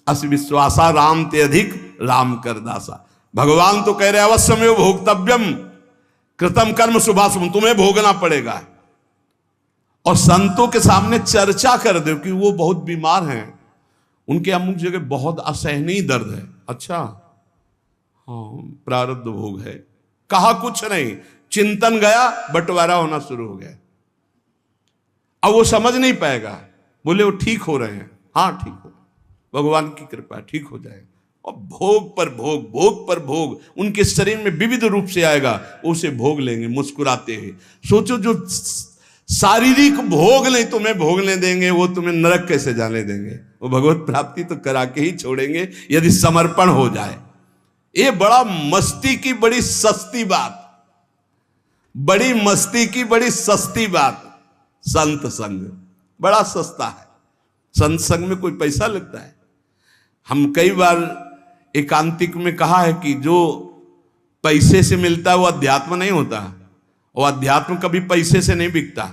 Speaker 1: अस विश्वासा राम ते अधिक राम कर दासा। भगवान तो कह रहे अवश्य में भोक्तव्यम कृतम कर्म शुभाशुभम, तुम्हें भोगना पड़ेगा। और संतों के सामने चर्चा कर दो कि वो बहुत बीमार हैं, उनके अमुक जगह बहुत असहनीय दर्द है। अच्छा हाँ, प्रारब्ध भोग है, कहा कुछ नहीं, चिंतन गया, बंटवारा होना शुरू हो गया। अब वो समझ नहीं पाएगा, बोले वो ठीक हो रहे हैं, हाँ ठीक हो, भगवान की कृपा ठीक हो जाएगा। और भोग पर भोग, भोग पर भोग उनके शरीर में विविध रूप से आएगा, उसे भोग लेंगे मुस्कुराते हुए। सोचो जो शारीरिक भोग नहीं तुम्हें भोगने देंगे, वो तुम्हें नरक कैसे जाने देंगे। वो भगवत प्राप्ति तो करा के ही छोड़ेंगे यदि समर्पण हो जाए। ये बड़ा मस्ती की बड़ी सस्ती बात, बड़ी मस्ती की बड़ी सस्ती बात। संत संग बड़ा सस्ता है, संत संग में कोई पैसा लगता है। हम कई बार एकांतिक में कहा है कि जो पैसे से मिलता है वो अध्यात्म नहीं होता, और अध्यात्म कभी पैसे से नहीं बिकता।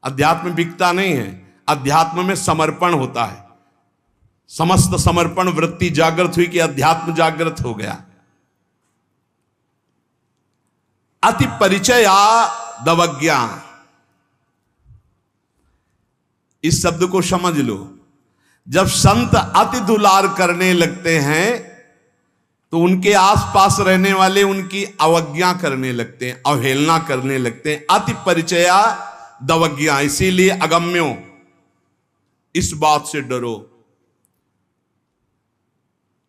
Speaker 1: अध्यात्म बिकता नहीं है, अध्यात्म में समर्पण होता है। समस्त समर्पण वृत्ति जागृत हुई कि अध्यात्म जागृत हो गया। अति परिचय दवज्ञा, इस शब्द को समझ लो। जब संत अति दुलार करने लगते हैं तो उनके आसपास रहने वाले उनकी अवज्ञा करने लगते हैं, अवहेलना करने लगते हैं। अति परिचया दवज्ञा, इसीलिए अगम्यो, इस बात से डरो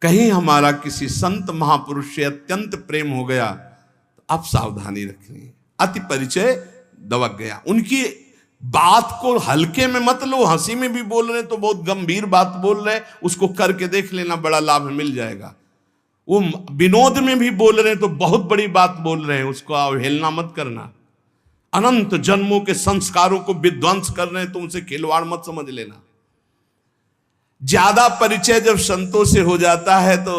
Speaker 1: कहीं हमारा किसी संत महापुरुष से अत्यंत प्रेम हो गया तो अब सावधानी रखनी। अति परिचय दवज्ञा, उनकी बात को हल्के में मत लो। हंसी में भी बोल रहे तो बहुत गंभीर बात बोल रहे, उसको करके देख लेना, बड़ा लाभ मिल जाएगा। वो विनोद में भी बोल रहे हैं तो बहुत बड़ी बात बोल रहे हैं, उसको अवहेलना मत करना। अनंत जन्मों के संस्कारों को विध्वंस कर रहे हैं तो उनसे खिलवाड़ मत समझ लेना। ज्यादा परिचय जब संतों से हो जाता है तो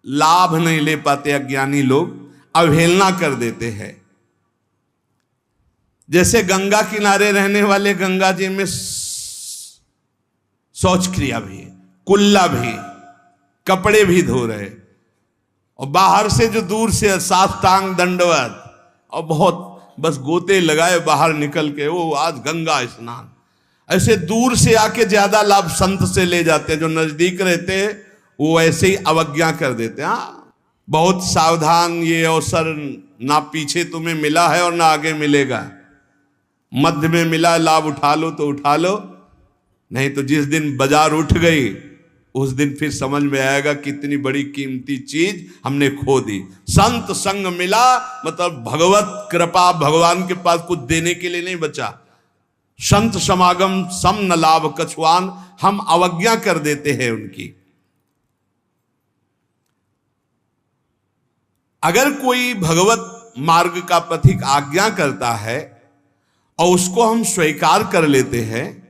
Speaker 1: लाभ नहीं ले पाते अज्ञानी लोग, अवहेलना कर देते हैं। जैसे गंगा किनारे रहने वाले गंगा जी में शौच क्रिया भी, कुल्ला भी, कपड़े भी धो रहे, और बाहर से जो दूर से साष्टांग दंडवत और बहुत बस गोते लगाए बाहर निकल के, वो आज गंगा स्नान। ऐसे दूर से आके ज्यादा लाभ संत से ले जाते हैं, जो नजदीक रहते हैं वो ऐसे ही अवज्ञा कर देते हैं। हाँ, बहुत सावधान, ये अवसर ना पीछे तुम्हें मिला है और ना आगे मिलेगा। मध्य में मिला, लाभ उठा लो तो उठा लो, नहीं तो जिस दिन बाजार उठ गई उस दिन फिर समझ में आएगा कितनी बड़ी कीमती चीज हमने खो दी। संत संग मिला मतलब भगवत कृपा, भगवान के पास कुछ देने के लिए नहीं बचा। संत समागम सम न लाभ कछुआन, हम अवज्ञा कर देते हैं उनकी। अगर कोई भगवत मार्ग का पथिक आज्ञा करता है और उसको हम स्वीकार कर लेते हैं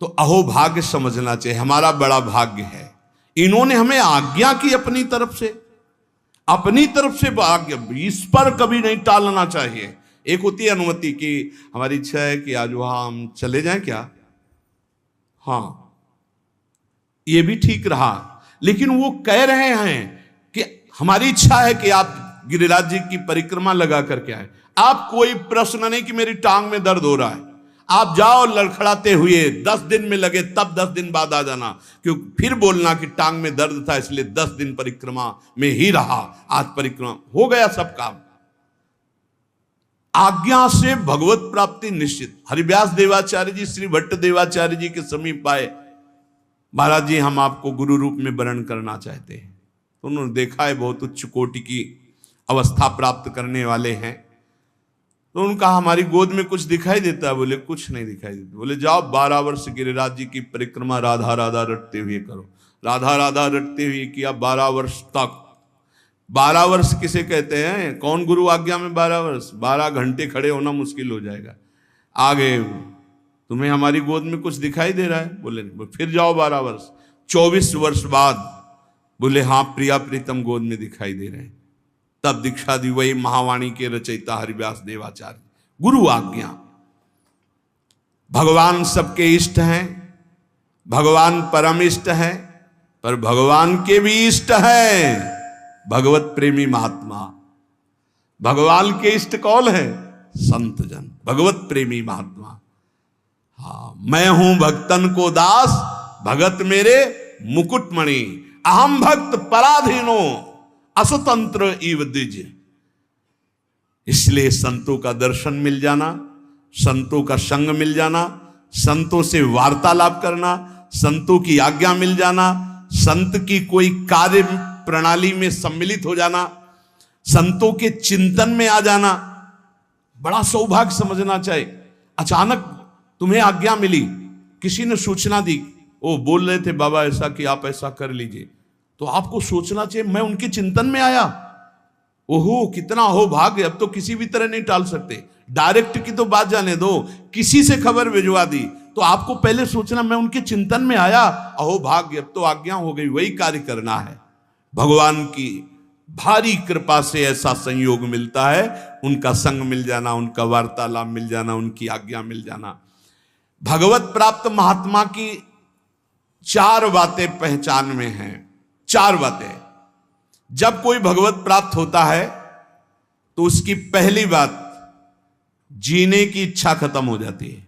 Speaker 1: तो अहोभाग्य समझना चाहिए, हमारा बड़ा भाग्य है। इन्होंने हमें आज्ञा की अपनी तरफ से भाग्य, इस पर कभी नहीं टालना चाहिए। एक होती है अनुमति की, हमारी इच्छा है कि आज वहां हम चले जाएं क्या, हाँ ये भी ठीक रहा, लेकिन वो कह रहे हैं कि हमारी इच्छा है कि आप गिरिराज जी की परिक्रमा लगा करके आए। आप कोई प्रश्न नहीं कि मेरी टांग में दर्द हो रहा है, आप जाओ लड़खड़ाते हुए, 10 दिन में लगे तब 10 दिन बाद आ जाना, क्योंकि फिर बोलना कि टांग में दर्द था इसलिए 10 दिन परिक्रमा में ही रहा, आज परिक्रमा हो गया सब काम। आज्ञा से भगवत प्राप्ति निश्चित। हरिव्यास देवाचार्य जी श्री भट्ट देवाचार्य जी के समीप आए, महाराज जी हम आपको गुरु रूप में वरण करना चाहते हैं। तो उन्होंने देखा है बहुत उच्च कोटि की अवस्था प्राप्त करने वाले हैं, तो उन्होंने कहा हमारी गोद में कुछ दिखाई देता है? बोले कुछ नहीं दिखाई देता। बोले जाओ 12 वर्ष गिरिराज जी की परिक्रमा राधा राधा रटते हुए करो। राधा राधा रटते हुए किया 12 वर्ष तक। 12 वर्ष किसे कहते हैं? कौन गुरु आज्ञा में 12 वर्ष? 12 घंटे खड़े होना मुश्किल हो जाएगा। आगे तुम्हें हमारी गोद में कुछ दिखाई दे रहा है? बोले नहीं। फिर जाओ 12 वर्ष। 24 वर्ष बाद बोले हाँ प्रिया प्रीतम गोद में दिखाई दे रहे हैं। तब दीक्षा दी वही महावाणी के रचयिता हरिव्यास देवाचार्य। गुरु आज्ञा। भगवान सबके इष्ट हैं, भगवान परम इष्ट है, पर भगवान के भी इष्ट है भगवत प्रेमी महात्मा। भगवान के इष्ट कौन है? संत जन, भगवत प्रेमी महात्मा। हाँ, मैं हूं भक्तन को दास, भगत मेरे मुकुटमणि। अहम भक्त पराधीनो असतंत्र इव द्विज। इसलिए संतों का दर्शन मिल जाना, संतों का संग मिल जाना, संतों से वार्तालाप करना, संतों की आज्ञा मिल जाना, संत की कोई कार्य प्रणाली में सम्मिलित हो जाना, संतों के चिंतन में आ जाना, बड़ा सौभाग्य समझना चाहिए। अचानक तुम्हें आज्ञा मिली, किसी ने सूचना दी, वो बोल रहे थे बाबा ऐसा कि आप ऐसा कर लीजिए, तो आपको सोचना चाहिए मैं उनके चिंतन में आया। ओहो कितना हो भाग्य। अब तो किसी भी तरह नहीं टाल सकते। डायरेक्ट की तो बात जाने दो, किसी से खबर भिजवा दी तो आपको पहले सोचना मैं उनके चिंतन में आया, अहो भाग्य, अब तो आज्ञा हो गई, वही कार्य करना है। भगवान की भारी कृपा से ऐसा संयोग मिलता है, उनका संग मिल जाना, उनका वार्तालाप मिल जाना, उनकी आज्ञा मिल जाना। भगवत प्राप्त महात्मा की 4 बातें पहचान में हैं। 4 बातें। जब कोई भगवत प्राप्त होता है तो उसकी पहली बात, जीने की इच्छा खत्म हो जाती है।